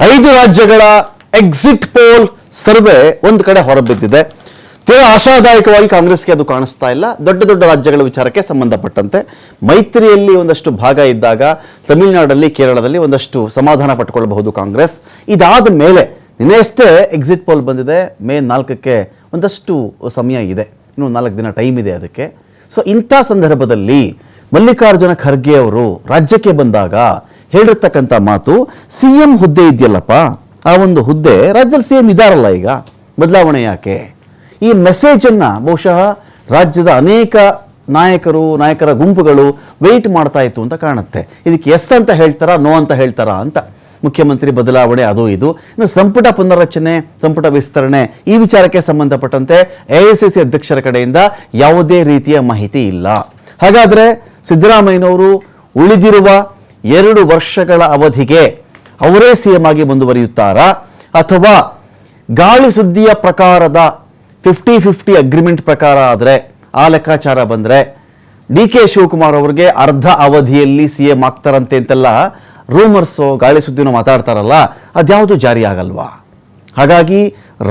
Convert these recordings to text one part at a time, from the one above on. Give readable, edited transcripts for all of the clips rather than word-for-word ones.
5 ರಾಜ್ಯಗಳ exit poll survey ಒಂದು ಕಡೆ ಹೊರಬಿದ್ದಿದೆ. ತೀರಾ ಆಶಾದಾಯಕವಾಗಿ ಕಾಂಗ್ರೆಸ್ಗೆ ಅದು ಕಾಣಿಸ್ತಾ ಇಲ್ಲ. ದೊಡ್ಡ ದೊಡ್ಡ ರಾಜ್ಯಗಳ ವಿಚಾರಕ್ಕೆ ಸಂಬಂಧಪಟ್ಟಂತೆ ಮೈತ್ರಿಯಲ್ಲಿ ಒಂದಷ್ಟು ಭಾಗ ಇದ್ದಾಗ ತಮಿಳುನಾಡಲ್ಲಿ, ಕೇರಳದಲ್ಲಿ ಒಂದಷ್ಟು ಸಮಾಧಾನ ಪಟ್ಟುಕೊಳ್ಳಬಹುದು ಕಾಂಗ್ರೆಸ್. ಇದಾದ ಮೇಲೆ ನಿನ್ನೆಯಷ್ಟೇ ಎಕ್ಸಿಟ್ ಪೋಲ್ ಬಂದಿದೆ. ಮೇ 4ಕ್ಕೆ ಒಂದಷ್ಟು ಸಮಯ ಇದೆ, ಇನ್ನು 4 ದಿನ ಟೈಮ್ ಇದೆ ಅದಕ್ಕೆ. ಸೊ ಇಂಥ ಸಂದರ್ಭದಲ್ಲಿ ಮಲ್ಲಿಕಾರ್ಜುನ ಖರ್ಗೆ ಅವರು ರಾಜ್ಯಕ್ಕೆ ಬಂದಾಗ ಹೇಳಿರ್ತಕ್ಕಂಥ ಮಾತು, CM ಹುದ್ದೆ ಇದೆಯಲ್ಲಪ್ಪ, ಆ ಒಂದು ಹುದ್ದೆ ರಾಜ್ಯದಲ್ಲಿ CM ಇದಾರಲ್ಲ, ಈಗ ಬದಲಾವಣೆ ಯಾಕೆ? ಈ ಮೆಸೇಜನ್ನು ಬಹುಶಃ ರಾಜ್ಯದ ಅನೇಕ ನಾಯಕರ ಗುಂಪುಗಳು ವೆಯ್ಟ್ ಮಾಡ್ತಾ ಇತ್ತು ಅಂತ ಕಾಣುತ್ತೆ. ಇದಕ್ಕೆ ಎಸ್ ಅಂತ ಹೇಳ್ತಾರಾ, ನೋ ಅಂತ ಹೇಳ್ತಾರಾ ಅಂತ. ಮುಖ್ಯಮಂತ್ರಿ ಬದಲಾವಣೆ ಅದು ಇದು, ಇನ್ನು ಸಂಪುಟ ಪುನರ್ರಚನೆ, ಸಂಪುಟ ವಿಸ್ತರಣೆ ಈ ವಿಚಾರಕ್ಕೆ ಸಂಬಂಧಪಟ್ಟಂತೆ AICC ಅಧ್ಯಕ್ಷರ ಕಡೆಯಿಂದ ಯಾವುದೇ ರೀತಿಯ ಮಾಹಿತಿ ಇಲ್ಲ. ಹಾಗಾದರೆ ಸಿದ್ದರಾಮಯ್ಯನವರು ಉಳಿದಿರುವ 2 ವರ್ಷಗಳ ಅವಧಿಗೆ ಅವರೇ CM ಆಗಿ ಮುಂದುವರಿಯುತ್ತಾರಾ, ಅಥವಾ ಗಾಳಿ ಸುದ್ದಿಯ ಪ್ರಕಾರದ 50-50 ಅಗ್ರಿಮೆಂಟ್ ಪ್ರಕಾರ ಆದರೆ, ಆ ಲೆಕ್ಕಾಚಾರ ಬಂದರೆ DK ಶಿವಕುಮಾರ್ ಅವರಿಗೆ ಅರ್ಧ ಅವಧಿಯಲ್ಲಿ CM ಆಗ್ತಾರಂತೆ ಅಂತೆಲ್ಲ ರೂಮರ್ಸು, ಗಾಳಿ ಸುದ್ದಿನೂ ಮಾತಾಡ್ತಾರಲ್ಲ, ಅದ್ಯಾವುದು ಜಾರಿ ಆಗಲ್ವಾ? ಹಾಗಾಗಿ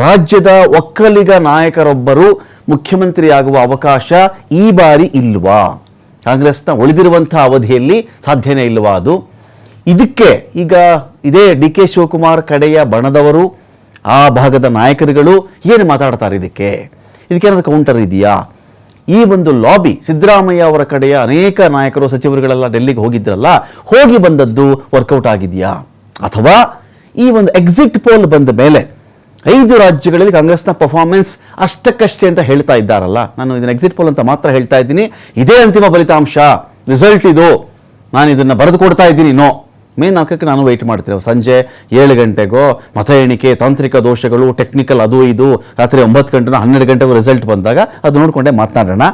ರಾಜ್ಯದ ಒಕ್ಕಲಿಗ ನಾಯಕರೊಬ್ಬರು ಮುಖ್ಯಮಂತ್ರಿ ಆಗುವ ಅವಕಾಶ ಈ ಬಾರಿ ಇಲ್ವಾ? ಕಾಂಗ್ರೆಸ್ನ ಉಳಿದಿರುವಂಥ ಅವಧಿಯಲ್ಲಿ ಸಾಧ್ಯನೇ ಇಲ್ವಾ ಅದು? ಇದಕ್ಕೆ ಈಗ ಇದೇ DK ಶಿವಕುಮಾರ್ ಕಡೆಯ ಬಣದವರು, ಆ ಭಾಗದ ನಾಯಕರುಗಳು ಏನು ಮಾತಾಡ್ತಾರೆ? ಇದಕ್ಕೇನಾದ್ರು ಕೌಂಟರ್ ಇದೆಯಾ? ಈ ಒಂದು ಲಾಬಿ ಸಿದ್ದರಾಮಯ್ಯ ಅವರ ಕಡೆಯ ಅನೇಕ ನಾಯಕರು, ಸಚಿವರುಗಳೆಲ್ಲ ಡೆಲ್ಲಿಗೆ ಹೋಗಿದ್ರಲ್ಲ, ಹೋಗಿ ಬಂದದ್ದು ವರ್ಕೌಟ್ ಆಗಿದೆಯಾ? ಅಥವಾ ಈ ಒಂದು ಎಕ್ಸಿಟ್ ಪೋಲ್ ಬಂದ ಮೇಲೆ 5 ರಾಜ್ಯಗಳಲ್ಲಿ ಕಾಂಗ್ರೆಸ್ನ ಪರ್ಫಾರ್ಮೆನ್ಸ್ ಅಷ್ಟಕ್ಕಷ್ಟೇ ಅಂತ ಹೇಳ್ತಾ ಇದ್ದಾರಲ್ಲ, ನಾನು ಇದನ್ನು ಎಕ್ಸಿಟ್ ಪೋಲ್ ಅಂತ ಮಾತ್ರ ಹೇಳ್ತಾ ಇದ್ದೀನಿ, ಇದೇ ಅಂತಿಮ ಫಲಿತಾಂಶ, ರಿಸಲ್ಟ್ ಇದು, ನಾನು ಇದನ್ನು ಬರೆದು ಕೊಡ್ತಾ ಇದ್ದೀನಿ, ನೋ. ಮೇ 4ಕ್ಕೆ ನಾನು ವೆಯ್ಟ್ ಮಾಡ್ತೀನಿ. ಸಂಜೆ 7 ಗಂಟೆಗೋ ಮತ ಎಣಿಕೆ, ತಾಂತ್ರಿಕ ದೋಷಗಳು, ಟೆಕ್ನಿಕಲ್ ಅದು ಇದು, ರಾತ್ರಿ 9 ಗಂಟೆನೋ 12 ಗಂಟೆಗೂ ರಿಸಲ್ಟ್ ಬಂದಾಗ ಅದು ನೋಡಿಕೊಂಡೇ ಮಾತನಾಡೋಣ.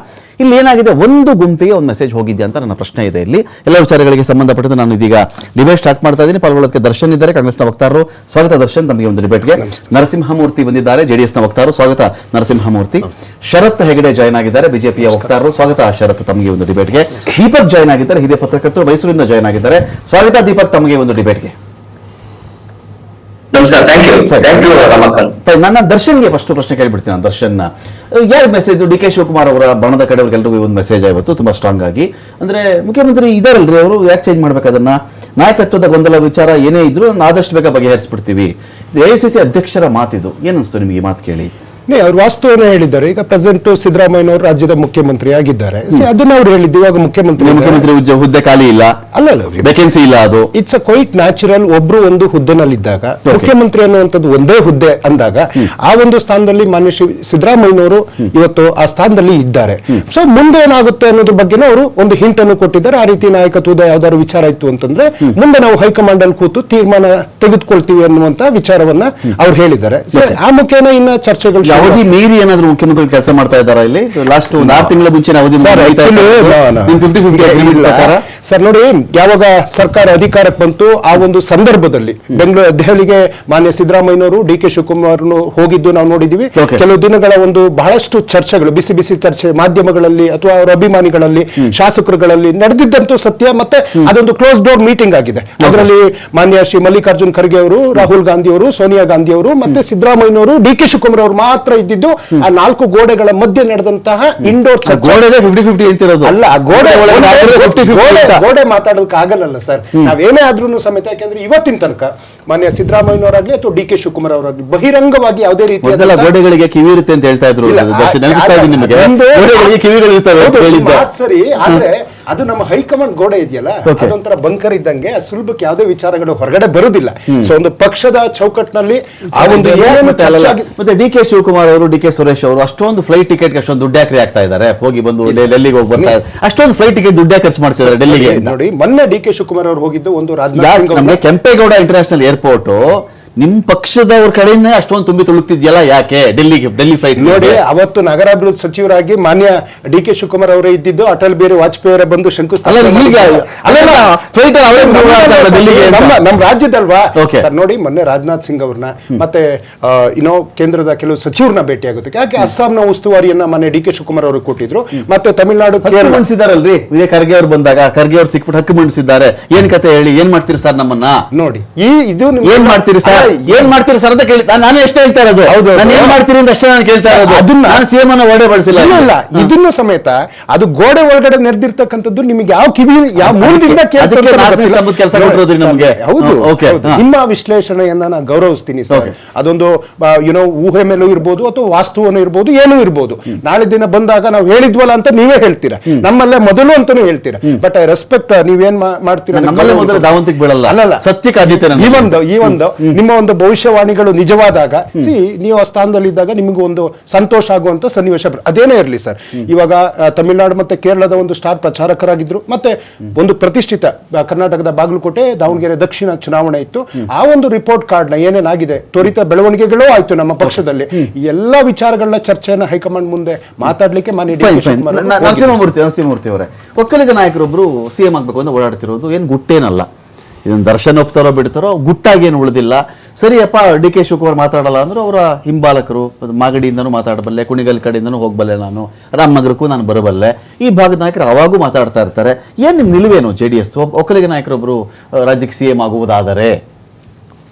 ಇಲ್ಲಿ ಏನಾಗಿದೆ, ಒಂದು ಗುಂಪಿಗೆ ಒಂದು ಮೆಸೇಜ್ ಹೋಗಿದ್ಯಾ ಅಂತ ನನ್ನ ಪ್ರಶ್ನೆ ಇದೆ. ಇಲ್ಲಿ ಎಲ್ಲ ವಿಚಾರಗಳಿಗೆ ಸಂಬಂಧಪಟ್ಟಂತೆ ನಾನು ಇದೀಗ ಡಿಬೇಟ್ ಸ್ಟಾರ್ಟ್ ಮಾಡ್ತಾ ಇದ್ದೀನಿ. ಪಾಲ್ಗೊಳ್ಳೋದಕ್ಕೆ ದರ್ಶನ್ ಇದ್ದಾರೆ, ಕಾಂಗ್ರೆಸ್ನ ವಕ್ತಾರರು. ಸ್ವಾಗತ ದರ್ಶನ್, ತಮಗೆ ಒಂದು ಡಿಬೇಟ್ಗೆ. ನರಸಿಂಹಮೂರ್ತಿ ಬಂದಿದ್ದಾರೆ, JDSನ ವಕ್ತಾರರು. ಸ್ವಾಗತ ನರಸಿಂಹಮೂರ್ತಿ. ಶರತ್ ಹೆಗಡೆ ಜಾಯ್ನ್ ಆಗಿದ್ದಾರೆ, ಬಿಜೆಪಿಯ ವಕ್ತಾರರು. ಸ್ವಾಗತ ಶರತ್, ತಮಗೆ ಒಂದು ಡಿಬೇಟ್ಗೆ. ದೀಪಕ್ ಜಾಯ್ನ್ ಆಗಿದ್ದಾರೆ, ಹಿರಿಯ ಪತ್ರಕರ್ತರು, ಮೈಸೂರಿಂದ ಜಾಯ್ನ್ ಆಗಿದ್ದಾರೆ. ಸ್ವಾಗತ ದೀಪಕ್, ತಮಗೆ ಒಂದು ಡಿಬೇಟ್ಗೆ. ನನ್ನ ದರ್ಶನ್ಗೆ ಫಸ್ಟ್ ಪ್ರಶ್ನೆ ಕೇಳಿಬಿಡ್ತೀನಿ. ದರ್ಶನ್, ಯಾರು ಮೆಸೇಜ್? DK ಶಿವಕುಮಾರ್ ಅವರ ಬಣದ ಕಡೆಯವ್ರಿಗೆಲ್ಲರಿಗೂ ಒಂದು ಮೆಸೇಜ್ ಇವತ್ತು ತುಂಬಾ ಸ್ಟ್ರಾಂಗ್ ಆಗಿ, ಅಂದ್ರೆ ಮುಖ್ಯಮಂತ್ರಿ ಇದಾರಲ್ರಿ ಅವರು, ಯಾಕೆ ಚೇಂಜ್ ಮಾಡ್ಬೇಕು ಅದನ್ನ? ನಾಯಕತ್ವದ ಗೊಂದಲ ವಿಚಾರ ಏನೇ ಇದ್ರು ಆದಷ್ಟು ಬೇಗ ಬಗೆಹರಿಸ್ಬಿಡ್ತೀವಿ. AICC ಅಧ್ಯಕ್ಷರ ಮಾತಿದು, ಏನನ್ಸ್ತು ನಿಮಗೆ ಈ ಮಾತು ಕೇಳಿ? ಅವ್ರು ವಾಸ್ತವನ ಹೇಳಿದ್ದಾರೆ. ಈಗ ಪ್ರೆಸೆಂಟ್ ಸಿದ್ದರಾಮಯ್ಯನವರು ರಾಜ್ಯದ ಮುಖ್ಯಮಂತ್ರಿ ಆಗಿದ್ದಾರೆ, ಅದನ್ನ ಅವ್ರು ಹೇಳಿದ್ದು. ಇವಾಗ ಮುಖ್ಯಮಂತ್ರಿ ಹುದ್ದೆ ಖಾಲಿ ಇಲ್ಲ, ಅಲ್ಲ ವೇಕೆನ್ಸಿ ಇಲ್ಲ, ಅದು ಇಟ್ಸ್ ಅ ಕ್ವೈಟ್ ನ್ಯಾಚುರಲ್. ಒಬ್ರು ಒಂದು ಹುದ್ದೆನಲ್ಲಿದ್ದಾಗ ಮುಖ್ಯಮಂತ್ರಿ ಅನ್ನುವಂಥದ್ದು ಒಂದೇ ಹುದ್ದೆ ಅಂದಾಗ ಆ ಒಂದು ಸ್ಥಾನದಲ್ಲಿ ಮಾನ್ಯ ಸಿದ್ದರಾಮಯ್ಯನವರು ಇವತ್ತು ಆ ಸ್ಥಾನದಲ್ಲಿ ಇದ್ದಾರೆ. ಸೊ ಮುಂದೆ ಏನಾಗುತ್ತೆ ಅನ್ನೋದ್ರ ಬಗ್ಗೆ ಅವರು ಒಂದು ಹಿಂಟ್ ಅನ್ನು ಕೊಟ್ಟಿದ್ದಾರೆ. ಆ ರೀತಿ ನಾಯಕತ್ವದ ಯಾವ್ದಾದ್ರು ವಿಚಾರ ಇತ್ತು ಅಂತಂದ್ರೆ ಮುಂದೆ ನಾವು ಹೈಕಮಾಂಡ್ ಅಲ್ಲಿ ಕೂತು ತೀರ್ಮಾನ ತೆಗೆದುಕೊಳ್ತೀವಿ ಅನ್ನುವಂತ ವಿಚಾರವನ್ನ ಅವ್ರು ಹೇಳಿದ್ದಾರೆ. ಆ ಮುಖೇನ ಇನ್ನ ಚರ್ಚೆಗಳು ಅವಧಿ ಮೀರಿ ಏನಾದ್ರು ಮುಖ್ಯಮಂತ್ರಿ ಕೆಲಸ ಮಾಡ್ತಾ ಇದ್ದಾರಾ? ಇಲ್ಲಿ ಲಾಸ್ಟ್ 6 ತಿಂಗಳ ಮುಂಚೆ ಅವಧಿ ಸರ್ ನೋಡಿ, ಯಾವಾಗ ಸರ್ಕಾರ ಅಧಿಕಾರಕ್ಕೆ ಬಂತು ಆ ಒಂದು ಸಂದರ್ಭದಲ್ಲಿ ದೆಹಲಿಗೆ ಮಾನ್ಯ ಸಿದ್ದರಾಮಯ್ಯನವರು, DK ಶಿವಕುಮಾರ್ ಹೋಗಿದ್ದು ನಾವು ನೋಡಿದೀವಿ. ಕೆಲವು ದಿನಗಳ ಒಂದು ಬಹಳಷ್ಟು ಚರ್ಚೆಗಳು, ಬಿಸಿ ಬಿಸಿ ಚರ್ಚೆ ಮಾಧ್ಯಮಗಳಲ್ಲಿ ಅಥವಾ ಅವರ ಅಭಿಮಾನಿಗಳಲ್ಲಿ, ಶಾಸಕರುಗಳಲ್ಲಿ ನಡೆದಿದ್ದಂತೂ ಸತ್ಯ. ಮತ್ತೆ ಅದೊಂದು ಕ್ಲೋಸ್ ಡೋರ್ ಮೀಟಿಂಗ್ ಆಗಿದೆ. ಅದರಲ್ಲಿ ಮಾನ್ಯ ಶ್ರೀ ಮಲ್ಲಿಕಾರ್ಜುನ್ ಖರ್ಗೆ ಅವರು, ರಾಹುಲ್ ಗಾಂಧಿ ಅವರು, ಸೋನಿಯಾ ಗಾಂಧಿ ಅವರು ಮತ್ತೆ ಸಿದ್ದರಾಮಯ್ಯನವರು, DK ಶಿವಕುಮಾರ್ ಅವರು ಮಾತ್ರ ಇದ್ದಿದ್ದು. ಆ 4 ಗೋಡೆಗಳ ಮಧ್ಯೆ ನಡೆದಂತಹ ಇಂಡೋರ್ ಅಲ್ಲ, ಗೋಡೆ ಮಾತಾಡೋದಕ್ಕೆ ಆಗಲ್ಲ ಸರ್. ನಾವೇನೇ ಆದ್ರೂ ಸಮೇತ, ಯಾಕಂದ್ರೆ ಇವತ್ತಿನ ತನಕ ಮಾನ್ಯ ಸಿದ್ದರಾಮಯ್ಯನವರಾಗ್ಲಿ ಅಥವಾ DK ಶಿವಕುಮಾರ್ ಅವರಾಗ್ಲಿ ಬಹಿರಂಗವಾಗಿ ಯಾವುದೇ ರೀತಿಯ ಗೋಡೆಗಳಿಗೆ ಕಿವಿ ಇರುತ್ತೆ ಅಂತ ಹೇಳ್ತಾ ಇದ್ರು. ಸರಿ, ಆದ್ರೆ ಅದು ನಮ್ಮ ಹೈಕಮಾಂಡ್ ಗೋಡೆ ಇದೆಯಲ್ಲ, ಅದೊಂಥರ ಬಂಕರ್ ಇದ್ದಂಗೆ, ಸುಲಭಕ್ಕೆ ಯಾವುದೇ ವಿಚಾರಗಳು ಹೊರಗಡೆ ಬರುವುದಿಲ್ಲ. ಸೊ ಒಂದು ಪಕ್ಷದ ಚೌಕಟ್ಟಿನಲ್ಲಿ ಆ ಒಂದು ಮತ್ತೆ DK ಶಿವಕುಮಾರ್ ಅವರು, DK ಸುರೇಶ್ ಅವರು ಅಷ್ಟೊಂದು ಫ್ಲೈಟ್ ಟಿಕೆಟ್ ಅಷ್ಟೊಂದು ದುಡ್ಡು ಯಾಕೆ ಆಗ್ತಾ ಇದ್ದಾರೆ? ಹೋಗಿ ಬಂದು ಡೆಲ್ಲಿಗೆ ಹೋಗಿ ಬರ್ತಾರೆ, ಅಷ್ಟೊಂದು ಫ್ಲೈಟ್ ಟಿಕೆಟ್ ದುಡ್ಡು ಖರ್ಚು ಮಾಡ್ತಿದ್ದಾರೆ ಡೆಲ್ಲಿಗೆ. ನೋಡಿ, ಮೊನ್ನೆ DK ಶಿವಕುಮಾರ್ ಅವರು ಹೋಗಿದ್ದು ಒಂದು ರಾಜ್ಯ ಕೆಂಪೇಗೌಡ ಇಂಟರ್ನ್ಯಾಷನಲ್ ಏರ್ಪೋರ್ಟ್ ನಿಮ್ ಪಕ್ಷದವ್ರ ಕಡೆನೇ ಅಷ್ಟೊಂದು ತುಂಬಿ ತುಳುಕ್ತಿದ್ಯಲ್ಲ ಯಾಕೆ ಡೆಲ್ಲಿ ಫ್ಲೈಟ್ ನೋಡಿ, ಅವತ್ತು ನಗರಾಭಿವೃದ್ಧಿ ಸಚಿವರಾಗಿ ಮಾನ್ಯ ಡಿ ಕೆ ಶಿವಕುಮಾರ್ ಅವರೇ ಇದ್ದಿದ್ದು, ಅಟಲ್ ಬಿಹಾರಿ ವಾಜಪೇಯಿ ಅವರೇ ಬಂದು ಶಂಕುಸ್ಥಾಪನೆ ನಮ್ಮ ರಾಜ್ಯದಲ್ವಾ ಸರ್. ನೋಡಿ, ಮೊನ್ನೆ ರಾಜನಾಥ್ ಸಿಂಗ್ ಅವ್ರನ್ನ ಮತ್ತೆ ಕೇಂದ್ರದ ಕೆಲವು ಸಚಿವರನ್ನ ಭೇಟಿ ಆಗುತ್ತೆ. ಯಾಕೆ ಅಸ್ಸಾಂನ ಉಸ್ತುವಾರಿಯನ್ನ ಮೊನ್ನೆ ಡಿ ಕೆ ಶಿವಕುಮಾರ್ ಅವರು ಕೊಟ್ಟಿದ್ರು. ಮತ್ತೆ ತಮಿಳುನಾಡು ಮಂಡಿಸಿದಾರಲ್ರಿ, ಇದೇ ಖರ್ಗೆ ಅವ್ರು ಬಂದಾಗ ಖರ್ಗೆ ಅವ್ರು ಸಿಕ್ಬಿಟ್ಟು ಹಕ್ಕು ಮಂಡಿಸಿದ್ದಾರೆ. ಏನ್ ಕತೆ ಹೇಳಿ, ಏನ್ ಮಾಡ್ತೀರಿ ಸರ್ ನಮ್ಮನ್ನ? ನೋಡಿ, ಇದು ಏನ್ ಮಾಡ್ತೀರಿ ಸರ್, ಏನ್ ಮಾಡ್ತೀರಿ ಸರ್ ಅಂತ ಕೇಳಿ ನಾನು ಎಷ್ಟೇ ಹೇಳ್ತಾ ಇರೋದು. ನಾನು ಏನ್ ಮಾಡ್ತೀರಿ ಅಂತ ಅಷ್ಟೇ ನಾನು ಕೇಳ್ತಾ ಇರೋದು. ಅದನ್ನ ನಾನು ಸಿಎಂ ಅನ್ನ ಹೊರಡೆ ಬಳಸಿಲ್ಲ. ಇದನ್ನು ಸಮೇತ ಅದು ಗೋಡೆ ಒಳಗಡೆ ನಡೆದಿರ್ತಕ್ಕಂಥದ್ದು ನಿಮಗೆ ಯಾವ ಕಿವಿ ಯಾವ ಮೂಲದಿಂದ ಕೆಲಸ ಕೊಟ್ಟಿರೋದ್ರಿ ನಮ್ಗೆ. ಹೌದು, ನಿಮ್ಮ ವಿಶ್ಲೇಷಣೆಯನ್ನ ನಾನು ಗೌರವಿಸ್ತೀನಿ ಸರ್. ಅದೊಂದು ಊಹೆ ಮೇಲೂ ಇರ್ಬೋದು ಅಥವಾ ವಾಸ್ತವನೂ ಇರ್ಬೋದು, ಏನೂ ಇರ್ಬೋದು. ನಾಳೆ ದಿನ ಬಂದಾಗ ನಾವು ಹೇಳಿದ್ವಲ್ಲ ಅಂತ ನೀವೇ ಹೇಳ್ತೀರಾ, ನಮ್ಮಲ್ಲೇ ಮೊದಲು ಅಂತಾನೂ ಹೇಳ್ತೀರಾ. ಬಟ್ ಐ ರೆಸ್ಪೆಕ್ಟ್ ನೀವೇನ್ ಮಾಡ್ತೀರಾ. ನಮ್ಮಲ್ಲೇ ಮೊದಲು ದಾವಂತಿಗೆ ಬೀಳಲ್ಲ, ಅಲ್ಲಲ್ಲ, ಸತ್ಯಕ್ಕೆ ಆದ್ಯತೆ. ಈ ಒಂದು ನಿಮ್ಮ ಒಂದು ಭವಿಷ್ಯವಾಣಿಗಳು ನಿಜವಾದಾಗ ನೀವು ಆ ಸ್ಥಾನದಲ್ಲಿ ಇದ್ದಾಗ ನಿಮಗೂ ಒಂದು ಸಂತೋಷ ಆಗುವಂತ ಸನ್ನಿವೇಶ. ಅದೇನೇ ಇರಲಿ ಸರ್, ಇವಾಗ ತಮಿಳುನಾಡು ಮತ್ತೆ ಕೇರಳದ ಒಂದು ಸ್ಟಾರ್ ಪ್ರಚಾರಕರಾಗಿದ್ರು. ಮತ್ತೆ ಒಂದು ಪ್ರತಿಷ್ಠಿತ ಕರ್ನಾಟಕದ ಬಾಗಲಕೋಟೆ, ದಾವಣಗೆರೆ ದಕ್ಷಿಣ ಚುನಾವಣೆ ಇತ್ತು. ಆ ಒಂದು ರಿಪೋರ್ಟ್ ಕಾರ್ಡ್ ನ ಏನೇನಾಗಿದೆ, ತ್ವರಿತ ಬೆಳವಣಿಗೆಗಳು ಆಯ್ತು ನಮ್ಮ ಪಕ್ಷದಲ್ಲಿ. ಈ ಎಲ್ಲಾ ವಿಚಾರಗಳನ್ನ ಚರ್ಚೆಯನ್ನ ಹೈಕಮಾಂಡ್ ಮುಂದೆ ಮಾತಾಡ್ಲಿಕ್ಕೆ ನರಸಿಂಹಮೂರ್ತಿ ಅವರೇ, ಒಕ್ಕಲಿಗ ನಾಯಕರೊಬ್ರು ಸಿಎಂ ಆಗ್ಬೇಕು ಅಂತ ಓಡಾಡ್ತಿರೋದು ಏನ್ ಗುಟ್ಟೇನಲ್ಲ. ಇದನ್ನ ದರ್ಶನ್ ಒಪ್ತಾರೋ ಬಿಡ್ತಾರೋ, ಗುಟ್ಟಾಗಿ ಏನು ಉಳಿದಿಲ್ಲ. ಸರಿಯಪ್ಪ, ಡಿ ಕೆ ಶಿವಕುಮಾರ್ ಮಾತಾಡಲ್ಲ ಅಂದ್ರೆ ಅವರ ಹಿಂಬಾಲಕರು ಮಾಗಡಿಯಿಂದನೂ ಮಾತಾಡಬಲ್ಲೆ, ಕುಣಿಗಲ್ ಕಡೆಯಿಂದನೂ ಹೋಗಬಲ್ಲೆ, ನಾನು ರಾಮನಗರಕ್ಕೂ ನಾನು ಬರಬಲ್ಲೆ. ಈ ಭಾಗದ ನಾಯಕರು ಅವಾಗೂ ಮಾತಾಡ್ತಾ ಇರ್ತಾರೆ. ಏನ್ ನಿಮ್ ನಿಲುವೇನು JDS ಒಕ್ಕಲಿಗ ನಾಯಕರೊಬ್ರು ರಾಜ್ಯಕ್ಕೆ ಸಿಎಂ ಆಗುವುದಾದರೆ?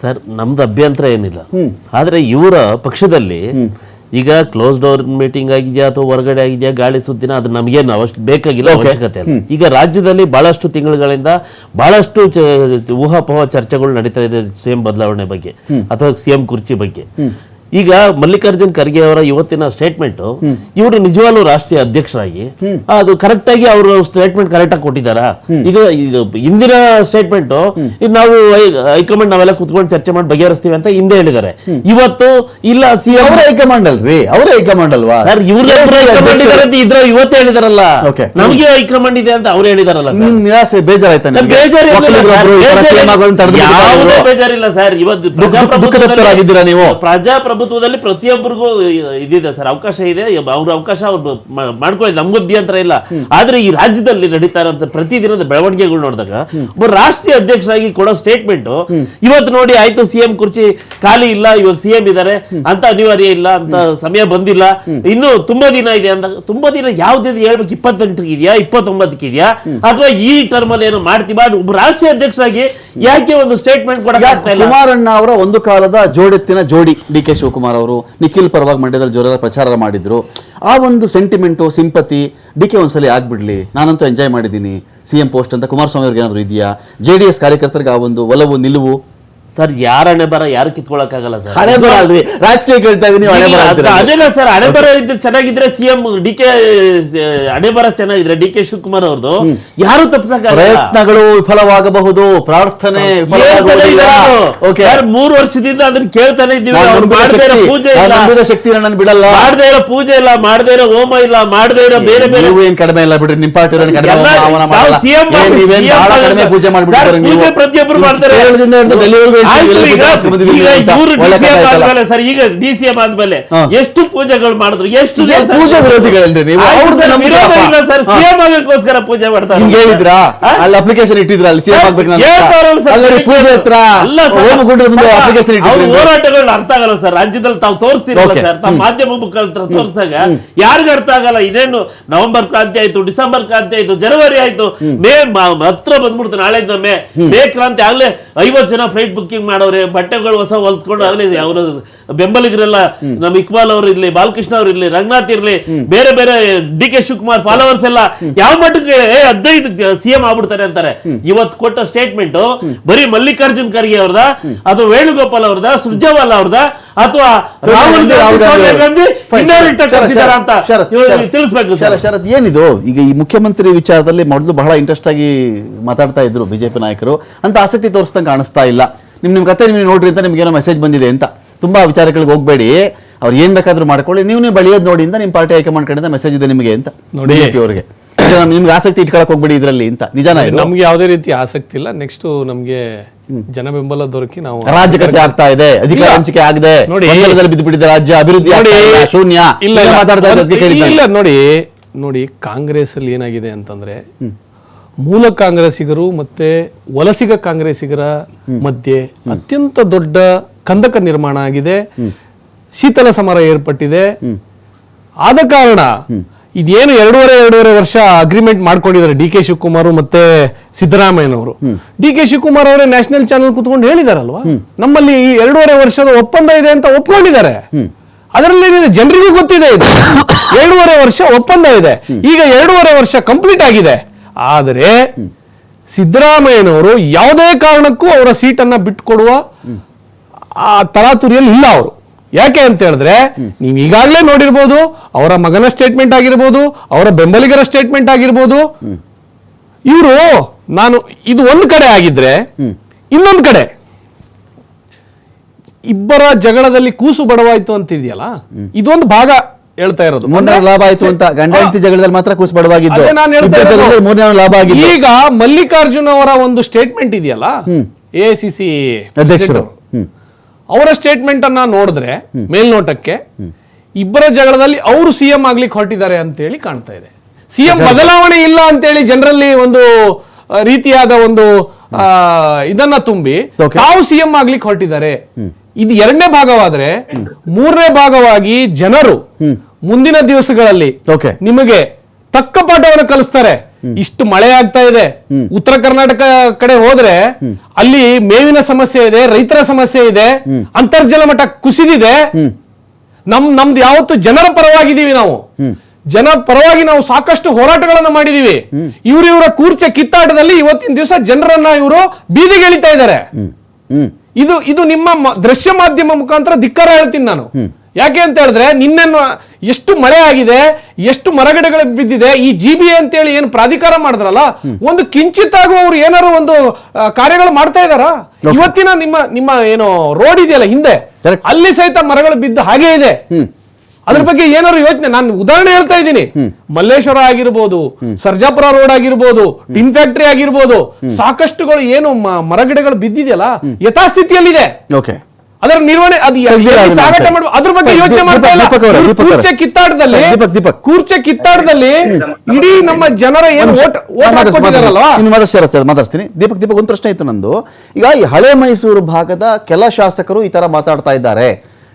ಸರ್, ನಮ್ದು ಅಭ್ಯಂತರ ಏನಿಲ್ಲ. ಆದ್ರೆ ಇವರ ಪಕ್ಷದಲ್ಲಿ ಈಗ ಕ್ಲೋಸ್ ಡೋರ್ ಮೀಟಿಂಗ್ ಆಗಿದೆಯಾ ಅಥವಾ ಹೊರಗಡೆ ಆಗಿದೆಯಾ, ಗಾಳಿ ಸುದ್ದಿನ, ಅದು ನಮಗೇನು ಬೇಕಾಗಿಲ್ಲ, ಅವಶ್ಯಕತೆ ಇಲ್ಲ. ಈಗ ರಾಜ್ಯದಲ್ಲಿ ಬಹಳಷ್ಟು ತಿಂಗಳುಗಳಿಂದ ಬಹಳಷ್ಟು ಊಹಾಪೋಹ ಚರ್ಚೆಗಳು ನಡೀತಾ ಇದೆ ಸಿಎಂ ಬದಲಾವಣೆ ಬಗ್ಗೆ ಅಥವಾ ಸಿಎಂ ಕುರ್ಚಿ ಬಗ್ಗೆ. ಈಗ ಮಲ್ಲಿಕಾರ್ಜುನ್ ಖರ್ಗೆ ಅವರ ಇವತ್ತಿನ ಸ್ಟೇಟ್ಮೆಂಟ್, ಇವರು ನಿಜವಾಗ್ಲೂ ರಾಷ್ಟ್ರೀಯ ಅಧ್ಯಕ್ಷರಾಗಿ ಅದು ಕರೆಕ್ಟ್ ಆಗಿ ಅವರು ಸ್ಟೇಟ್ಮೆಂಟ್ ಕರೆಕ್ಟ್ ಆಗಿ ಕೊಟ್ಟಿದ್ದಾರಾ? ಈಗ ಹಿಂದಿನ ಸ್ಟೇಟ್ಮೆಂಟ್ ನಾವು ಹೈಕಮಾಂಡ್ ನಾವೆಲ್ಲ ಕುತ್ಕೊಂಡು ಚರ್ಚೆ ಮಾಡಿ ಬಗೆಹರಿಸ್ತೀವಿ ಅಂತ ಹಿಂದೆ ಹೇಳಿದ್ದಾರೆ. ಇವತ್ತು ಇಲ್ಲ, ಸಿಎಂ ಹೈಕಮಾಂಡ್ ಅಲ್ರಿ, ಅವರೇ ಹೈಕಮಾಂಡ್ ಅಲ್ವಾ ಸರ್? ಹೈಕಮಾಂಡ್ ಇದಾರೆ ಅಂತ ಇದ್ರ ಇವತ್ತೇ ಹೇಳಿದಾರಲ್ಲ, ನಮಗೆ ಹೈಕಮಾಂಡ್ ಇದೆ ಅಂತ ಅವ್ರು ಹೇಳಿದಾರಲ್ಲ. ನಿರಾಸೆ, ಬೇಜಾರಾಯ್ತಾ? ಯಾವುದೇ ಬೇಜಾರಿಲ್ಲ ಸರ್. ಇವತ್ತು ಪ್ರಜಾಪ್ರಭುತ್ವದಲ್ಲಿ ಪ್ರತಿಯೊಬ್ಬರಿಗೂ ಇದಿದೆ ಸರ್, ಅವಕಾಶ ಇದೆ. ಅವ್ರ ಅವಕಾಶ ಅವ್ರು ಮಾಡ್ಕೊಳ್ಳಿ, ನಮ್ಗೂ ಅಭ್ಯಂತರ ಇಲ್ಲ. ಆದ್ರೆ ಈ ರಾಜ್ಯದಲ್ಲಿ ನಡೀತಾ ಇರುವಂತ ಪ್ರತಿದಿನದ ಬೆಳವಣಿಗೆಗಳು ನೋಡಿದಾಗ ಒಬ್ಬ ರಾಷ್ಟ್ರೀಯ ಅಧ್ಯಕ್ಷರಾಗಿ ಕೊಡೋ ಸ್ಟೇಟ್ಮೆಂಟ್, ಇವತ್ತು ನೋಡಿ ಆಯ್ತು ಸಿಎಂ ಕುರ್ಚಿ ಖಾಲಿ ಇಲ್ಲ, ಇವಾಗ ಸಿಎಂ ಇದಾರೆ ಅಂತ ಅನಿವಾರ್ಯ ಇಲ್ಲ, ಅಂತ ಸಮಯ ಬಂದಿಲ್ಲ, ಇನ್ನು ತುಂಬಾ ದಿನ ಇದೆ ಅಂತ. ತುಂಬಾ ದಿನ ಯಾವ್ದು ಹೇಳ್ಬೇಕು, 28 ಇದೆಯಾ, 29 ಇದೆಯಾ, ಅಥವಾ ಈ ಟರ್ಮ್ ಅಲ್ಲಿ ಏನೋ ಮಾಡ್ತೀವಿ? ಒಬ್ಬ ರಾಷ್ಟ್ರೀಯ ಅಧ್ಯಕ್ಷರಾಗಿ ಯಾಕೆ ಒಂದು ಸ್ಟೇಟ್ಮೆಂಟ್ ಕೊಡಕ್ಕಾಗ್ತಾ ಇಲ್ಲ? ಕುಮಾರಣ್ಣ ಅವರ ಒಂದು ಕಾಲದ ಜೋಡೆತ್ತಿನ ಜೋಡಿ ಡಿ ಕೆ ಶಿವಕುಮಾರ್ ಅವರು ನಿಖಿಲ್ ಪರವಾಗಿ ಮಂಡ್ಯದಲ್ಲಿ ಜೋರಾದ ಪ್ರಚಾರ ಮಾಡಿದ್ರು. ಆ ಒಂದು ಸೆಂಟಿಮೆಂಟು, ಸಿಂಪತಿ ಡಿ ಕೆ ಒಂದ್ಸಲಿ ಆಗ್ಬಿಡ್ಲಿ, ನಾನಂತೂ ಎಂಜಾಯ್ ಮಾಡಿದ್ದೀನಿ ಸಿಎಂ ಪೋಸ್ಟ್ ಅಂತ ಕುಮಾರಸ್ವಾಮಿ ಅವ್ರಿಗೆ ಏನಾದ್ರು ಇದೆಯಾ? JDS ಕಾರ್ಯಕರ್ತರಿಗೆ ಆ ಒಂದು ಒಲವು ನಿಲುವು? ಸರ್, ಯಾರ ಹಣೆ ಬರ ಯಾರು ಕಿತ್ಕೊಳಕ್ಕಾಗಲ್ಲ ಸರ್. ಹಣೆ ಬರ ಅಲ್ರಿ, ರಾಜಕೀಯ ಕೇಳ್ತಾ ಇದೀನಿ. ಅದೇನ ಸರ್, ಹಣೆ ಬರ ಇದ್ರೆ ಚೆನ್ನಾಗಿದ್ರೆ ಸಿಎಂ ಡಿ.ಕೆ ಹಣೆ ಬರ ಚೆನ್ನಾಗಿದ್ರೆ ಡಿ ಕೆ ಶಿವಕುಮಾರ್ ಅವ್ರದ್ದು ಯಾರು ತಪ್ಪಿಸಕ್ಕಾಗಲ್ಲ. ಪ್ರಯತ್ನಗಳು ವಿಫಲವಾಗಬಹುದು, ಪ್ರಾರ್ಥನೆ 3 ವರ್ಷದಿಂದ ಅದನ್ನ ಕೇಳ್ತಾನೆ ಇದ್ದೀವಿ. ಪೂಜೆ ಇಲ್ಲ, ಶಕ್ತಿ ನನ್ನ ಬಿಡಲ್ಲ, ಮಾಡದೇ ಇರೋ ಪೂಜೆ ಇಲ್ಲ, ಮಾಡದೇ ಇರೋ ಹೋಮ ಇಲ್ಲ, ಮಾಡದೇ ಇರೋ ಬೇರೆ ಬೇರೆ ಏನ್ ಕಡಿಮೆ ಇಲ್ಲ ಬಿಡ್ರಿ. ನಿಮ್ಮ ಪಾರ್ಟಿ ಪೂಜೆ ಪ್ರತಿಯೊಬ್ಬರು ಮಾಡ್ತಾರೆ. ಸರ್, ಈಗ DCM ಆದ್ಮೇಲೆ ಎಷ್ಟು ಪೂಜೆಗಳು ಮಾಡಿದ್ರು, ಎಷ್ಟು ಪೂಜೆ ವಿರೋಧಿಗಳಲ್ರಿ ನೀವು? ಸರ್, ಸಿಎಂ ಆಗಕ್ಕೋಸ್ಕರ ಪೂಜೆ ಮಾಡ್ತಾರೆ. ಹೇಳಿದ್ರಾ? ಅಲ್ಲಿ ಅಪ್ಲಿಕೇಶನ್ ಇಟ್ಟಿದ್ರ ಅಲ್ಲಿ ಸಿಎಂ ಆಗ್ಬೇಕು ಪೂಜೆ ಹತ್ರ ಹೋರಾಟಗಳು ಅರ್ಥ ಆಗಲ್ಲ ಸರ್. ರಾಜ್ಯದಲ್ಲಿ ತಾವು ತೋರಿಸ್ತೀರಲ್ಲ ಸರ್, ತಾವು ಮಾಧ್ಯಮ ಮುಖಾಂತರ ತೋರಿಸಿದಾಗ ಯಾರಿಗೂ ಅರ್ಥ ಆಗಲ್ಲ. ಇದೇನು ನವೆಂಬರ್ ಕ್ರಾಂತಿ ಆಯ್ತು, ಡಿಸೆಂಬರ್ ಕ್ರಾಂತಿ ಆಯ್ತು, ಜನವರಿ ಆಯ್ತು, ಮೇ ಹತ್ರ ಬಂದ್ಬಿಡ್ತು. ನಾಳೆಯಿಂದ ಮೇ ಕ್ರಾಂತಿ ಆಗ್ಲೇ 50 ಜನ ಫ್ಲೈಟ್ ಬುಕ್ಕಿಂಗ್ ಮಾಡೋರೆ, ಬಟ್ಟೆಗಳು ಹೊಸ ಹೊಲ್ದ್ಕೊಂಡು ಆಗ್ಲಿ ಅವರು ಬೆಂಬಲಿಗರೆಲ್ಲ, ನಮ್ಮ ಇಕ್ಬಾಲ್ ಅವ್ರು ಇರ್ಲಿ, ಬಾಲಕೃಷ್ಣ ಅವ್ರು ಇರ್ಲಿ, ರಂಗನಾಥ್ ಇರ್ಲಿ, ಬೇರೆ ಬೇರೆ ಡಿ ಕೆ ಶಿವಕುಮಾರ್ ಫಾಲೋವರ್ಸ್ ಎಲ್ಲ ಯಾವ ಮಟ್ಟಕ್ಕೆ 15 ಸಿಎಂ ಆಗ್ಬಿಡ್ತಾರೆ ಅಂತಾರೆ. ಇವತ್ತು ಕೊಟ್ಟ ಸ್ಟೇಟ್ಮೆಂಟ್ ಬರೀ ಮಲ್ಲಿಕಾರ್ಜುನ್ ಖರ್ಗೆ ಅವ್ರದ ಅಥವಾ ವೇಣುಗೋಪಾಲ್ ಅವ್ರದ, ಸುರ್ಜೇವಾಲಾ ಅವ್ರದ ಅಥವಾ ರಾಹುಲ್ ಗಾಂಧಿ ಅಂತ ತಿಳಿಸ್ಬೇಕು. ಶರತ್, ಏನಿದು ಈಗ ಈ ಮುಖ್ಯಮಂತ್ರಿ ವಿಚಾರದಲ್ಲಿ ಮೊದಲು ಬಹಳ ಇಂಟ್ರೆಸ್ಟ್ ಆಗಿ ಮಾತಾಡ್ತಾ ಇದ್ರು ಬಿಜೆಪಿ ನಾಯಕರು, ಅಂತ ಆಸಕ್ತಿ ತೋರಿಸ್ದಂಗೆ ಕಾಣಿಸ್ತಾ ಇಲ್ಲ. ನಿಮ್ ಕತೆ ನೀವು ನೋಡ್ರಿ ಅಂತ ನಿಮ್ಗೆ ಏನೋ ಮೆಸೇಜ್ ಬಂದಿದೆ ಅಂತ. ತುಂಬಾ ವಿಚಾರಗಳಿಗೆ ಹೋಗ್ಬೇಡಿ, ಅವ್ರು ಏನ್ ಬೇಕಾದ್ರೂ ಮಾಡ್ಕೊಳ್ಳಿ, ನೀವು ಬಳಿಯೋದ್ ನೋಡಿ ಅಂತ ನಿಮ್ ಪಾರ್ಟಿ ಹೈಕಮಾಂಡ್ ಕಡೆಯಿಂದ ಮೆಸೇಜ್ ಇದೆ ನಿಮಗೆ ಅಂತ ಬಿಜೆಪಿ ಅವರಿಗೆ. ನಿಮ್ಗೆ ಆಸಕ್ತಿ ಇಟ್ಕೊಳಕ್ ಹೋಗ್ಬೇಡಿ ಇದ್ರಲ್ಲಿ ಅಂತ. ನಿಜಾನ? ನಮ್ಗೆ ಯಾವುದೇ ರೀತಿ ಆಸಕ್ತಿ ಇಲ್ಲ. ನೆಕ್ಸ್ಟ್ ನಮ್ಗೆ ಜನ ಬೆಂಬಲ ದೊರಕಿ ನಾವು ರಾಜಕತೆ ಆಗ್ತಾ ಇದೆ, ಅಧಿಕಾರ ಹಂಚಿಕೆ ಆಗದೆ ನೋಡಿ, ಬಿದ್ದು ಬಿಟ್ಟಿದೆ ರಾಜ್ಯ, ಅಭಿವೃದ್ಧಿ ಆಗ್ತಾ ಇಲ್ಲ, ಶೂನ್ಯ ಇಲ್ಲ ಇಲ್ಲ ಮಾತಾಡ್ತಾ ಇದ್ದಕ್ಕೆ ಕೇಳಿದ್ದೆ. ಇಲ್ಲ ನೋಡಿ ಕಾಂಗ್ರೆಸ್ ಅಲ್ಲಿ ಏನಾಗಿದೆ ಅಂತಂದ್ರೆ ಮೂಲ ಕಾಂಗ್ರೆಸ್ಸಿಗರು ಮತ್ತೆ ವಲಸಿಗ ಕಾಂಗ್ರೆಸ್ಸಿಗರ ಮಧ್ಯೆ ಅತ್ಯಂತ ದೊಡ್ಡ ಕಂದಕ ನಿರ್ಮಾಣ ಆಗಿದೆ, ಶೀತಲ ಸಮರ ಏರ್ಪಟ್ಟಿದೆ. ಆದ ಕಾರಣ ಇದೇನು ಎರಡೂವರೆ ವರ್ಷ ಅಗ್ರಿಮೆಂಟ್ ಮಾಡ್ಕೊಂಡಿದ್ದಾರೆ ಡಿ ಕೆ ಶಿವಕುಮಾರ್ ಮತ್ತೆ ಸಿದ್ದರಾಮಯ್ಯನವರು. ಡಿ ಕೆ ಶಿವಕುಮಾರ್ ಅವರೇ ನ್ಯಾಷನಲ್ ಚಾನೆಲ್ ಕುತ್ಕೊಂಡು ಹೇಳಿದಾರಲ್ವಾ, ನಮ್ಮಲ್ಲಿ ಈ 2.5 ವರ್ಷದ ಒಪ್ಪಂದ ಇದೆ ಅಂತ ಒಪ್ಕೊಂಡಿದ್ದಾರೆ. ಅದರಲ್ಲಿ ಜನರಿಗೂ ಗೊತ್ತಿದೆ, ಇದು 2.5 ವರ್ಷ ಒಪ್ಪಂದ ಇದೆ. ಈಗ 2.5 ವರ್ಷ ಕಂಪ್ಲೀಟ್ ಆಗಿದೆ. ಆದರೆ ಸಿದ್ದರಾಮಯ್ಯನವರು ಯಾವುದೇ ಕಾರಣಕ್ಕೂ ಅವರ ಸೀಟನ್ನ ಬಿಟ್ಟುಕೊಡುವ ಆ ತರಾತುರಿಯಲ್ಲಿ ಇಲ್ಲ ಅವರು. ಯಾಕೆ ಅಂತ ಹೇಳಿದ್ರೆ ನೀವು ಈಗಾಗಲೇ ನೋಡಿರ್ಬೋದು, ಅವರ ಮಗನ ಸ್ಟೇಟ್ಮೆಂಟ್ ಆಗಿರ್ಬೋದು, ಅವರ ಬೆಂಬಲಿಗರ ಸ್ಟೇಟ್ಮೆಂಟ್ ಆಗಿರ್ಬೋದು. ಇವರು ಇದು ಒಂದು ಕಡೆ ಆಗಿದ್ರೆ, ಇನ್ನೊಂದು ಕಡೆ ಇಬ್ಬರ ಜಗಳದಲ್ಲಿ ಕೂಸು ಬಡವಾಯ್ತು ಅಂತ ಇದೆಯಲ್ಲ, ಇದೊಂದು ಭಾಗ ಹೇಳ್ತಾ ಇರೋದು. ಮೂರನೇ ಲಾಭ ಆಯ್ತು ಅಂತ ಗಂಡ ಹೆಂಡತಿ ಜಗಳದಲ್ಲಿ ಮಾತ್ರ ಕೂಸು ಬಡವಾಗಿದ್ದು, ಅದೇ ನಾನು ಹೇಳ್ತಾ ಇರೋದು. ಮೂರನೇ ಲಾಭ ಆಗಿದ್ದು. ಈಗ ಮಲ್ಲಿಕಾರ್ಜುನ್ ಅವರ ಒಂದು ಸ್ಟೇಟ್ಮೆಂಟ್ ಇದೆಯಲ್ಲ, ಎಐಸಿಸಿ ಅಧ್ಯಕ್ಷರು, ಅವರ ಸ್ಟೇಟ್ಮೆಂಟ್ ಅನ್ನ ನೋಡಿದ್ರೆ ಮೇಲ್ನೋಟಕ್ಕೆ ಇಬ್ಬರ ಜಗಳದಲ್ಲಿ ಅವರು ಸಿಎಂ ಆಗ್ಲಿಕ್ಕೆ ಹೊರಟಿದ್ದಾರೆ ಅಂತೇಳಿ ಕಾಣ್ತಾ ಇದೆ. ಸಿಎಂ ಬದಲಾವಣೆ ಇಲ್ಲ ಅಂತೇಳಿ ಜನರಲ್ಲಿ ಒಂದು ರೀತಿಯಾದ ಒಂದು ಇದನ್ನ ತುಂಬಿ ತಾವು ಸಿಎಂ ಆಗ್ಲಿಕ್ಕೆ ಹೊರಟಿದ್ದಾರೆ. ಇದು ಎರಡನೇ ಭಾಗವಾದ್ರೆ, ಮೂರನೇ ಭಾಗವಾಗಿ ಜನರು ಮುಂದಿನ ದಿವಸಗಳಲ್ಲಿ ನಿಮಗೆ ತಕ್ಕ ಪಾಠವನ್ನು ಕಲಿಸ್ತಾರೆ. ಇಷ್ಟು ಮಳೆ ಆಗ್ತಾ ಇದೆ, ಉತ್ತರ ಕರ್ನಾಟಕ ಕಡೆ ಹೋದ್ರೆ ಅಲ್ಲಿ ಮೇವಿನ ಸಮಸ್ಯೆ ಇದೆ, ರೈತರ ಸಮಸ್ಯೆ ಇದೆ, ಅಂತರ್ಜಲ ಮಟ್ಟ ಕುಸಿದಿದೆ. ನಮ್ದು ಯಾವತ್ತು ಜನರ ಪರವಾಗಿದ್ದೀವಿ, ನಾವು ಜನ ಪರವಾಗಿ ನಾವು ಸಾಕಷ್ಟು ಹೋರಾಟಗಳನ್ನ ಮಾಡಿದೀವಿ. ಇವರ ಕೂರ್ಚೆ ಕಿತ್ತಾಟದಲ್ಲಿ ಇವತ್ತಿನ ದಿವಸ ಜನರನ್ನ ಇವರು ಬೀದಿಗೆ ಎಳಿತಾ ಇದ್ದಾರೆ. ಇದು ನಿಮ್ಮ ದೃಶ್ಯ ಮಾಧ್ಯಮ ಮುಖಾಂತರ ಧಿಕ್ಕಾರ ಹೇಳ್ತೀನಿ ನಾನು. ಯಾಕೆ ಅಂತ ಹೇಳಿದ್ರೆ ನಿನ್ನೆನ್ನು ಎಷ್ಟು ಮಳೆ ಆಗಿದೆ, ಎಷ್ಟು ಮರಗಿಡಗಳು ಬಿದ್ದಿದೆ. ಈ GBA ಅಂತೇಳಿ ಏನು ಪ್ರಾಧಿಕಾರ ಮಾಡಿದ್ರಲ್ಲ, ಒಂದು ಕಿಂಚಿತ್ತಾಗೂ ಅವ್ರು ಏನಾರು ಒಂದು ಕಾರ್ಯಗಳು ಮಾಡ್ತಾ ಇದಾರ? ಇವತ್ತಿನ ನಿಮ್ಮ ಏನು ರೋಡ್ ಇದೆಯಲ್ಲ ಹಿಂದೆ, ಅಲ್ಲಿ ಸಹಿತ ಮರಗಳು ಬಿದ್ದು ಹಾಗೆ ಇದೆ. ಅದ್ರ ಬಗ್ಗೆ ಏನಾದ್ರು ಯೋಚನೆ, ನಾನು ಉದಾಹರಣೆ ಹೇಳ್ತಾ ಇದ್ದೀನಿ. ಮಲ್ಲೇಶ್ವರ ಆಗಿರ್ಬೋದು, ಸರ್ಜಾಪುರ ರೋಡ್ ಆಗಿರ್ಬೋದು, ಟಿನ್ ಫ್ಯಾಕ್ಟರಿ ಆಗಿರ್ಬೋದು, ಸಾಕಷ್ಟುಗಳು ಏನು ಮರಗಿಡಗಳು ಬಿದ್ದಿದೆಯಲ್ಲ ಯಥಾಸ್ಥಿತಿಯಲ್ಲಿದೆ. ಅದರ ನಿರ್ವಹಣೆ ಸಾಗಾಟ ಮಾಡುವ ಅದ್ರ ಬಗ್ಗೆ ಯೋಚನೆ ಮಾಡ್ತಾ ಇಲ್ಲ. ಕೂರ್ಚೆ ಕಿತ್ತಾಟದಲ್ಲಿ ಇಡೀ ನಮ್ಮ ಜನರ ಏನು ಮಾತಾಡ್ತೀನಿ. ದೀಪಕ್ ಒಂದು ಪ್ರಶ್ನೆ ಇತ್ತು ನಂದು. ಈಗ ಈ ಹಳೆ ಮೈಸೂರು ಭಾಗದ ಕೆಲ ಶಾಸಕರು ಈ ತರ ಮಾತಾಡ್ತಾ ಇದ್ದಾರೆ,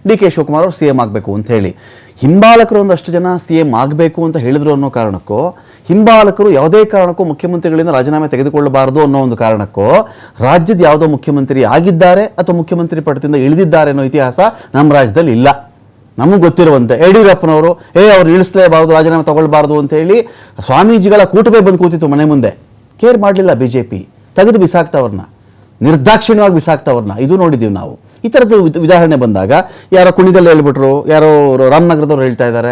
ಡಿ ಕೆ ಶಿವಕುಮಾರ್ ಅವರು ಸಿಎಂ ಆಗಬೇಕು ಅಂತ ಹೇಳಿ. ಹಿಂಬಾಲಕರು ಒಂದಷ್ಟು ಜನ ಸಿಎಂ ಆಗಬೇಕು ಅಂತ ಹೇಳಿದ್ರು ಅನ್ನೋ ಕಾರಣಕ್ಕೋ, ಹಿಂಬಾಲಕರು ಯಾವುದೇ ಕಾರಣಕ್ಕೂ ಮುಖ್ಯಮಂತ್ರಿಗಳಿಂದ ರಾಜೀನಾಮೆ ತೆಗೆದುಕೊಳ್ಳಬಾರದು ಅನ್ನೋ ಒಂದು ಕಾರಣಕ್ಕೋ ರಾಜ್ಯದ ಯಾವುದೋ ಮುಖ್ಯಮಂತ್ರಿ ಆಗಿದ್ದಾರೆ ಅಥವಾ ಮುಖ್ಯಮಂತ್ರಿ ಪಟ್ಟದಿಂದ ಇಳಿದಿದ್ದಾರೆ ಅನ್ನೋ ಇತಿಹಾಸ ನಮ್ಮ ರಾಜ್ಯದಲ್ಲಿ ಇಲ್ಲ. ನಮಗೆ ಗೊತ್ತಿರುವಂತೆ ಯಡಿಯೂರಪ್ಪನವರು ಅವ್ರು ಇಳಿಸಲೇಬಾರದು, ರಾಜೀನಾಮೆ ತಗೊಳ್ಬಾರ್ದು ಅಂತ ಹೇಳಿ ಸ್ವಾಮೀಜಿಗಳ ಕೂಟವೇ ಬಂದು ಕೂತಿತ್ತು ಮನೆ ಮುಂದೆ. ಕೇರ್ ಮಾಡಲಿಲ್ಲ ಬಿಜೆಪಿ, ತೆಗೆದು ಬಿಸಾಕ್ತವ್ರನ್ನ, ನಿರ್ದಾಕ್ಷಿಣ್ಯವಾಗಿ ಬಿಸಾಕ್ತವ್ರನ್ನ. ಇದು ನೋಡಿದ್ದೀವಿ ನಾವು. ಈ ಥರದ ಉದಾಹರಣೆ ಬಂದಾಗ ಯಾರೋ ಕುಣಿಗಲ್ ಹೇಳ್ಬಿಟ್ರು, ಯಾರೋ ರಾಮನಗರದವ್ರು ಹೇಳ್ತಾ ಇದ್ದಾರೆ,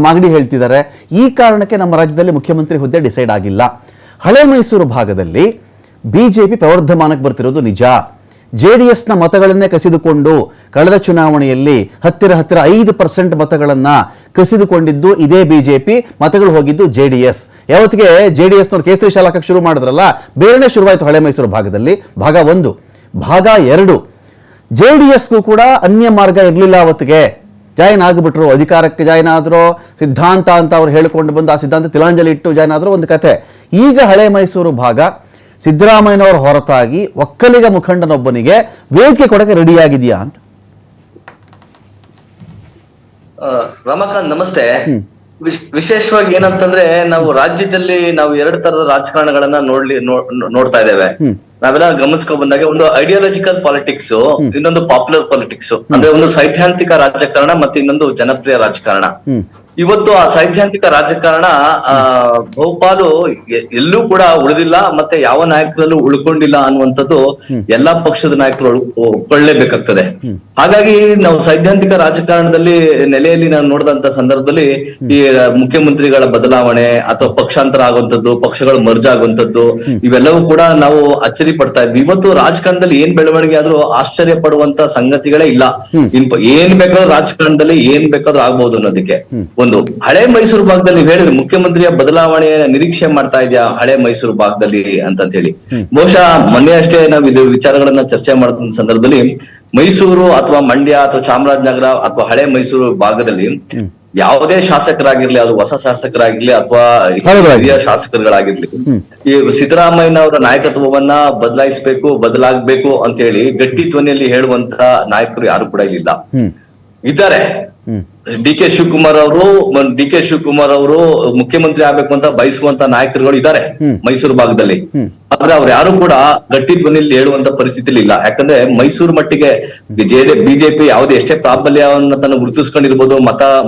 ಮಾಗಡಿ ಹೇಳ್ತಿದ್ದಾರೆ. ಈ ಕಾರಣಕ್ಕೆ ನಮ್ಮ ರಾಜ್ಯದಲ್ಲಿ ಮುಖ್ಯಮಂತ್ರಿ ಹುದ್ದೆ ಡಿಸೈಡ್ ಆಗಿಲ್ಲ. ಹಳೆ ಮೈಸೂರು ಭಾಗದಲ್ಲಿ ಬಿಜೆಪಿ ಪ್ರವರ್ಧಮಾನಕ್ಕೆ ಬರ್ತಿರೋದು ನಿಜ. JDSನ ಮತಗಳನ್ನೇ ಕಸಿದುಕೊಂಡು ಕಳೆದ ಚುನಾವಣೆಯಲ್ಲಿ ಹತ್ತಿರ 5% ಮತಗಳನ್ನ ಕಸಿದುಕೊಂಡಿದ್ದು ಇದೇ ಬಿಜೆಪಿ. ಮತಗಳು ಹೋಗಿದ್ದು JDS. ಯಾವತ್ತಿಗೆ JDSನವ್ರು ಕೇಸರಿ ಶಾಲಾಕಕ್ಕೆ ಶುರು ಮಾಡಿದ್ರಲ್ಲ, ಬೇರೆನೇ ಶುರುವಾಯಿತು ಹಳೆ ಮೈಸೂರು ಭಾಗದಲ್ಲಿ. ಭಾಗ 1. ಭಾಗ 2, JDSಗೂ ಕೂಡ ಅನ್ಯ ಮಾರ್ಗ ಇರಲಿಲ್ಲ. ಅವತ್ತಿಗೆ ಜಾಯಿನ್ ಆಗಿಬಿಟ್ರು, ಅಧಿಕಾರಕ್ಕೆ ಜಾಯಿನ್ ಆದ್ರು, ಸಿದ್ಧಾಂತ ಅಂತ ಅವ್ರು ಹೇಳಿಕೊಂಡು ಬಂದು ಆ ಸಿದ್ಧಾಂತ ತಿಲಾಂಜಲಿ ಇಟ್ಟು ಜಾಯಿನ್ ಆದ್ರು, ಒಂದು ಕತೆ. ಈಗ ಹಳೆ ಮೈಸೂರು ಭಾಗ ಸಿದ್ದರಾಮಯ್ಯನವರ ಹೊರತಾಗಿ ಒಕ್ಕಲಿಗ ಮುಖಂಡನೊಬ್ಬನಿಗೆ ವೇದಿಕೆ ಕೊಡಕ್ಕೆ ರೆಡಿಯಾಗಿದೆಯಾ ಅಂತ. ರಮಾಕಾಂತ್ ನಮಸ್ತೆ. ವಿಶೇಷವಾಗಿ ಏನಂತಂದ್ರೆ, ನಾವು ರಾಜ್ಯದಲ್ಲಿ ನಾವು 2 ತರದ ರಾಜಕಾರಣಗಳನ್ನ ನೋಡ್ತಾ ಇದ್ದೇವೆ. ನಾವೆಲ್ಲ ಗಮನಿಸ್ಕೊಂಡ್ ಬಂದಾಗ ಒಂದು ಐಡಿಯಾಲಜಿಕಲ್ ಪಾಲಿಟಿಕ್ಸ್, ಇನ್ನೊಂದು ಪಾಪ್ಯುಲರ್ ಪಾಲಿಟಿಕ್ಸ್. ಅಂದ್ರೆ ಒಂದು ಸೈದ್ಧಾಂತಿಕ ರಾಜಕಾರಣ ಮತ್ತೆ ಇನ್ನೊಂದು ಜನಪ್ರಿಯ ರಾಜಕಾರಣ. ಇವತ್ತು ಆ ಸೈದ್ಧಾಂತಿಕ ರಾಜಕಾರಣ ಬಹುಪಾಲು ಎಲ್ಲೂ ಕೂಡ ಉಳಿದಿಲ್ಲ, ಮತ್ತೆ ಯಾವ ನಾಯಕರಲ್ಲೂ ಉಳ್ಕೊಂಡಿಲ್ಲ ಅನ್ನುವಂಥದ್ದು ಎಲ್ಲಾ ಪಕ್ಷದ ನಾಯಕರು ಒಪ್ಕೊಳ್ಳೇಬೇಕಾಗ್ತದೆ. ಹಾಗಾಗಿ ನಾವು ಸೈದ್ಧಾಂತಿಕ ರಾಜಕಾರಣದಲ್ಲಿ ನೆಲೆಯಲ್ಲಿ ನಾವು ನೋಡಿದಂತ ಸಂದರ್ಭದಲ್ಲಿ ಈ ಮುಖ್ಯಮಂತ್ರಿಗಳ ಬದಲಾವಣೆ ಅಥವಾ ಪಕ್ಷಾಂತರ ಆಗುವಂತದ್ದು, ಪಕ್ಷಗಳು ಮರ್ಜ್ ಆಗುವಂತದ್ದು, ಇವೆಲ್ಲವೂ ಕೂಡ ನಾವು ಅಚ್ಚರಿ ಪಡ್ತಾ ಇದ್ವಿ. ಇವತ್ತು ರಾಜಕಾರಣದಲ್ಲಿ ಏನ್ ಬೆಳವಣಿಗೆ ಆದ್ರೂ ಆಶ್ಚರ್ಯ ಪಡುವಂತ ಸಂಗತಿಗಳೇ ಇಲ್ಲ. ಏನ್ ಬೇಕಾದ್ರೂ ರಾಜಕಾರಣದಲ್ಲಿ ಏನ್ ಬೇಕಾದ್ರೂ ಆಗ್ಬಹುದು ಅನ್ನೋದಕ್ಕೆ ಒಂದು ಹಳೆ ಮೈಸೂರು ಭಾಗದಲ್ಲಿ ನೀವು ಹೇಳಿದ್ರೆ ಮುಖ್ಯಮಂತ್ರಿಯ ಬದಲಾವಣೆಯ ನಿರೀಕ್ಷೆ ಮಾಡ್ತಾ ಇದೆಯಾ ಹಳೆ ಮೈಸೂರು ಭಾಗದಲ್ಲಿ ಅಂತ ಹೇಳಿ. ಬಹುಶಃ ಮೊನ್ನೆ ಅಷ್ಟೇ ನಾವು ಇದು ವಿಚಾರಗಳನ್ನ ಚರ್ಚೆ ಮಾಡಿದ ಸಂದರ್ಭದಲ್ಲಿ ಮೈಸೂರು ಅಥವಾ ಮಂಡ್ಯ ಅಥವಾ ಚಾಮರಾಜನಗರ ಅಥವಾ ಹಳೆ ಮೈಸೂರು ಭಾಗದಲ್ಲಿ ಯಾವುದೇ ಶಾಸಕರಾಗಿರ್ಲಿ, ಅದು ಹೊಸ ಶಾಸಕರಾಗಿರ್ಲಿ ಅಥವಾ ಹಿರಿಯ ಶಾಸಕರುಗಳಾಗಿರ್ಲಿ, ಈ ಸಿದ್ದರಾಮಯ್ಯನವರ ನಾಯಕತ್ವವನ್ನ ಬದಲಾಗಬೇಕು ಅಂತ ಹೇಳಿ ಗಟ್ಟಿ ಧ್ವನಿಯಲ್ಲಿ ಹೇಳುವಂತ ನಾಯಕರು ಯಾರು ಕೂಡ ಇಲ್ಲ. ಇದ್ದಾರೆ. ಡಿ ಕೆ ಶಿವಕುಮಾರ್ ಅವರು ಮುಖ್ಯಮಂತ್ರಿ ಆಗ್ಬೇಕು ಅಂತ ಬಯಸುವಂತ ನಾಯಕರುಗಳು ಇದ್ದಾರೆ ಮೈಸೂರು ಭಾಗದಲ್ಲಿ. ಆದ್ರೆ ಅವ್ರು ಯಾರು ಕೂಡ ಗಟ್ಟಿ ಧ್ವನಿಯಲ್ಲಿ ಹೇಳುವಂತ ಪರಿಸ್ಥಿತಿಲಿ ಇಲ್ಲ. ಯಾಕಂದ್ರೆ ಮೈಸೂರು ಮಟ್ಟಿಗೆ ಬಿಜೆಪಿ ಯಾವುದೇ ಎಷ್ಟೇ ಪ್ರಾಬಲ್ಯವನ್ನ ತನ್ನ ಗುರುತಿಸ್ಕೊಂಡಿರ್ಬೋದು,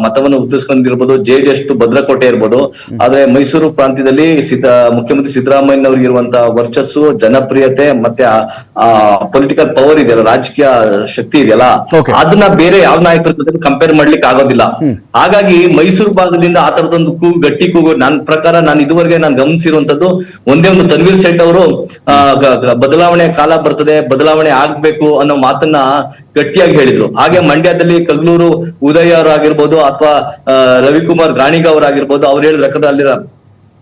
ಮತವನ್ನು ಗುರುತಿಸ್ಕೊಂಡಿರ್ಬೋದು, JDS ಭದ್ರಕೋಟೆ ಇರ್ಬೋದು, ಆದ್ರೆ ಮೈಸೂರು ಪ್ರಾಂತ್ಯದಲ್ಲಿ ಮುಖ್ಯಮಂತ್ರಿ ಸಿದ್ದರಾಮಯ್ಯನವ್ರಿಗೆ ಇರುವಂತ ವರ್ಚಸ್ಸು, ಜನಪ್ರಿಯತೆ ಮತ್ತೆ ಪೊಲಿಟಿಕಲ್ ಪವರ್ ಇದೆಯಲ್ಲ, ರಾಜಕೀಯ ಶಕ್ತಿ ಇದೆಯಲ್ಲ, ಅದನ್ನ ಬೇರೆ ಯಾವ ನಾಯಕರ ಜೊತೆ ಕಂಪೇರ್ ಮಾಡ್ಲಿಕ್ಕೆ ಆಗೋದಿಲ್ಲ. ಹಾಗಾಗಿ ಮೈಸೂರು ಭಾಗದಿಂದ ಆ ತರದೊಂದು ಗಟ್ಟಿ ಕೂಗು ನನ್ನ ಪ್ರಕಾರ ನಾನು ಇದುವರೆಗೆ ನಾನು ಗಮನಿಸಿರುವಂತದ್ದು ಒಂದೇ ಒಂದು ತನ್ವೀರ್ ಸೇಠ್ ಅವರು ಬದಲಾವಣೆ ಕಾಲ ಬರ್ತದೆ, ಬದಲಾವಣೆ ಆಗ್ಬೇಕು ಅನ್ನೋ ಮಾತನ್ನ ಗಟ್ಟಿಯಾಗಿ ಹೇಳಿದ್ರು. ಹಾಗೆ ಮಂಡ್ಯದಲ್ಲಿ ಕಗ್ಲೂರು ಉದಯ್ ಅವರಾಗಿರ್ಬೋದು ಅಥವಾ ರವಿಕುಮಾರ್ ಗಾಣಿಗ ಅವರಾಗಿರ್ಬೋದು, ಅವ್ರು ಹೇಳಿದ್ರು ಯಾಕಂದ್ರೆ ಅಲ್ಲಿ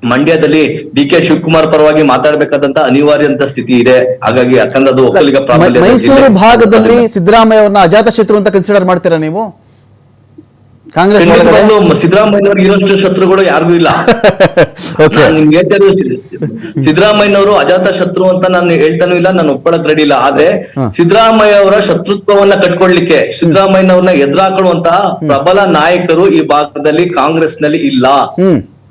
ಮಂಡ್ಯದಲ್ಲಿ DK ಶಿವಕುಮಾರ್ ಪರವಾಗಿ ಮಾತಾಡ್ಬೇಕಾದಂತ ಅನಿವಾರ್ಯಂತ ಸ್ಥಿತಿ ಇದೆ. ಹಾಗಾಗಿ ಯಾಕಂದ್ರೆ ಅದು ಒಕ್ಕಲಿಗ ಪ್ರಾಬಲ್ಯ. ಮೈಸೂರು ಭಾಗದಲ್ಲಿ ಸಿದ್ದರಾಮಯ್ಯ ಅವ್ರನ್ನ ಅಜಾತ ಶತ್ರು ಅಂತ ಕನ್ಸಿಡರ್ ಮಾಡ್ತೀರಾ ನೀವು? ಕಾಂಗ್ರೆಸ್ ಸಿದ್ದರಾಮಯ್ಯನವ್ರಿಗೆ ಇರೋಷ್ಟು ಶತ್ರುಗಳು ಯಾರಿಗೂ ಇಲ್ಲ. ನಿಮ್ಗೆ ಸಿದ್ದರಾಮಯ್ಯನವರು ಅಜಾತ ಶತ್ರು ಅಂತ ನಾನು ಹೇಳ್ತಾನೂ ಇಲ್ಲ, ನಾನು ಒಪ್ಕೊಳಕ್ ರೆಡಿ ಇಲ್ಲ. ಆದ್ರೆ ಸಿದ್ದರಾಮಯ್ಯ ಅವರ ಶತ್ರುತ್ವವನ್ನ ಕಟ್ಕೊಳ್ಲಿಕ್ಕೆ, ಸಿದ್ದರಾಮಯ್ಯನವ್ರನ್ನ ಎದುರಾಕೊಳ್ಳುವಂತ ಪ್ರಬಲ ನಾಯಕರು ಈ ಭಾಗದಲ್ಲಿ ಕಾಂಗ್ರೆಸ್ ನಲ್ಲಿ ಇಲ್ಲ.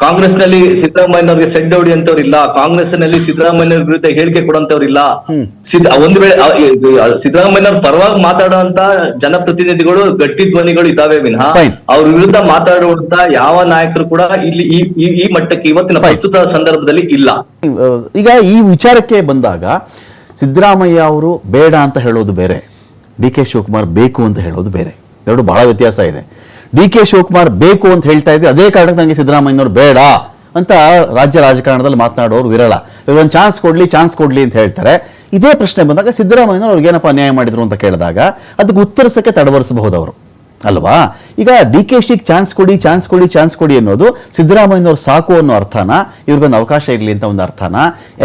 ಕಾಂಗ್ರೆಸ್ ನಲ್ಲಿ ಸಿದ್ದರಾಮಯ್ಯನವ್ರಿಗೆ ಸೆಡ್ ಹೊಡಿಯಂತವ್ರು ಇಲ್ಲ. ಕಾಂಗ್ರೆಸ್ ನಲ್ಲಿ ಸಿದ್ದರಾಮಯ್ಯನವ್ರ ವಿರುದ್ಧ ಹೇಳಿಕೆ ಕೊಡುವಂತವ್ರು ಇಲ್ಲ. ಒಂದು ವೇಳೆ ಸಿದ್ದರಾಮಯ್ಯನವ್ರ ಪರವಾಗಿ ಮಾತಾಡುವಂತ ಜನಪ್ರತಿನಿಧಿಗಳು ಗಟ್ಟಿ ಧ್ವನಿಗಳು ಇದಾವೆ ವಿನಃ ಅವ್ರ ವಿರುದ್ಧ ಮಾತಾಡುವಂತ ಯಾವ ನಾಯಕರು ಕೂಡ ಇಲ್ಲಿ ಈ ಮಟ್ಟಕ್ಕೆ ಇವತ್ತಿನ ಪ್ರಸ್ತುತ ಸಂದರ್ಭದಲ್ಲಿ ಇಲ್ಲ. ಈಗ ಈ ವಿಚಾರಕ್ಕೆ ಬಂದಾಗ ಸಿದ್ದರಾಮಯ್ಯ ಅವರು ಬೇಡ ಅಂತ ಹೇಳೋದು ಬೇರೆ, DK ಶಿವಕುಮಾರ್ ಬೇಕು ಅಂತ ಹೇಳೋದು ಬೇರೆ, ಎರಡು ಬಹಳ ವ್ಯತ್ಯಾಸ ಇದೆ. DK ಶಿವಕುಮಾರ್ ಬೇಕು ಅಂತ ಹೇಳ್ತಾ ಇದ್ರೆ ಅದೇ ಕಾರಣಕ್ಕೆ ನನಗೆ ಸಿದ್ದರಾಮಯ್ಯನವರು ಬೇಡ ಅಂತ ರಾಜ್ಯ ರಾಜಕಾರಣದಲ್ಲಿ ಮಾತನಾಡೋರು ವಿರಳ. ಒಂದು ಚಾನ್ಸ್ ಕೊಡ್ಲಿ ಅಂತ ಹೇಳ್ತಾರೆ. ಇದೇ ಪ್ರಶ್ನೆ ಬಂದಾಗ ಸಿದ್ದರಾಮಯ್ಯನವರು ಅವ್ರಿಗೆ ಏನಪ್ಪ ಅನ್ಯಾಯ ಮಾಡಿದ್ರು ಅಂತ ಕೇಳಿದಾಗ ಅದಕ್ಕೆ ಉತ್ತರಿಸಕ್ಕೆ ತಡವರಿಸಬಹುದು ಅವರು ಅಲ್ವಾ? ಈಗ DKಶಿಗೆ ಚಾನ್ಸ್ ಕೊಡಿ ಅನ್ನೋದು ಸಿದ್ದರಾಮಯ್ಯನವರು ಸಾಕು ಅನ್ನೋ ಅರ್ಥನ, ಇವ್ರಿಗೊಂದು ಅವಕಾಶ ಇರಲಿ ಅಂತ ಒಂದು ಅರ್ಥನ,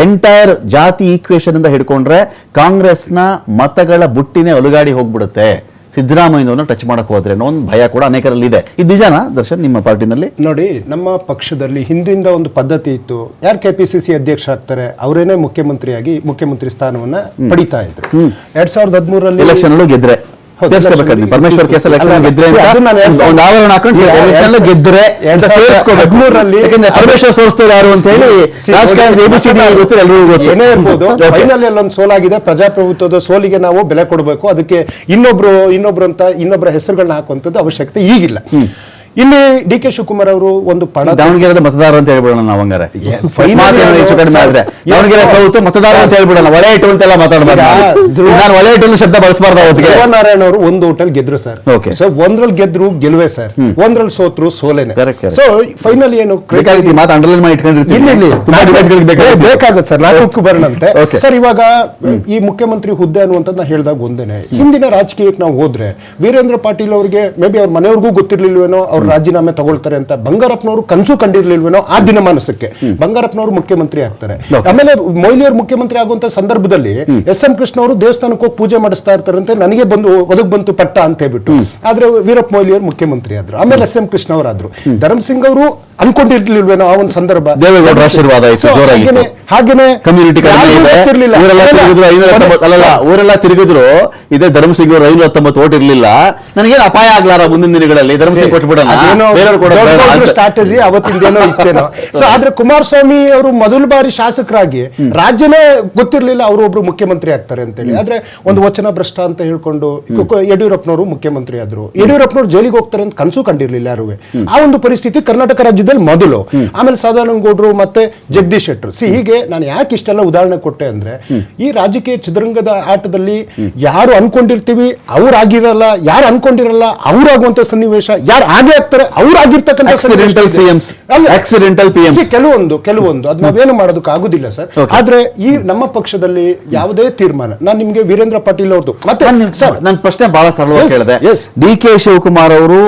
ಎಂಟೈರ್ ಜಾತಿ ಈಕ್ವೇಶನ್ ಇಂದ ಹಿಡ್ಕೊಂಡ್ರೆ ಕಾಂಗ್ರೆಸ್ನ ಮತಗಳ ಬುಟ್ಟಿನೇ ಅಲುಗಾಡಿ ಹೋಗ್ಬಿಡುತ್ತೆ ಸಿದ್ದರಾಮಯ್ಯನವ್ರನ್ನ ಟಚ್ ಮಾಡಕ್ ಹೋದ್ರೆ ಅನ್ನೋ ಒಂದು ಭಯ ಕೂಡ ಅನೇಕರಲ್ಲಿ ಇದೆ. ಇದು ನಿಜನಾ ದರ್ಶನ್ ನಿಮ್ಮ ಪಾರ್ಟಿನಲ್ಲಿ? ನೋಡಿ, ನಮ್ಮ ಪಕ್ಷದಲ್ಲಿ ಹಿಂದಿಂದ ಒಂದು ಪದ್ಧತಿ ಇತ್ತು, ಯಾರು KPCC ಅಧ್ಯಕ್ಷ ಆಗ್ತಾರೆ ಅವರೇನೆ ಮುಖ್ಯಮಂತ್ರಿ ಸ್ಥಾನವನ್ನ ಪಡಿತಾ ಇದ್ರು. 2013 ಎಲೆಕ್ಷನ್ ಗೆದ್ರೆ ಪರಮೇಶ್ವರ್ ಕೇಸ್ ಎಲೆಕ್ಷನ್ ಗೆದ್ರೆ ಒಂದು ಆವರಣ ಹಾಕೊಂಡು ಗೆದ್ರೆ ಪರಮೇಶ್ವರ್ ಸೋರಿಸ್ತಾರೆ ಯಾರು ಅಂತ ಹೇಳಿ ರಾಜಕಾರಣದ ABCD ಗೊತ್ತಿಲ್ಲ, ಎಲ್ಲರಿಗೂ ಗೊತ್ತು. ಏನೇ ಇರ್ಬೋದು, ಫೈನಲ್ ಅಲ್ಲೊಂದು ಸೋಲಾಗಿದೆ. ಪ್ರಜಾಪ್ರಭುತ್ವದ ಸೋಲಿಗೆ ನಾವು ಬೆಲೆ ಕೊಡಬೇಕು. ಅದಕ್ಕೆ ಇನ್ನೊಬ್ಬರ ಹೆಸರುಗಳನ್ನ ಹಾಕುವಂಥದ್ದು ಅವಶ್ಯಕತೆ ಈಗಿಲ್ಲ. ಇಲ್ಲಿ DK ಶಿವಕುಮಾರ್ ಅವರು ಒಂದು ದಾವಣಗೆರೆ ಮತದಾರ ಅಂತ ಹೇಳ್ಬಿಡೋಣ ನಾವು. ಹಂಗಾರೆ ದಾವಣಗೆರೆ ಸೌತ್ ಮತದಾರ ಅಂತ ಹೇಳ್ಬಿಡೋಣ, ಒಲೆ ಇಟ್ಟು ಅಂತೆಲ್ಲ ಮಾತಾಡಬಾರ್ದು. ನಾನು ಒಲೆ ಇಟ್ಟು ಶಬ್ದ ಬಳಸಬಾರ್ದು. ನಾರಾಯಣ ಅವರು ಒಂದು ಹೋಟೆಲ್ ಗೆದ್ರು ಸರ್. ಸೊ ಒಂದ್ರಲ್ಲಿ ಗೆದ್ರು ಗೆಲುವೆ ಸರ್, ಒಂದ್ರಲ್ಲಿ ಸೋತ್ರು ಸೋಲೆನೆ. ಸೊ ಫೈನಲ್ ಏನು ಮಾತು ಅಂಡರ್ಲೈನ್ ಮಾಡಿ ಬೇಕಾಗುತ್ತೆ ಸರ್, ನಾಲ್ಕು ಬರೋಣಂತೆ ಸರ್. ಇವಾಗ ಈ ಮುಖ್ಯಮಂತ್ರಿ ಹುದ್ದೆ ಅನ್ನುವಂಥದ್ದು ಹೇಳಿದಾಗ ಒಂದೇನೆ, ಹಿಂದಿನ ರಾಜಕೀಯಕ್ಕೆ ನಾವು ಹೋದ್ರೆ ವೀರೇಂದ್ರ ಪಾಟೀಲ್ ಅವರಿಗೆ ಮೇ ಬಿ ಅವ್ರ ಮನೆಯವ್ರಿಗೂ ಗೊತ್ತಿರ್ಲಿಲ್ವೇನೋ ಅವ್ರು ರಾಜೀನಾಮೆ ತಗೊಳ್ತಾರೆ ಅಂತ. ಬಂಗಾರಪ್ಪನವರು ಕನಸು ಕಂಡಿರ್ಲಿಲ್ವೇನೋ ಆ ದಿನಮಾನಸಕ್ಕೆ ಬಂಗಾರಪ್ಪನವರು ಮುಖ್ಯಮಂತ್ರಿ ಆಗ್ತಾರೆ. ಆಮೇಲೆ ಮೊಯ್ಲಿಯವರು ಮುಖ್ಯಮಂತ್ರಿ ಆಗುವಂತ ಸಂದರ್ಭದಲ್ಲಿ SM ಕೃಷ್ಣ ಅವರು ದೇವಸ್ಥಾನಕ್ಕೆ ಹೋಗಿ ಪೂಜೆ ಮಾಡಿಸ್ತಾ ಇರ್ತಾರಂತೆ, ನನಗೆ ಬಂತು ಪಟ್ಟ ಅಂತ ಹೇಳ್ಬಿಟ್ಟು. ಆದ್ರೆ ವೀರಪ್ಪ ಮೊಯ್ಲಿಯವರು ಮುಖ್ಯಮಂತ್ರಿ ಆದ್ರು, ಆಮೇಲೆ SM ಕೃಷ್ಣ ಅವರಾದ್ರು. ಧರ್ಮಸಿಂಗ್ ಅವರು ಅನ್ಕೊಂಡಿರ್ಲಿಲ್ವೇನೋ ಆ ಒಂದು ಸಂದರ್ಭ. ದೇವೇಗೌಡರ ಆಶೀರ್ವಾದ ಹಾಗೇನೆ ಕಮ್ಯುನಿಟಿ ಊರೆಲ್ಲ ತಿರುಗಿದ್ರು. ಇದೇ ಧರ್ಮಸಿಂಗ್ ಅವರು 519 ಓಟ್ ಇರ್ಲಿಲ್ಲ. ನನಗೇನು ಅಪಾಯ ಆಗ್ಲಾರ ಮುಂದಿನ ದಿನಗಳಲ್ಲಿ ಧರ್ಮಸಿಂಗ್ ಕೊಟ್ಬಿಡೋಣ ಸ್ಟ್ರಾಟಜಿ ಅವತ್ತಿಂದೇನೋ ಇತ್ತೇನೋ. ಸೊ ಆದ್ರೆ ಕುಮಾರಸ್ವಾಮಿ ಅವರು ಮೊದಲ ಬಾರಿ ಶಾಸಕರಾಗಿ ರಾಜ್ಯನೇ ಗೊತ್ತಿರ್ಲಿಲ್ಲ ಅವರು ಒಬ್ರು ಮುಖ್ಯಮಂತ್ರಿ ಆಗ್ತಾರೆ ಅಂತೇಳಿ. ಆದ್ರೆ ಒಂದು ವಚನ ಭ್ರಷ್ಟ ಅಂತ ಹೇಳ್ಕೊಂಡು ಯಡಿಯೂರಪ್ಪನವರು ಮುಖ್ಯಮಂತ್ರಿ ಆದ್ರು. ಯಡಿಯೂರಪ್ಪನವರು ಜೈಲಿಗೆ ಹೋಗ್ತಾರೆ ಅಂತ ಕನಸು ಕಂಡಿರ್ಲಿಲ್ಲ ಯಾರು. ಆ ಒಂದು ಪರಿಸ್ಥಿತಿ ಕರ್ನಾಟಕ ರಾಜ್ಯದಲ್ಲಿ ಮೊದಲು. ಆಮೇಲೆ ಸದಾನಂದ ಗೌಡ್ರು ಮತ್ತೆ ಜಗದೀಶ್ ಶೆಟ್ಟರು. ಹೀಗೆ ನಾನು ಯಾಕೆ ಇಷ್ಟೆಲ್ಲ ಉದಾಹರಣೆ ಕೊಟ್ಟೆ ಅಂದ್ರೆ, ಈ ರಾಜಕೀಯ ಚದುರಂಗದ ಆಟದಲ್ಲಿ ಯಾರು ಅನ್ಕೊಂಡಿರ್ತೀವಿ ಅವ್ರಾಗಿರಲ್ಲ, ಯಾರು ಅನ್ಕೊಂಡಿರಲ್ಲ ಅವ್ರಾಗುವಂತ ಸನ್ನಿವೇಶ, ಯಾರು ಆಗೇ ಆಗ್ತಾರೆ ಅವ್ರಾಗಿರ್ತಕ್ಕಂಥ ಕೆಲವೊಂದು ಅದ್ ನಾವೇನು ಮಾಡೋದಕ್ಕೆ ಆಗುದಿಲ್ಲ ಸರ್. ಆದ್ರೆ ಈ ನಮ್ಮ ಪಕ್ಷದಲ್ಲಿ ಯಾವುದೇ ತೀರ್ಮಾನ, ನಾನು ನಿಮ್ಗೆ ವೀರೇಂದ್ರ ಪಾಟೀಲ್ ಅವ್ರದ್ದು ಮತ್ತೆ ನನ್ನ ಪ್ರಶ್ನೆ ಬಹಳ ಸರಳವಾಗಿ ಕೇಳಿದೆ. DK ಶಿವಕುಮಾರ್ ಅವರು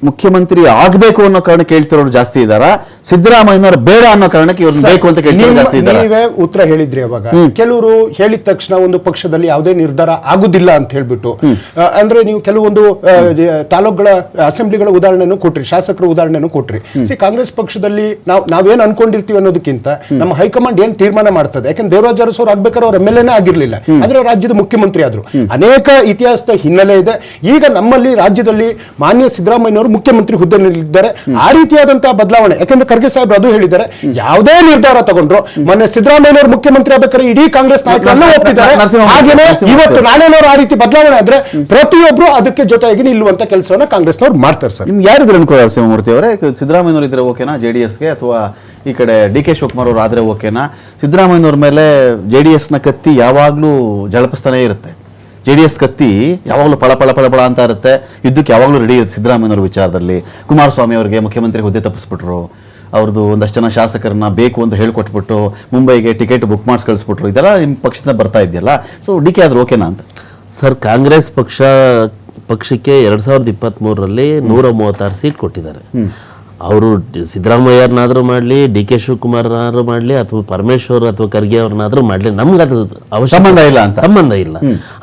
ಮುಖ್ಯಮಂತ್ರಿ ಆಗ್ಬೇಕು ಅನ್ನೋ ಕಾರಣಕ್ಕೆ ಕೇಳ್ತಿರೋರು ಜಾಸ್ತಿ ಇದಾರ, ಸಿದ್ದರಾಮಯ್ಯನವರು ಬೇಡ ಅನ್ನೋ ಕಾರಣಕ್ಕೆ ಇವ್ರು ಬೇಕು ಅಂತ ಕೇಳ್ತಿರೋರು ಜಾಸ್ತಿ ಇದಾರ? ನೀವೇ ಉತ್ತರ ಹೇಳಿದ್ರಿ ಅವಾಗ. ಕೆಲವರು ಹೇಳಿದ ತಕ್ಷಣ ಒಂದು ಪಕ್ಷದಲ್ಲಿ ಯಾವುದೇ ನಿರ್ಧಾರ ಆಗುದಿಲ್ಲ ಅಂತ ಹೇಳ್ಬಿಟ್ಟು, ಅಂದ್ರೆ ನೀವು ಕೆಲವೊಂದು ತಾಲೂಕುಗಳ ಅಸೆಂಬ್ಲಿಗಳ ಉದಾಹರಣೆಯನ್ನು ಕೊಟ್ರಿ, ಶಾಸಕರ ಉದಾಹರಣೆಯನ್ನು ಕೊಟ್ರಿ. ಕಾಂಗ್ರೆಸ್ ಪಕ್ಷದಲ್ಲಿ ನಾವೇನ್ ಅನ್ಕೊಂಡಿರ್ತೀವಿ ಅನ್ನೋದಕ್ಕಿಂತ ನಮ್ಮ ಹೈಕಮಾಂಡ್ ಏನ್ ತೀರ್ಮಾನ ಮಾಡ್ತದೆ. ಯಾಕಂದ್ರೆ ದೇವರಾಜ್ ಅರಸು ಅವ್ರು ಆಗ್ಬೇಕಾದ್ರೆ ಅವ್ರ MLA ಆಗಿರ್ಲಿಲ್ಲ, ಆದ್ರೆ ರಾಜ್ಯದ ಮುಖ್ಯಮಂತ್ರಿ ಆದ್ರು. ಅನೇಕ ಇತಿಹಾಸದ ಹಿನ್ನೆಲೆ ಇದೆ. ಈಗ ನಮ್ಮಲ್ಲಿ ರಾಜ್ಯದಲ್ಲಿ ಮಾನ್ಯ ಸಿದ್ದರಾಮಯ್ಯನವರು ಮುಖ್ಯಮಂತ್ರಿ ಹುದ್ದೆಯಲ್ಲಿದ್ದಾರೆ. ಆ ರೀತಿಯಾದಂತಹ ಬದಲಾವಣೆ, ಯಾಕಂದ್ರೆ ಖರ್ಗೆ ಸಾಹೇಬ್ರು ಅದು ಹೇಳಿದ್ದಾರೆ, ಯಾವುದೇ ನಿರ್ಧಾರ ತಗೊಂಡ್ರು ಮೊನ್ನೆ ಸಿದ್ದರಾಮಯ್ಯನವರು ಮುಖ್ಯಮಂತ್ರಿ ಆಗ್ಬೇಕಾದ್ರೆ ಇಡೀ ಕಾಂಗ್ರೆಸ್ ನಾಯಕರನ್ನ ಒಪ್ಪಿದ್ದಾರೆ. ಹಾಗೇನೆ ಇವತ್ತು ನಾಳೆನವರು ಆ ರೀತಿ ಬದಲಾವಣೆ ಆದ್ರೆ ಪ್ರತಿಯೊಬ್ರು ಅದಕ್ಕೆ ಜೊತೆಯಾಗಿ ನಿಲ್ಲುವಂತ ಕೆಲಸವನ್ನ ಕಾಂಗ್ರೆಸ್ನವರು ಮಾಡ್ತಾರೆ. ಸರ್, ನಿಮ್ಗೆ ಯಾರಿದ್ರೆ ಅನ್ಕೊಳ್ಳೋ ನರಸಿಂಹಮೂರ್ತಿ ಅವರೇ, ಸಿದ್ದರಾಮಯ್ಯನವರು ಇದ್ರೆ ಓಕೆನಾ JDSಗೆ, ಅಥವಾ ಈ ಕಡೆ DK ಶಿವಕುಮಾರ್ ಅವರು ಆದ್ರೆ ಓಕೆನಾ? ಸಿದ್ದರಾಮಯ್ಯನವ್ರ ಮೇಲೆ JDSನ ಕತ್ತಿ ಯಾವಾಗ್ಲೂ ಜಳಪಿಸ್ತಾನೆ ಇರುತ್ತೆ. JDS ಕತ್ತಿ ಯಾವಾಗಲೂ ಪಳ ಪಳ ಪಳ ಪಳ ಅಂತ ಇರುತ್ತೆ, ಯುದ್ಧಕ್ಕೆ ಯಾವಾಗಲೂ ರೆಡಿ ಇರುತ್ತೆ. ಸಿದ್ದರಾಮಯ್ಯನವ್ರ ವಿಚಾರದಲ್ಲಿ ಕುಮಾರಸ್ವಾಮಿ ಅವರಿಗೆ ಮುಖ್ಯಮಂತ್ರಿ ಹುದ್ದೆ ತಪ್ಪಿಸ್ಬಿಟ್ರು, ಅವ್ರದ್ದು ಒಂದಷ್ಟು ಜನ ಶಾಸಕರನ್ನ ಬೇಕು ಅಂತ ಹೇಳ್ಕೊಟ್ಬಿಟ್ಟು ಮುಂಬೈಗೆ ಟಿಕೆಟ್ ಬುಕ್ ಮಾಡಿಸಿ ಕಳಿಸ್ಬಿಟ್ರು. ಇದೆಲ್ಲ ನಿಮ್ಮ ಪಕ್ಷದಿಂದ ಬರ್ತಾ ಇದೆಯಲ್ಲ, ಸೊ DK ಆದ್ರೆ ಓಕೆನಾ ಅಂತ? ಸರ್, ಕಾಂಗ್ರೆಸ್ ಪಕ್ಷಕ್ಕೆ 2023ರಲ್ಲಿ 136 ಸೀಟ್ ಕೊಟ್ಟಿದ್ದಾರೆ. ಅವರು ಸಿದ್ದರಾಮಯ್ಯರನ್ನಾದ್ರೂ ಮಾಡಲಿ, DK ಶಿವಕುಮಾರ್ನಾದ್ರೂ ಮಾಡಲಿ, ಅಥವಾ ಪರಮೇಶ್ವರ್ ಅಥವಾ ಖರ್ಗೆ ಅವ್ರನ್ನಾದ್ರೂ ಮಾಡಲಿ, ನಮ್ಗೆ ಅದು ಸಂಬಂಧ ಇಲ್ಲ ಅಂತ. ಸಂಬಂಧ ಇಲ್ಲ.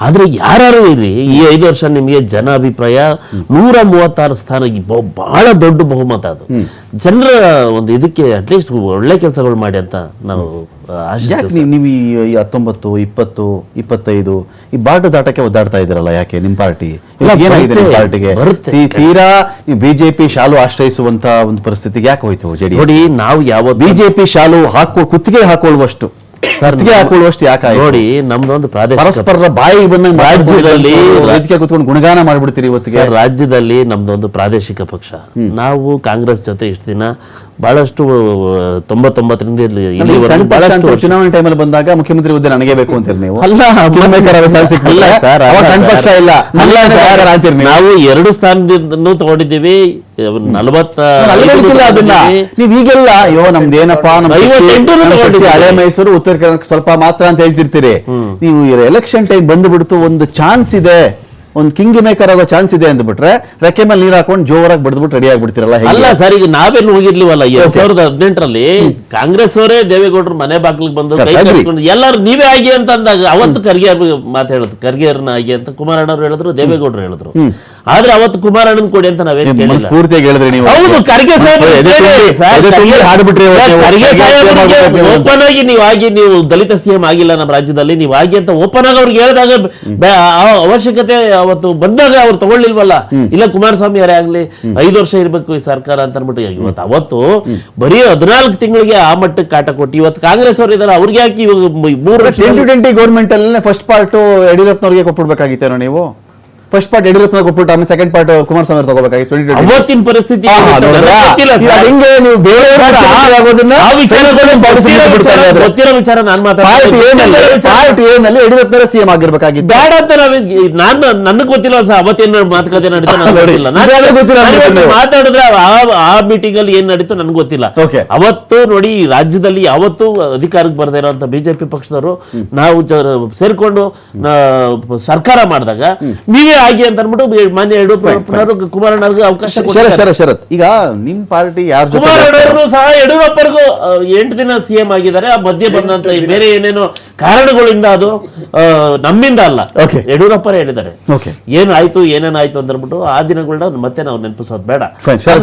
ಆದ್ರೆ ಯಾರು ಇರ್ಲಿ, ಈ 5 ವರ್ಷ ನಿಮಗೆ ಜನ ಅಭಿಪ್ರಾಯ 136 ಸ್ಥಾನ ಬಹಳ ದೊಡ್ಡ ಬಹುಮತ. ಅದು ಜನರ ಒಂದು ಇದಕ್ಕೆ ಅಟ್ಲೀಸ್ಟ್ ಒಳ್ಳೆ ಕೆಲಸಗಳು ಮಾಡಿ ಅಂತ ನಾವು ಯಾಕೆ ನೀವು ಈ 19, 20, 25 ಈ ಬಾರ್ಡರ್ ದಾಟಕ್ಕೆ ಒದ್ದಾಡ್ತಾ ಇದ್ದೀರಲ್ಲ, ಯಾಕೆ ನಿಮ್ಮ ಪಾರ್ಟಿ ಏನಾಗಿದೆ? ನಿಮ್ಮ ಪಾರ್ಟಿಗೆ ತೀರಾ ಬಿಜೆಪಿ ಶಾಲು ಆಶ್ರಯಿಸುವಂತ ಒಂದು ಪರಿಸ್ಥಿತಿಗೆ ಯಾಕೆ ಹೋಯ್ತು JDS? ನೋಡಿ, ನಾವು ಯಾವ ಬಿಜೆಪಿ ಶಾಲು ಕುತ್ತಿಗೆ ಹಾಕೊಳ್ಳುವಷ್ಟು ಹಾಕೊಳ್ಳುವಷ್ಟು ಯಾಕೆ ನೋಡಿ, ನಮ್ದೊಂದು ಪರಸ್ಪರ ಬಾಯಿಗೆ ಬಂದಂಗೆ ರಾಜ್ಯದಲ್ಲಿ ಕುತ್ಕೊಂಡು ಗುಣಗಾನ ಮಾಡ್ಬಿಡ್ತೀರಿ ಇವತ್ತಿಗೆ. ರಾಜ್ಯದಲ್ಲಿ ನಮ್ದೊಂದು ಪ್ರಾದೇಶಿಕ ಪಕ್ಷ. ನಾವು ಕಾಂಗ್ರೆಸ್ ಜೊತೆ ಇಷ್ಟು ದಿನ ಬಹಳಷ್ಟು 99ರಿಂದ ಚುನಾವಣೆ ಟೈಮಲ್ಲಿ ಬಂದಾಗ ಮುಖ್ಯಮಂತ್ರಿ ಹುದ್ದೆ ನನಗೆ ಬೇಕು ಅಂತೀರಿ ನೀವು? ನಾವು 2 ಸ್ಥಾನದಿಂದ ತಗೊಂಡಿದ್ದೀವಿ. 40 ಅದನ್ನ ನೀವ್ ಈಗೆಲ್ಲ ಅಯ್ಯೋ ನಮ್ದೇನಪ್ಪಾ ಹಳೆ ಮೈಸೂರು ಉತ್ತರ ಕರ್ನಾಟಕ ಸ್ವಲ್ಪ ಮಾತ್ರ ಅಂತ ಹೇಳ್ತಿರ್ತೀರಿ. ನೀವು ಎಲೆಕ್ಷನ್ ಟೈಮ್ ಬಂದ್ಬಿಡ್ತು, ಒಂದು ಚಾನ್ಸ್ ಇದೆ, ಒಂದು ಕಿಂಗ್ ಮೇಕರ್ ಆಗೋ ಚಾನ್ಸ್ ಇದೆ ಅಂದ್ಬಿಟ್ರೆ ರೆಕ್ಕೆ ಮೇಲೆ ನೀರ್ ಹಾಕೊಂಡು ಜೋರಾಗಿ ಬಡ್ದ್ಬಿಟ್ಟು ರೆಡಿ ಆಗ್ಬಿಡ್ತಿರಲ್ಲ. ಅಲ್ಲ ಸರ್, ಈಗ ನಾವೇನು ಹೋಗಿರ್ಲಿವಲ್ಲ 2018ರಲ್ಲಿ ಕಾಂಗ್ರೆಸ್ ಅವರೇ ದೇವೇಗೌಡರು ಮನೆ ಬಾಗಿಲಿಗೆ ಬಂದು ಕೈ ಕಟ್ಕೊಂಡು ಎಲ್ಲರೂ ನೀವೇ ಆಗಿ ಅಂತ ಅಂದಾಗ ಅವತ್ತು ಖರ್ಗೆ ಮಾತಾಡೋದು, ಖರ್ಗೆಯವ್ರನ್ನ ಆಗಿ ಅಂತ ಕುಮಾರಣ್ಣವ್ರು ಹೇಳಿದ್ರು, ದೇವೇಗೌಡರು ಹೇಳಿದ್ರು. ಆದ್ರೆ ಅವತ್ತು ಕುಮಾರಣ್ಣನ್ ಕೊಡಿ ಅಂತ ನಾವೇನು ಸ್ಫೂರ್ತಿಯಾಗಿ ಹೇಳಿದ್ರಿ ನೀವು. ಹೌದು, ಖರ್ಗೆ ಸಾಹೇಬ್ ಓಪನ್ ಆಗಿ ನೀವು ದಲಿತ CM ಆಗಿಲ್ಲ ನಮ್ಮ ರಾಜ್ಯದಲ್ಲಿ, ನೀವು ಆಗಿ ಅಂತ ಓಪನ್ ಆಗಿ ಅವ್ರಿಗೆ ಹೇಳಿದಾಗ ಅವಶ್ಯಕತೆ ಅವತ್ತು ಬಂದಾಗ ಅವ್ರು ತಗೊಳ್ಳಿಲ್ವಲ್ಲ. ಇಲ್ಲ ಕುಮಾರಸ್ವಾಮಿ ಯಾರೇ ಆಗ್ಲಿ 5 ವರ್ಷ ಇರ್ಬೇಕು ಈ ಸರ್ಕಾರ ಅಂತ ಅನ್ಬಿಟ್ಟು ಇವತ್ತು ಅವತ್ತು ಬರೀ 14 ತಿಂಗಳಿಗೆ ಆ ಮಟ್ಟಕ್ಕೆ ಕಾಟ ಕೊಟ್ಟು ಇವತ್ತು ಕಾಂಗ್ರೆಸ್ ಅವರು ಇದಾರೆ, ಅವ್ರಿಗೆ ಹಾಕಿ 2020 ಗೌರ್ಮೆಂಟ್ ಅಲ್ಲಿ ಫಸ್ಟ್ ಪಾರ್ಟ್ ಯಡಿಯೂರಪ್ಪನವ್ರಿಗೆ ಕೊಟ್ಬಿಡ್ಬೇಕಾಗಿತ್ತೇನೋ ನೀವು? ಫಸ್ಟ್ ಪಾರ್ಟ್ ಯಡಿಯೂರಪ್ಪನ ಕೊಟ್ಬಿಟ್ಟು ಆಮೇಲೆ ಸೆಕೆಂಡ್ ಪಾರ್ಟ್ ಕುಮಾರಸ್ವಾಮಿ ಅವರು ತಗೋಬೇಕಾಗಿತ್ತು. ಅವತ್ತಿನ ಪರಿಸ್ಥಿತಿ ಗೊತ್ತಿರೋ ವಿಚಾರ ನಾನು ಯಡಿಯೂರಪ್ಪನವರ CM ಆಗಿರ್ಬೇಕಾಗಿತ್ತು. ಬೇಡ ಅಂತ ನನಗೆ ಗೊತ್ತಿಲ್ಲ ಸರ್, ಅವತ್ತೇನು ಮಾತುಕತೆ ನಡೀತು ನೋಡಿಲ್ಲ. ಮಾತಾಡಿದ್ರೆ ಆ ಮೀಟಿಂಗ್ ಅಲ್ಲಿ ಏನ್ ನಡೀತು ನನ್ಗೆ ಗೊತ್ತಿಲ್ಲ. ಅವತ್ತು ನೋಡಿ, ರಾಜ್ಯದಲ್ಲಿ ಯಾವತ್ತೂ ಅಧಿಕಾರಕ್ಕೆ ಬರ್ದೇ ಇರೋಂತ ಬಿಜೆಪಿ ಪಕ್ಷದವರು ನಾವು ಸೇರ್ಕೊಂಡು ಸರ್ಕಾರ ಮಾಡಿದಾಗ ನೀವೇ ಆಗಿ ಅಂತ ಅನ್ಬಿಟ್ಟು ಮಾನ್ಯ ಕುಮಾರಣ್ಣವ್ರಿಗೆ ಅವಕಾಶ. ಶರತ್, ಈಗ ನಿಮ್ ಪಾರ್ಟಿ ಯಾರು ಕುಮಾರಣ್ಣವರು ಸಹ ಯಡಿಯೂರಪ್ಪರಿಗೂ 8 ದಿನ CM ಆಗಿದ್ದಾರೆ. ಆ ಮಧ್ಯೆ ಬಂದಂತ ಬೇರೆ ಏನೇನೋ ಕಾರಣಗಳಿಂದ ಅದು ನಮ್ಮಿಂದ ಅಲ್ಲ, ಯಡಿಯೂರಪ್ಪರೇ ಹೇಳಿದ್ದಾರೆ. ಏನಾಯ್ತು ಏನೇನಾಯ್ತು ಅಂತ ಅನ್ಬಿಟ್ಟು ಆ ದಿನಗಳನ್ನ ಮತ್ತೆ ನಾವು ನೆನಪಿಸೋದು ಬೇಡ.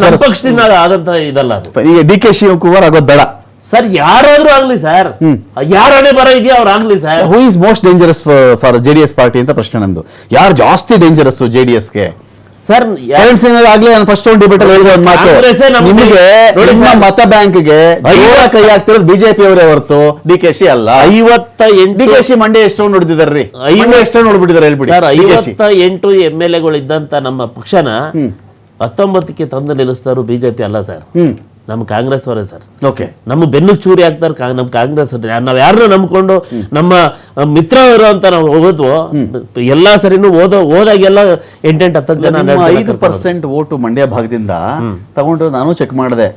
ನಮ್ಮ ಪಕ್ಷದಿಂದ ಆದಂತ ಇದಲ್ಲ ಅದು. DK ಶಿವಕುಮಾರ್ ಆಗೋದು ಬೇಡ ಸರ್, ಯಾರಾದ್ರೂ ಆಗ್ಲಿ ಸರ್, ಯಾರೇ ಬರ ಇದೆಯಾ ಅವ್ರು ಆಗ್ಲಿ sir. Who is most dangerous for JDS party ಅಂತ ಪ್ರಶ್ನೆ ನಂದು. ಯಾರು ಜಾಸ್ತಿ ಡೇಂಜರಸ್ JDSಗೆ? ಸರ್, ಆಗ್ಲೇ ನಾನು ಫಸ್ಟ್ ಒಂದು ಡಿಬೇಟ್ ಅಲ್ಲಿ ಹೇಳಿದ ಒಂದು ಮಾತು, ನಿಮಗೆ ನಿಮ್ಮ ಮತ ಬ್ಯಾಂಕ್ಗೆ ಕೈ ಹಾಕ್ತಿರೋದು ಬಿಜೆಪಿ ಅವರೇ ಹೊರತು DKC ಅಲ್ಲ. 58 DKC ಮಂಡ್ಯ ಎಷ್ಟು ನೋಡಿದಾರ್ರಿ, ಎಷ್ಟು ನೋಡ್ಬಿಟ್ಟಿದ್ದಾರೆ ಹೇಳ್ಬಿಡಿ ಸರ್. 58 MLAಗಳು ಇದ್ದಂತ ನಮ್ಮ ಪಕ್ಷನ 19ಕ್ಕೆ ತಂದು ನಿಲ್ಲಿಸ್ತಾರು ಬಿಜೆಪಿ ಅಲ್ಲ ಸರ್, ನಮ್ಮ ಕಾಂಗ್ರೆಸ್ ಅವರೇ ಸರ್. ನಮ್ಮ ಬೆನ್ನು ಚೂರಿ ಆಗ್ತಾರೆ ನಮ್ಮ ಕಾಂಗ್ರೆಸ್. ನಾವ್ ಯಾರನ್ನ ನಂಬ್ಕೊಂಡು ನಮ್ಮ ಮಿತ್ರರು ಅಂತ ನಾವು ಹೋಗೋದ್ವು ಎಲ್ಲಾ ಸರಿನೂ ಹೋದಾಗೆಲ್ಲ 8-10 ಜನ 5% ವೋಟು ಮಂಡ್ಯ ಭಾಗದಿಂದ ತಗೊಂಡ್ರೆ ನಾನು ಚೆಕ್ ಮಾಡಿದೆ.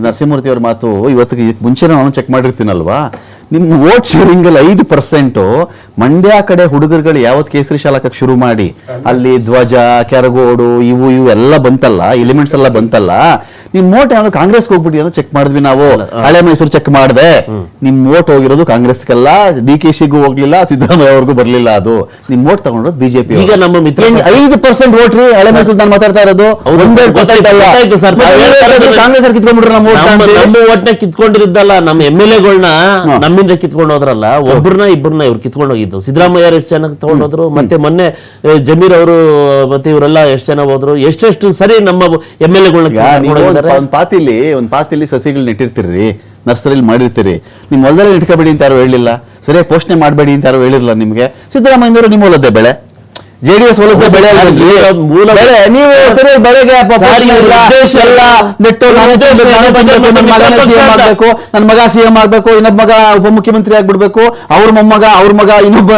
ನರಸಿಂಹಮೂರ್ತಿ ಅವ್ರ ಮಾತು ಇವತ್ತಿಗೆ ಮುಂಚೆನೇ ನಾನು ಚೆಕ್ ಮಾಡಿರ್ತೀನಲ್ವಾ, ನಿಮ್ಮ ವೋಟ್ ಶೇರಿಂಗ್ ಅಲ್ಲಿ 5% ಮಂಡ್ಯ ಕಡೆ ಹುಡುಗರುಗಳು ಯಾವತ್ ಕೇಸರಿ ಶಾಲಕಕ್ಕೆ ಶುರು ಮಾಡಿ ಅಲ್ಲಿ ಧ್ವಜ ಕೆರಗೋಡು ಇವು ಎಲ್ಲ ಬಂತಲ್ಲ, ಎಲಿಮೆಂಟ್ಸ್ ಎಲ್ಲ ಬಂತಲ್ಲ, ನಿಮ್ ವೋಟ್ ಯಾವ್ದು ಕಾಂಗ್ರೆಸ್ಗೆ ಹೋಗ್ಬಿಟ್ಟು ಅಂತ ಚೆಕ್ ಮಾಡಿದ್ವಿ ನಾವು. ಹಳೆ ಮೈಸೂರು ಚೆಕ್ ಮಾಡಿದೆ, ನಿಮ್ ವೋಟ್ ಹೋಗಿರೋದು ಕಾಂಗ್ರೆಸ್ಗೆಲ್ಲ, DK-ಶಿಗೂ ಹೋಗ್ಲಿಲ್ಲ, ಸಿದ್ದರಾಮಯ್ಯ ಅವ್ರಿಗೂ ಬರ್ಲಿಲ್ಲ. ಅದು ನಿಮ್ ವೋಟ್ ತಗೊಂಡ್ರು ಬಿಜೆಪಿ. ಈಗ ನಮ್ಮ ಮಿತ್ರ 5% ವೋಟ್ ರೀ ಹಳೆ ಮೈಸೂರು ನಾನು ಮಾತಾಡ್ತಾ ಇರೋದು. 100% ಅಲ್ಲ. ಕಾಂಗ್ರೆಸ್ ಕಿತ್ಕೊಂಡ್ಬಿಟ್ರು ನಮ್ಮ ಓಟ್ನ ಕಿತ್ಕೊಂಡಿದ್ದಲ್ಲ, ನಮ್ಮ MLA-ಗಳ್ನ ನಮ್ಮಿಂದ ಕಿತ್ಕೊಂಡು ಹೋದ್ರಲ್ಲ, ಒಬ್ಬರನ್ನ ಇಬ್ಬರನ್ನ ಇವ್ರು ಕಿತ್ಕೊಂಡು ಹೋಗಿದ್ದು. ಸಿದ್ದರಾಮಯ್ಯ ಎಷ್ಟು ಜನ ತಗೊಂಡೋದ್ರು, ಮತ್ತೆ ಮೊನ್ನೆ ಜಮೀರ್ ಅವರು ಮತ್ತೆ ಇವರೆಲ್ಲ ಎಷ್ಟು ಜನ ಹೋದ್ರು, ಎಷ್ಟೆಷ್ಟು ಸರಿ ನಮ್ಮ MLA-ಗಳ್ನ ಒಂದ್ ಪಾತಿಲಿ ಸಸಿಗಳು ನೆಟ್ಟಿರ್ತೀರಿ, ನರ್ಸರಿಲಿ ಮಾಡಿರ್ತೀರಿ, ನಿಮ್ ಹೊಲದಲ್ಲಿ ಇಟ್ಕೋಬೇಡಿ ಅಂತ ಯಾರು ಹೇಳಿಲ್ಲ, ಸರಿಯಾಗಿ ಪೋಷಣೆ ಮಾಡಬೇಡಿ ಅಂತ ಯಾರು ಹೇಳಿರಲ್ಲ ನಿಮ್ಗೆ. ಸಿದ್ದರಾಮಯ್ಯನವರು ನಿಮ್ಮ ಹೊಲದ್ದೇ ಬೆಳೆ, JDS ಹೊಲದ್ದೇ ಬೆಳೆ ನೀವು ಸರಿ ಬೆಳೆಗೆ ನೆಟ್ಟು ನನ್ನ ಮಗನ CM ಆಗ್ಬೇಕು, ನನ್ನ ಮಗ CM ಆಗ್ಬೇಕು, ಇನ್ನೊಬ್ಬ ಮಗ ಉಪಮುಖ್ಯಮಂತ್ರಿ ಆಗ್ಬಿಡ್ಬೇಕು, ಅವ್ರ ಮಗ ಇನ್ನೊಬ್ಬ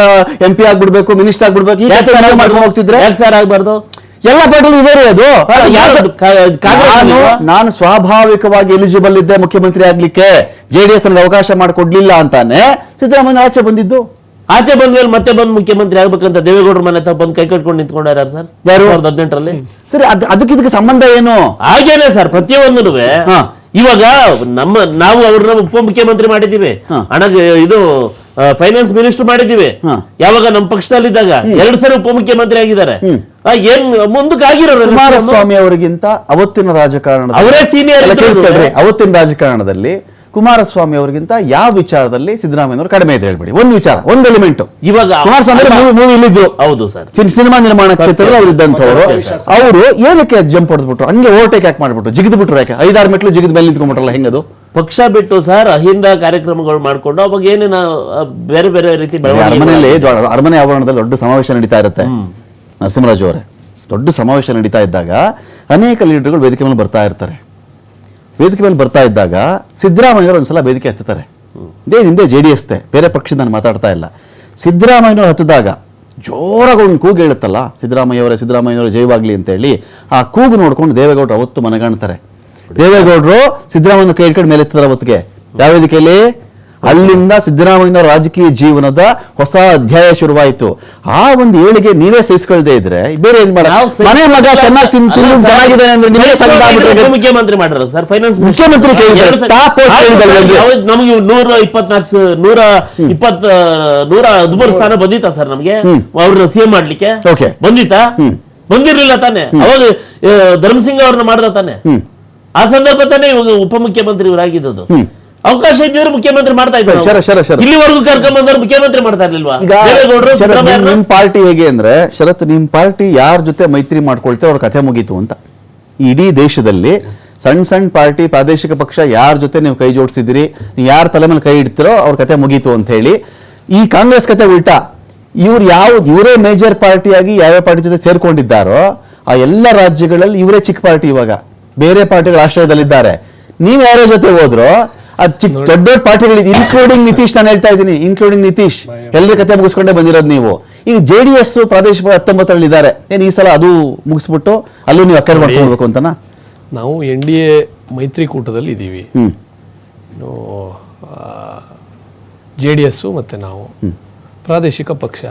MP ಆಗ್ಬಿಡ್ಬೇಕು, ಮಿನಿಸ್ಟರ್ ಆಗ್ಬಿಡ್ಬೇಕು, ಈ ಮಾಡ್ಕೊಂಡು ಹೋಗ್ತಿದ್ರೆ ಸರ್ ಆಗ್ಬಾರ್ದು. ಎಲ್ಲ ಪಾರ್ಟಿಗಳು ಇದೆ ರೀ. ಅದು ನಾನು ಸ್ವಾಭಾವಿಕವಾಗಿ ಎಲಿಜಿಬಲ್ ಇದ್ದೆ ಮುಖ್ಯಮಂತ್ರಿ ಆಗ್ಲಿಕ್ಕೆ, JDS ನನಗೆ ಅವಕಾಶ ಮಾಡಿಕೊಡ್ಲಿಲ್ಲ ಅಂತಾನೆ ಸಿದ್ದರಾಮಯ್ಯ ಆಚೆ ಬಂದಿದ್ದು. ಆಚೆ ಬಂದ್ಮೇಲೆ ಮತ್ತೆ ಬಂದು ಮುಖ್ಯಮಂತ್ರಿ ಆಗ್ಬೇಕಂತ ದೇವೇಗೌಡರ ಮನೆ ಹತ್ರ ಬಂದು ಕೈ ಕಟ್ಕೊಂಡು ನಿಂತ್ಕೊಂಡಾರ ಸರ್ 2018ರಲ್ಲಿ. ಸರಿ, ಅದಕ್ಕೆ ಸಂಬಂಧ ಏನು? ಹಾಗೇನೆ ಸರ್, ಪ್ರತಿಯೊಂದು ಇವಾಗ ನಾವು ಅವ್ರನ್ನ ಉಪಮುಖ್ಯಮಂತ್ರಿ ಮಾಡಿದೀವಿ, ಇದು ಫೈನಾನ್ಸ್ ಮಿನಿಸ್ಟರ್ ಮಾಡಿದೀವಿ. ಯಾವಾಗ ನಮ್ಮ ಪಕ್ಷದಲ್ಲಿದ್ದಾಗ 2 ಸರಿ ಉಪಮುಖ್ಯಮಂತ್ರಿ ಆಗಿದ್ದಾರೆ. ಏನ್ ಮುಂದಕ್ಕೆ ಆಗಿರೋರು ಕುಮಾರಸ್ವಾಮಿ ಅವರಿಗಿಂತ ಅವತ್ತಿನ ರಾಜಕಾರಣ ಅವರೇ ಸೀನಿಯರ್. ಅವತ್ತಿನ ರಾಜಕಾರಣದಲ್ಲಿ ಕುಮಾರಸ್ವಾಮಿ ಅವರಿಗಿಂತ ಯಾವ ವಿಚಾರದಲ್ಲಿ ಸಿದ್ದರಾಮಯ್ಯನವರು ಕಡಿಮೆ ಇದೆ ಹೇಳ್ಬಿಡಿ. ಒಂದು ವಿಚಾರ, ಒಂದು ಎಲಿಮೆಂಟ್. ಇವಾಗ ಕುಮಾರಸ್ವಾಮಿ ಮೂವಿ ಇಲ್ಲಿದ್ರು, ಹೌದು ಸರ್, ಸಿನಿಮಾ ನಿರ್ಮಾಣ ಕ್ಷೇತ್ರದಲ್ಲಿ ಅವ್ರು ಇದ್ದಂಥವ್ರು. ಅವರು ಏನಕ್ಕೆ ಜಂಪ್ ಹೊಡೆದ್ಬಿಟ್ರು, ಹಂಗೆ ಓವರ್ಟೇಕ್ ಯಾಕೆ ಮಾಡ್ಬಿಟ್ರು, ಜಿಗಿದ್ ಬಿಟ್ರು ಯಾಕೆ? 5-6 ಮೆಟ್ಲು ಜಿಗಿದ ಮೇಲೆ ನಿಂತ್ಕೊಂಡ್ಬಿಟ್ರಲ್ಲ, ಹೆಂಗದು? ಪಕ್ಷ ಬಿಟ್ಟು ಸರ್ ಅಹಿಂದ ಕಾರ್ಯಕ್ರಮಗಳು ಮಾಡ್ಕೊಂಡು ಅವಾಗ ಏನೇನು ಬೇರೆ ಬೇರೆ ರೀತಿ ಅರಮನೆಯಲ್ಲಿ ಅರಮನೆ ಆವರಣದಲ್ಲಿ ದೊಡ್ಡ ಸಮಾವೇಶ ನಡೀತಾ ಇರುತ್ತೆ. ನರಸಿಂಹರಾಜು ಅವರೇ, ದೊಡ್ಡ ಸಮಾವೇಶ ನಡೀತಾ ಇದ್ದಾಗ ಅನೇಕ ಲೀಡರ್ಗಳು ವೇದಿಕೆ ಮೇಲೆ ಬರ್ತಾ ಇರ್ತಾರೆ. ವೇದಿಕೆ ಮೇಲೆ ಬರ್ತಾ ಇದ್ದಾಗ ಸಿದ್ದರಾಮಯ್ಯವರು ಒಂದ್ಸಲ ವೇದಿಕೆ ಹತ್ತುತ್ತಾರೆ. ನಿಮ್ದೇ JDS ಬೇರೆ ಪಕ್ಷದ ನಾನು ಮಾತಾಡ್ತಾ ಇಲ್ಲ. ಸಿದ್ದರಾಮಯ್ಯನವರು ಹತ್ತಿದಾಗ ಜೋರಾಗಿ ಒಂದು ಕೂಗು ಹೇಳುತ್ತಲ್ಲ, ಸಿದ್ದರಾಮಯ್ಯವರೇ ಜಯವಾಗ್ಲಿ ಅಂತ ಹೇಳಿ, ಆ ಕೂಗು ನೋಡ್ಕೊಂಡು ದೇವೇಗೌಡರು ಅವತ್ತು ಮನಗಾಣ್ತಾರೆ. ದೇವೇಗೌಡರು ಸಿದ್ದರಾಮಯ್ಯ ಕೈ ಹಿಡ್ಕೊಂಡು ಮೇಲೆ ಎತ್ತಾರೆ ಅವತ್ತಿಗೆ. ಯಾವ ವೇದಿಕೆಯಲ್ಲಿ? ಅಲ್ಲಿಂದ ಸಿದ್ದರಾಮಯ್ಯ ರಾಜಕೀಯ ಜೀವನದ ಹೊಸ ಅಧ್ಯಾಯ ಶುರುವಾಯಿತು. ಆ ಒಂದು ಏಳಿಗೆ ನೀವೇ ಸಹಿಸ್ಕೊಳ್ದೇ ಇದ್ರೆ ಬೇರೆ ಏನ್ ಮಾಡ? ಮನೆ ಮಗ ಚೆನ್ನಾಗಿ ಚೆನ್ನಾಗಿದ್ದಾನೆ ಅಂದ್ರೆ ನೀವೇ ಮುಖ್ಯಮಂತ್ರಿ ಮಾಡ್ರ ಸರ್, ಫೈನಾನ್ಸ್ ಮುಖ್ಯಮಂತ್ರಿ ನಮಗೆ 113 ಸ್ಥಾನ ಬಂದಿತ್ತಾ ಸರ್? ನಮ್ಗೆ ಅವ್ರನ್ನ CM ಮಾಡ್ಲಿಕ್ಕೆ ಬಂದಿತ್ತಾ? ಬಂದಿರ್ಲಿಲ್ಲ ತಾನೆ. ಅವಾಗ ಧರ್ಮಸಿಂಗ್ ಅವ್ರನ್ನ ಮಾಡ್ದ ತಾನೆ. ಆ ಸಂದರ್ಭ ತಾನೇ ಇವಾಗ ಉಪಮುಖ್ಯಮಂತ್ರಿ ಇವರಾಗಿದ್ದು. ಅವಕಾಶ ಇದ್ದಿದ್ರೆ ಮುಖ್ಯಮಂತ್ರಿ ಮಾಡ್ತಾ ಇದ್ದಾರೆ. ಇಲ್ಲಿವರೆಗೂ ಕರ್ಕೊಂಡ್ ಬಂದವರು ಮುಖ್ಯಮಂತ್ರಿ ಮಾಡ್ತಾ ಇರ್ಲಿಲ್ವಾ? ನಿಮ್ ಪಾರ್ಟಿ ಹೇಗೆ ಅಂದ್ರೆ ಶರತ್, ನಿಮ್ ಪಾರ್ಟಿ ಯಾರ ಜೊತೆ ಮೈತ್ರಿ ಮಾಡ್ಕೊಳ್ತಾರೆ ಅವ್ರ ಕಥೆ ಮುಗೀತು ಅಂತ. ಇಡೀ ದೇಶದಲ್ಲಿ ಸಣ್ಣ ಪಾರ್ಟಿ ಪ್ರಾದೇಶಿಕ ಪಕ್ಷ ಯಾರ ಜೊತೆ ನೀವು ಕೈ ಜೋಡಿಸಿದಿರಿ, ನೀವು ಯಾರ ತಲೆ ಮೇಲೆ ಕೈ ಇಡ್ತಿರೋ ಅವ್ರ ಕಥೆ ಮುಗೀತು ಅಂತ ಹೇಳಿ. ಈ ಕಾಂಗ್ರೆಸ್ ಕಥೆ ಉಲ್ಟಾ. ಇವರೇ ಮೇಜರ್ ಪಾರ್ಟಿಯಾಗಿ ಯಾವ್ಯಾವ ಪಾರ್ಟಿ ಜೊತೆ ಸೇರ್ಕೊಂಡಿದ್ದಾರೋ ಆ ಎಲ್ಲ ರಾಜ್ಯಗಳಲ್ಲಿ ಇವರೇ ಚಿಕ್ಕ ಪಾರ್ಟಿ. ಇವಾಗ ಬೇರೆ ಪಾರ್ಟಿಗಳ ಆಶ್ರಯದಲ್ಲಿದ್ದಾರೆ. ನೀವು ಯಾರ ಜೊತೆ ಹೋದ್ರೋ ದೊಡ್ಡ ದೊಡ್ಡ ಪಾರ್ಟಿಗಳು, ಇನ್ಕ್ಲೂಡಿಂಗ್ ನಿತೀಶ್, ನಾನು ಹೇಳ್ತಾ ಇದ್ದೀನಿ, ಇನ್ಕ್ಲೂಡಿಂಗ್ ನಿತೀಶ್, ಎಲ್ಲರ ಕತೆ ಮುಗಿಸ್ಕೊಂಡೇ ಬಂದಿರೋದು ನೀವು. ಈಗ JDS ಪ್ರಾದೇಶಿಕ 19ರಲ್ಲಿ ಇದ್ದಾರೆ. ಈ ಸಲ ಅದು ಮುಗಿಸ್ಬಿಟ್ಟು ಅಲ್ಲೂ ನೀವು ಅಕ್ಕರೆ ಮಾಡ್ಕೊಳ್ಬೇಕು ಅಂತನಾ? ನಾವು NDA ಮೈತ್ರಿಕೂಟದಲ್ಲಿ ಇದ್ದೀವಿ. JDS ಮತ್ತೆ ನಾವು ಪ್ರಾದೇಶಿಕ ಪಕ್ಷ,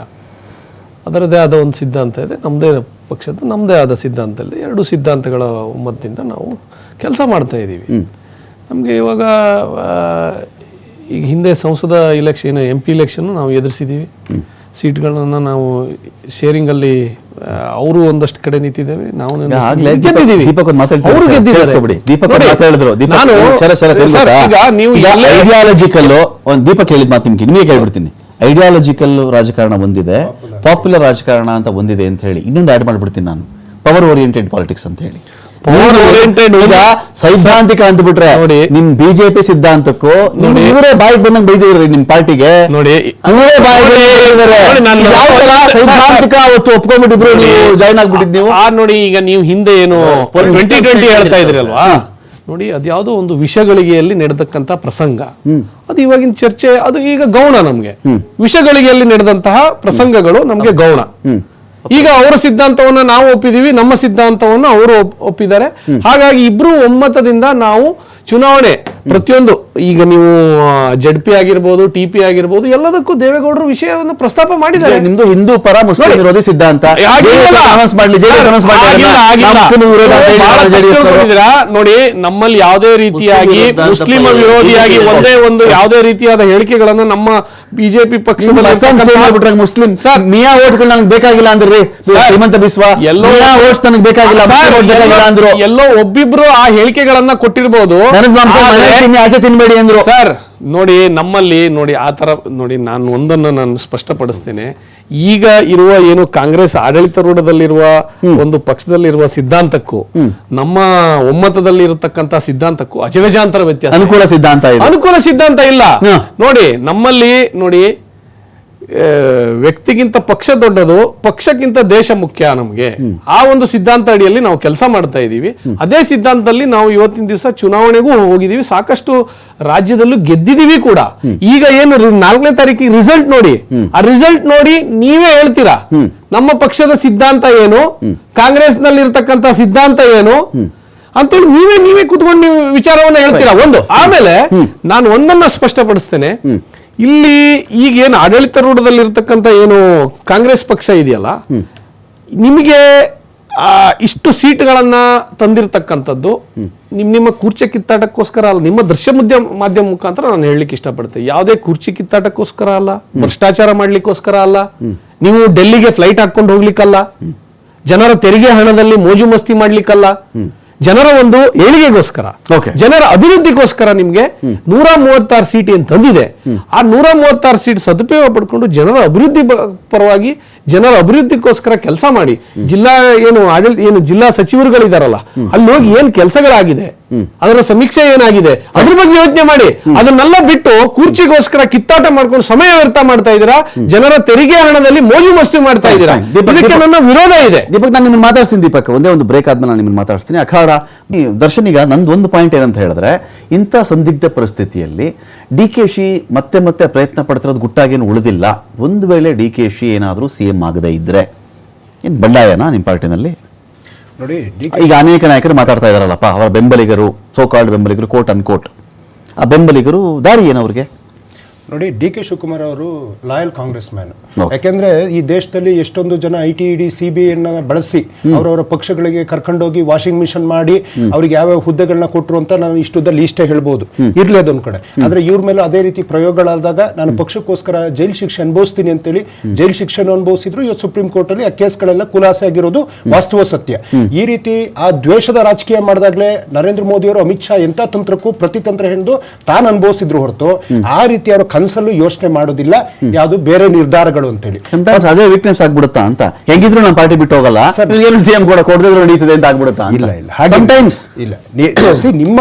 ಅದರದೇ ಆದ ಒಂದು ಸಿದ್ಧಾಂತ ಇದೆ, ನಮ್ಮದೇ ಪಕ್ಷದ ನಮ್ಮದೇ ಆದ ಸಿದ್ಧಾಂತ ಇದೆ. 2 ಸಿದ್ಧಾಂತಗಳ ಒಮ್ಮತದಿಂದ ನಾವು ಕೆಲಸ ಮಾಡ್ತಾ ಇದ್ದೀವಿ. ನಮಗೆ ಇವಾಗ ಈಗ ಹಿಂದೆ ಸಂಸದ ಇಲೆಕ್ಷನ್, MP ಇಲೆಕ್ಷನ್ ನಾವು ಎದುರಿಸಿದ್ದೀವಿ. ಸೀಟ್ಗಳನ್ನು ನಾವು ಶೇರಿಂಗಲ್ಲಿ ಅವರು ಒಂದಷ್ಟು ಕಡೆ ನಿಂತಿದ್ದೇವೆ, ನಾವು ಗೆದ್ದಿದ್ದೀವಿ. ಐಡಿಯಾಲಜಿಕಲ್ ಒಂದು ದೀಪಕ್ ಹೇಳಿದ ಮಾತು ನಿಮಗೆ ಕೇಳ್ಬಿಡ್ತೀನಿ. ಐಡಿಯಾಲಜಿಕಲ್ ರಾಜಕಾರಣ ಒಂದಿದೆ, ಪಾಪ್ಯುಲರ್ ರಾಜಕಾರಣ ಅಂತ ಒಂದಿದೆ ಅಂತ ಹೇಳಿ ಇನ್ನೊಂದು ಆಡ್ ಮಾಡ್ಬಿಡ್ತೀನಿ ನಾನು, ಪವರ್ ಓರಿಯೆಂಟೆಡ್ ಪಾಲಿಟಿಕ್ಸ್ ಅಂತ ಹೇಳಿ. ಈಗ ಸೈದ್ಧಾಂತಿಕ ಅಂತ ಬಿಟ್ರೆ ನಿಮ್ ಬಿಜೆಪಿ ಸಿದ್ಧಾಂತಕ್ಕೂ ಇವರೇ ಬಾಯಿಗೆ ಬಂದಂಗೆ ಬೈದಿದ್ರಿ ನಿಮ್ ಪಾರ್ಟಿಗೆ. ನೋಡಿ ಇವರೇ ಬಾಯಿಗೆ ಸೈದ್ಧಾಂತಿಕ ಅವತ್ತು ಒಪ್ಕೊಂಡ್ಬಿಟ್ಟಿಬ್ರು, ನೀವು ಜಾಯ್ನ್ ಆಗ್ಬಿಟ್ಟಿದ್ ನೀವು. ನೋಡಿ ಈಗ ನೀವು ಹಿಂದೆ ಏನು 2020 ಹೇಳ್ತಾ ಇದ್ರಲ್ವಾ, ನೋಡಿ ಅದ್ಯಾವುದೋ ಒಂದು ವಿಷಗಳಿಗೆಯಲ್ಲಿ ನಡೆದಕ್ಕಂತ ಪ್ರಸಂಗ, ಅದು ಇವಾಗಿನ ಚರ್ಚೆ, ಅದು ಈಗ ಗೌಣ. ನಮ್ಗೆ ವಿಷಗಳಿಗೆಯಲ್ಲಿ ನಡೆದಂತಹ ಪ್ರಸಂಗಗಳು ನಮ್ಗೆ ಗೌಣ. ಈಗ ಅವರ ಸಿದ್ಧಾಂತವನ್ನ ನಾವು ಒಪ್ಪಿದೀವಿ, ನಮ್ಮ ಸಿದ್ಧಾಂತವನ್ನು ಅವರು ಒಪ್ಪಿದ್ದಾರೆ. ಹಾಗಾಗಿ ಇಬ್ರು ಒಮ್ಮತದಿಂದ ನಾವು ಚುನಾವಣೆ ಪ್ರತಿಯೊಂದು ಈಗ ನೀವು ZP ಆಗಿರ್ಬೋದು TP ಆಗಿರ್ಬೋದು ಎಲ್ಲದಕ್ಕೂ ದೇವೇಗೌಡರು ವಿಷಯವನ್ನು ಪ್ರಸ್ತಾಪ ಮಾಡಿದ್ದಾರೆ. ನಿಮ್ದು ಹಿಂದೂ ಪರ ಮುಸ್ಲಿಂ ವಿರೋಧಿ ಸಿದ್ಧಾಂತ ನೋಡಿ, ನಮ್ಮಲ್ಲಿ ಯಾವುದೇ ರೀತಿಯಾಗಿ ಮುಸ್ಲಿಂ ವಿರೋಧಿಯಾಗಿ ಒಂದೇ ಒಂದು ಯಾವುದೇ ರೀತಿಯಾದ ಹೇಳಿಕೆಗಳನ್ನ ನಮ್ಮ ಬಿಜೆಪಿ ಪಕ್ಷದಲ್ಲಿ ಮುಸ್ಲಿಂ ಮಿಯಾ ಓಟ್ಗಳು ನನಗೆ ಬೇಕಾಗಿಲ್ಲ ಅಂದ್ರೆ ಶ್ರೀಮಂತ ಬಿಸ್ವಾ ಓಟ್ಸ್ ನನಗೆ ಬೇಕಾಗಿಲ್ಲ ಅಂದ್ರು. ಎಲ್ಲೋ ಒಬ್ಬಿಬ್ರು ಆ ಹೇಳಿಕೆಗಳನ್ನ ಕೊಟ್ಟಿರ್ಬೋದು. ಆಚೆ ತಿನ್ಬೇಡಿ ಅಂದ್ರು. ಸರ್ ನೋಡಿ, ನಮ್ಮಲ್ಲಿ ನೋಡಿ ಆ ತರ ನೋಡಿ, ನಾನು ಒಂದನ್ನು ನಾನು ಸ್ಪಷ್ಟಪಡಿಸ್ತೇನೆ. ಈಗ ಇರುವ ಏನು ಕಾಂಗ್ರೆಸ್ ಆಡಳಿತಾರೂಢದಲ್ಲಿರುವ ಒಂದು ಪಕ್ಷದಲ್ಲಿರುವ ಸಿದ್ಧಾಂತಕ್ಕೂ ನಮ್ಮ ಒಮ್ಮತದಲ್ಲಿ ಇರತಕ್ಕಂತ ಸಿದ್ಧಾಂತಕ್ಕೂ ಅಜಗಜಾಂತರ ವ್ಯತ್ಯಾಸ. ಅನುಕೂಲ ಸಿದ್ಧಾಂತ ಇಲ್ಲ. ನೋಡಿ, ನಮ್ಮಲ್ಲಿ ನೋಡಿ, ವ್ಯಕ್ತಿಗಿಂತ ಪಕ್ಷ ದೊಡ್ಡದು, ಪಕ್ಷಕ್ಕಿಂತ ದೇಶ ಮುಖ್ಯ. ನಮ್ಗೆ ಆ ಒಂದು ಸಿದ್ಧಾಂತ ಅಡಿಯಲ್ಲಿ ನಾವು ಕೆಲಸ ಮಾಡ್ತಾ ಇದೀವಿ. ಅದೇ ಸಿದ್ಧಾಂತದಲ್ಲಿ ನಾವು ಇವತ್ತಿನ ದಿವಸ ಚುನಾವಣೆಗೂ ಹೋಗಿದೀವಿ, ಸಾಕಷ್ಟು ರಾಜ್ಯದಲ್ಲೂ ಗೆದ್ದಿದೀವಿ ಕೂಡ. ಈಗ ಏನು 4ನೇ ತಾರೀಕಿಗೆ ರಿಸಲ್ಟ್ ನೋಡಿ, ಆ ರಿಸಲ್ಟ್ ನೋಡಿ ನೀವೇ ಹೇಳ್ತೀರಾ ನಮ್ಮ ಪಕ್ಷದ ಸಿದ್ಧಾಂತ ಏನು, ಕಾಂಗ್ರೆಸ್ ನಲ್ಲಿ ಇರ್ತಕ್ಕಂಥ ಸಿದ್ಧಾಂತ ಏನು ಅಂತೇಳಿ ನೀವೇ ಕೂತ್ಕೊಂಡು ನೀವು ವಿಚಾರವನ್ನ ಹೇಳ್ತೀರಾ. ಒಂದು ಆಮೇಲೆ ನಾನು ಒಂದನ್ನ ಸ್ಪಷ್ಟಪಡಿಸ್ತೇನೆ. ಇಲ್ಲಿ ಈಗೇನು ಆಡಳಿತಾರೂಢದಲ್ಲಿರ್ತಕ್ಕಂಥ ಏನು ಕಾಂಗ್ರೆಸ್ ಪಕ್ಷ ಇದೆಯಲ್ಲ, ನಿಮಗೆ ಇಷ್ಟು ಸೀಟ್ಗಳನ್ನ ತಂದಿರತಕ್ಕಂಥದ್ದು ನಿಮ್ಮ ಕುರ್ಚಿ ಕಿತ್ತಾಟಕ್ಕೋಸ್ಕರ ಅಲ್ಲ, ನಿಮ್ಮ ದೃಶ್ಯ ಮಾಧ್ಯಮ ಮುಖಾಂತರ ನಾನು ಹೇಳಲಿಕ್ಕೆ ಇಷ್ಟಪಡ್ತೇನೆ. ಯಾವುದೇ ಕುರ್ಚಿ ಕಿತ್ತಾಟಕ್ಕೋಸ್ಕರ ಅಲ್ಲ, ಭ್ರಷ್ಟಾಚಾರ ಮಾಡ್ಲಿಕ್ಕೋಸ್ಕರ ಅಲ್ಲ, ನೀವು ಡೆಲ್ಲಿಗೆ ಫ್ಲೈಟ್ ಹಾಕೊಂಡು ಹೋಗ್ಲಿಕ್ಕಲ್ಲ, ಜನರ ತೆರಿಗೆ ಹಣದಲ್ಲಿ ಮೋಜು ಮಸ್ತಿ ಮಾಡ್ಲಿಕ್ಕಲ್ಲ, ಜನರ ಒಂದು ಏಳಿಗೆಗೋಸ್ಕರ, ಜನರ ಅಭಿವೃದ್ಧಿಗೋಸ್ಕರ ನಿಮ್ಗೆ 136 ಸೀಟ್ ಏನ್ ತಂದಿದೆ, ಆ 136 ಸೀಟ್ ಸದುಪಯೋಗ ಪಡ್ಕೊಂಡು ಜನರ ಅಭಿವೃದ್ಧಿ ಪರವಾಗಿ ಜನರ ಅಭಿವೃದ್ಧಿಗೋಸ್ಕರ ಕೆಲಸ ಮಾಡಿ. ಜಿಲ್ಲಾ ಸಚಿವರುಗಳಿದಾರಲ್ಲ, ಅಲ್ಲಿ ಹೋಗಿ ಏನ್ ಕೆಲಸಗಳಾಗಿದೆ, ಅದರ ಸಮೀಕ್ಷೆ ಏನಾಗಿದೆ, ಅದ್ರ ಬಗ್ಗೆ ಯೋಚನೆ ಮಾಡಿ. ಅದನ್ನೆಲ್ಲ ಬಿಟ್ಟು ಕುರ್ಚಿಗೋಸ್ಕರ ಕಿತ್ತಾಟ ಮಾಡ್ಕೊಂಡು ಸಮಯ ವ್ಯರ್ಥ ಮಾಡ್ತಾ ಇದ್ದೀರಾ, ಜನರ ತೆರಿಗೆ ಹಣದಲ್ಲಿ ಮೋಜು ಮಸ್ತಿ ಮಾಡ್ತಾ ಇದ್ದೀರಾ. ಇದಕ್ಕೆ ನನ್ನ ವಿರೋಧ ಇದೆ. ದೀಪಕ್, ನಾನು ನಿಮ್ಮನ್ನು ಮಾತಾಡ್ತೀನಿ. ದೀಪಕ್, ಒಂದೇ ಒಂದು ಬ್ರೇಕ್ ಆದ್ಮೇಲೆ ನಾನು ನಿಮ್ಮನ್ನು ಮಾತಾಡ್ತೀನಿ. ಅಖಾಡ ದರ್ಶನ್, ಈಗ ನಂದು ಒಂದು ಪಾಯಿಂಟ್ ಏನಂತ ಹೇಳಿದ್ರೆ, ಇಂಥ ಸಂದಿಗ್ಧ ಪರಿಸ್ಥಿತಿಯಲ್ಲಿ DKC ಮತ್ತೆ ಪ್ರಯತ್ನ ಪಡ್ತಿರೋದು ಗುಟ್ಟಾಗೇನು ಉಳಿದಿಲ್ಲ. ಒಂದು ವೇಳೆ DKC ಏನಾದರೂ CM ಆಗದೇ ಇದ್ರೆ ಏನು ಬಂಡಾಯನಾ ನಿಮ್ಮ ಪಾರ್ಟಿನಲ್ಲಿ? ನೋಡಿ, ಈಗ ಅನೇಕ ನಾಯಕರು ಮಾತಾಡ್ತಾ ಇದಾರಲ್ಲಪ್ಪ, ಅವರ ಬೆಂಬಲಿಗರು, ಸೋಕಾಲ್ಡ್ ಬೆಂಬಲಿಗರು, ಕೋಟ್ ಅನ್ಕೋಟ್, ಆ ಬೆಂಬಲಿಗರು ದಾರಿ ಏನು ಅವ್ರಿಗೆ? ನೋಡಿ, DK ಶಿವಕುಮಾರ್ ಅವರು ಲಾಯಲ್ ಕಾಂಗ್ರೆಸ್ ಮ್ಯಾನ್. ಯಾಕೆಂದ್ರೆ ಈ ದೇಶದಲ್ಲಿ ಎಷ್ಟೊಂದು ಜನ ITED CBI ಬಳಸಿ ಅವರವರ ಪಕ್ಷಗಳಿಗೆ ಕರ್ಕೊಂಡೋಗಿ ವಾಷಿಂಗ್ ಮಿಷನ್ ಮಾಡಿ ಅವ್ರಿಗೆ ಯಾವ್ಯಾವ ಹುದ್ದೆಗಳನ್ನ ಕೊಟ್ಟರು ಅಂತ ನಾನು ಇಷ್ಟುದ್ದಲ್ಲಿ ಇಷ್ಟೇ ಹೇಳ್ಬೋದು, ಇರ್ಲಿ ಅದೊಂದ್ ಕಡೆ. ಆದ್ರೆ ಇವ್ರ ಮೇಲೆ ಅದೇ ರೀತಿ ಪ್ರಯೋಗಗಳಾದಾಗ ನಾನು ಪಕ್ಷಕ್ಕೋಸ್ಕರ ಜೈಲ್ ಶಿಕ್ಷೆ ಅನುಭವಿಸ್ತೀನಿ ಅಂತೇಳಿ ಜೈಲ್ ಶಿಕ್ಷೆ ಅನುಭವಿಸಿದ್ರು. ಇವತ್ತು ಸುಪ್ರೀಂ ಕೋರ್ಟ್ ಅಲ್ಲಿ ಆ ಕೇಸ್ಗಳೆಲ್ಲ ಖುಲಾಸೆ ಆಗಿರೋದು ವಾಸ್ತವ ಸತ್ಯ. ಈ ರೀತಿ ಆ ದ್ವೇಷದ ರಾಜಕೀಯ ಮಾಡಿದಾಗಲೇ ನರೇಂದ್ರ ಮೋದಿ ಅವರು ಅಮಿತ್ ಶಾ ಎಂತ ತಂತ್ರಕ್ಕೂ ಪ್ರತಿತಂತ್ರ ಹೆಂದು ತಾನು ಅನುಭವಿಸಿದ್ರು ಹೊರತು ಆ ರೀತಿ ಅವರು ಕನಸಲ್ಲೂ ಯೋಚನೆ ಮಾಡೋದಿಲ್ಲ ಯಾವುದು ಬೇರೆ ನಿರ್ಧಾರಗಳು ಅಂತೇಳಿ. ಅದೇ ವೀಕ್ನೆಸ್ ಆಗ್ಬಿಡುತ್ತಾ ಅಂತ, ಹೆಂಗಿದ್ರು ನಮ್ಮ ಪಾರ್ಟಿ ಬಿಟ್ಟು ಹೋಗಲ್ಲ, CM ಕೂಡ ಕೊಡದಿದ್ರು ನಡೀತದೆ ಅಂತ ಆಗ್ಬಿಡುತ್ತಾ? ಇಲ್ಲ, ಸಮಟೈಮ್ಸ್ ಇಲ್ಲ,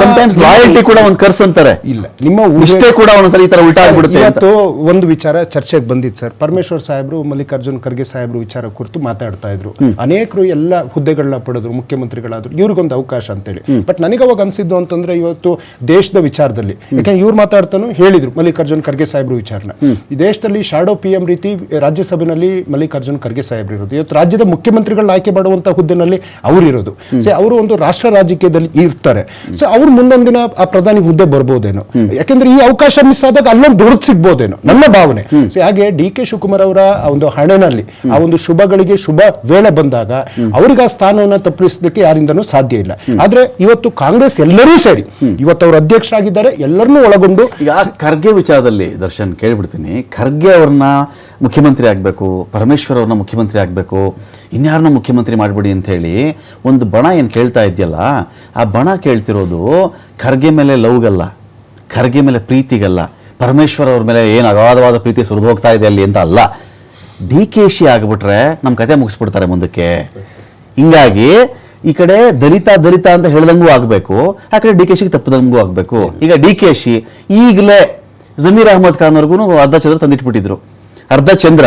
ಸಮಟೈಮ್ಸ್ ಲಾಯಲ್ಟಿ ಕೂಡ ಒಂದು ಕರ್ಸ್ ಅಂತಾರೆ. ಇಲ್ಲ, ನಿಮ್ಮ ಇಷ್ಟೇ ಕೂಡ ಒಂದ್ಸಲ ಈ ತರ ಉಲ್ಟಾ ಆಗ್ಬಿಡುತ್ತೆ. ಇವತ್ತು ಒಂದು ವಿಚಾರ ಚರ್ಚೆಗೆ ಬಂದಿತ್ತು ಸರ್. ಪರಮೇಶ್ವರ್ ಸಾಹೇಬ್ರು ಮಲ್ಲಿಕಾರ್ಜುನ್ ಖರ್ಗೆ ಸಾಹೇಬ್ರು ವಿಚಾರ ಕುರಿತು ಮಾತಾಡ್ತಾ ಇದ್ರು. ಅನೇಕರು ಎಲ್ಲ ಹುದ್ದೆಗಳನ್ನ ಪಡೆದ್ರು, ಮುಖ್ಯಮಂತ್ರಿಗಳಾದ್ರು, ಇವ್ರಿಗೊಂದು ಅವಕಾಶ ಅಂತೇಳಿ. ಬಟ್ ನನಗೆ ಅವಾಗ ಅನ್ಸಿದ್ದು ಅಂತಂದ್ರೆ ಇವತ್ತು ದೇಶದ ವಿಚಾರದಲ್ಲಿ, ಯಾಕಂದ್ರೆ ಇವ್ರು ಮಾತಾಡ್ತಾನು ಹೇಳಿದ್ರು ಮಲ್ಲಿಕಾರ್ಜುನ್ ಖರ್ಗೆ ಸಾಹೇಬ್ರು ವಿಚಾರನ, ಈ ದೇಶದಲ್ಲಿ ಶಾಡೋ PM ರೀತಿ ರಾಜ್ಯಸಭೆನಲ್ಲಿ ಮಲ್ಲಿಕಾರ್ಜುನ್ ಖರ್ಗೆ ಸಾಹೇಬ್ರು ಇರೋದು, ಇವತ್ತು ರಾಜ್ಯದ ಮುಖ್ಯಮಂತ್ರಿಗಳನ್ನ ಆಯ್ಕೆ ಮಾಡುವಂತಹ ಹುದ್ದೆನಲ್ಲಿ ಅವ್ರು ಇರೋದು. ಅವರು ಒಂದು ರಾಷ್ಟ್ರ ರಾಜಕೀಯದಲ್ಲಿ ಇರ್ತಾರೆ. ಸೊ ಅವ್ರು ಮುಂದೊಂದಿನ ಆ ಪ್ರಧಾನಿ ಹುದ್ದೆ ಬರ್ಬೋದೇನೋ, ಯಾಕೆಂದ್ರೆ ಈ ಅವಕಾಶ ಮಿಸ್ ಆದಾಗ ಅಲ್ಲೊಂದು ದುಡ್ಡು ಸಿಗ್ಬೋದೇನೋ ನನ್ನ ಭಾವನೆ. ಸೊ ಹಾಗೆ DK ಶಿವಕುಮಾರ್ ಅವರ ಒಂದು ಹಣೆನಲ್ಲಿ ಆ ಒಂದು ಶುಭಗಳಿಗೆ ಶುಭ ವೇಳೆ ಬಂದಾಗ ಅವ್ರಿಗೆ ಆ ಸ್ಥಾನವನ್ನು ತಪ್ಪಿಸಲಿಕ್ಕೆ ಯಾರಿಂದನೂ ಸಾಧ್ಯ ಇಲ್ಲ. ಆದ್ರೆ ಇವತ್ತು ಕಾಂಗ್ರೆಸ್ ಎಲ್ಲರೂ ಸೇರಿ ಇವತ್ತು ಅವರು ಅಧ್ಯಕ್ಷರಾಗಿದ್ದಾರೆ, ಎಲ್ಲರನ್ನೂ ಒಳಗೊಂಡು. ಈಗ ಖರ್ಗೆ ವಿಚಾರದಲ್ಲಿ ದರ್ಶನ್ ಕೇಳ್ಬಿಡ್ತೀನಿ, ಖರ್ಗೆ ಅವ್ರನ್ನ ಮುಖ್ಯಮಂತ್ರಿ ಆಗಬೇಕು, ಪರಮೇಶ್ವರ್ ಅವ್ರನ್ನ ಮುಖ್ಯಮಂತ್ರಿ ಆಗಬೇಕು, ಇನ್ಯಾರನ್ನ ಮುಖ್ಯಮಂತ್ರಿ ಮಾಡಬೇಡಿ ಅಂತ ಹೇಳಿ ಒಂದು ಬಣ ಏನು ಕೇಳ್ತಾ ಇದೆಯಲ್ಲ, ಆ ಬಣ ಕೇಳ್ತಿರೋದು ಖರ್ಗೆ ಮೇಲೆ ಲವ್ಗಲ್ಲ, ಖರ್ಗೆ ಮೇಲೆ ಪ್ರೀತಿಗಲ್ಲ, ಪರಮೇಶ್ವರ್ ಅವ್ರ ಮೇಲೆ ಏನು ಅಗಾಧವಾದ ಪ್ರೀತಿ ಸುರಿದು ಹೋಗ್ತಾ ಇದೆ ಅಲ್ಲಿ ಅಂತ ಅಲ್ಲ. DKC ಆಗಿಬಿಟ್ರೆ ನಮ್ಮ ಕತೆ ಮುಗಿಸ್ಬಿಡ್ತಾರೆ ಮುಂದಕ್ಕೆ. ಹಿಂಗಾಗಿ ಈ ಕಡೆ ದಲಿತ ಅಂತ ಹೇಳ್ದಂಗೂ ಆಗಬೇಕು, ಆ ಕಡೆ DKCಗೆ ತಪ್ಪದಂಗೂ ಆಗಬೇಕು. ಈಗ DKC ಈಗಲೇ ಜಮೀರ್ ಅಹಮದ್ ಖಾನ್ ಅವ್ರಿಗೂ ಅರ್ಧ ಚಂದ್ರ ತಂದಿಟ್ಬಿಟ್ಟಿದ್ರು, ಅರ್ಧ ಚಂದ್ರ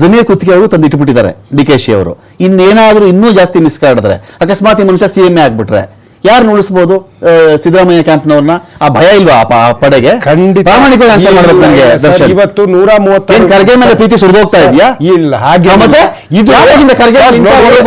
ಜಮೀರ್ ಕುತ್ತಿಗೆ ಅವರು ತಂದಿಟ್ಬಿಟ್ಟಿದ್ದಾರೆ DKC ಅವರು. ಇನ್ನೇನಾದ್ರೂ ಇನ್ನೂ ಜಾಸ್ತಿ ಮಿಸ್ ಕಾಡಿದ್ರೆ, ಅಕಸ್ಮಾತ್ ಈ ಮನುಷ್ಯ CM ಆಗ್ಬಿಟ್ರೆ ಯಾರನ್ನ ಉಳಿಸ್ಬೋದು? ಸಿದ್ದರಾಮಯ್ಯ ಕ್ಯಾಂಪ್ನವ್ರನ್ನ? ಆ ಭಯ ಇಲ್ವಾ ಆ ಪಡೆಗೆ? ಖಂಡಿತ ಪ್ರಾಮಾಣಿಕವಾಗಿ ಆನ್ಸರ್ ಮಾಡ್ಬೇಕು ನನಗೆ ದರ್ಶನ್. ಇವತ್ತು 130 ಖರ್ಗೆ ಮೇಲೆ ಪ್ರೀತಿ ಸುರಿದೋಗ್ತಾ ಇದೆಯಾ? ಇಲ್ಲ, ಹಾಗೆ ಮತ್ತೆ ಇದು ಯಾವಾಗಿಂದ ಖರ್ಗೆ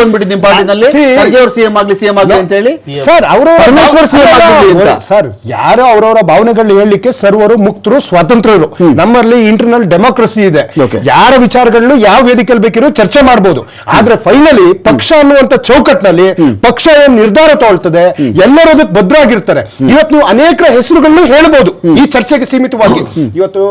ಬಂದ್ಬಿಟ್ಟಿದ್ದು ನಿಮ್ಮ ಪಾರ್ಟಿನಲ್ಲಿ? ಖರ್ಗೆ ಅವ್ರು ಸಿಎಂ ಆಗ್ಲಿ ಅಂತ ಹೇಳಿ ಸರ್, ಅವರು ಪರಮೇಶ್ವರ್ ಸಿಎಂ ಆಗ್ಲಿ ಅಂತ. ಸರ್, ಯಾರು ಅವರವರ ಭಾವನೆಗಳನ್ನ ಹೇಳಲಿಕ್ಕೆ ಸರ್ವರು ಮುಕ್ತರು, ಸ್ವತಂತ್ರರು. ನಮ್ಮಲ್ಲಿ ಇಂಟರ್ನಲ್ ಡೆಮೋಕ್ರಸಿ ಇದೆ. ಯಾರ ವಿಚಾರಗಳನ್ನು ಯಾವ ವೇದಿಕೆಯಲ್ಲಿ ಬೇಕಿರೋ ಚರ್ಚೆ ಮಾಡಬಹುದು. ಆದ್ರೆ ಫೈನಲಿ ಪಕ್ಷ ಅನ್ನುವಂತ ಚೌಕಟ್ಟಿನಲ್ಲಿ ಪಕ್ಷ ಏನ್ ನಿರ್ಧಾರ ತಗೊಳ್ತದೆ, ಎಲ್ಲರೂ ಅದಕ್ಕೆ ಭದ್ರಾಗಿರ್ತಾರೆ. ಇವತ್ತು ನೀವು ಅನೇಕ ಹೆಸರುಗಳನ್ನು ಹೇಳ್ಬೋದು ಈ ಚರ್ಚೆಗೆ ಸೀಮಿತವಾಗಿ. ಇವತ್ತು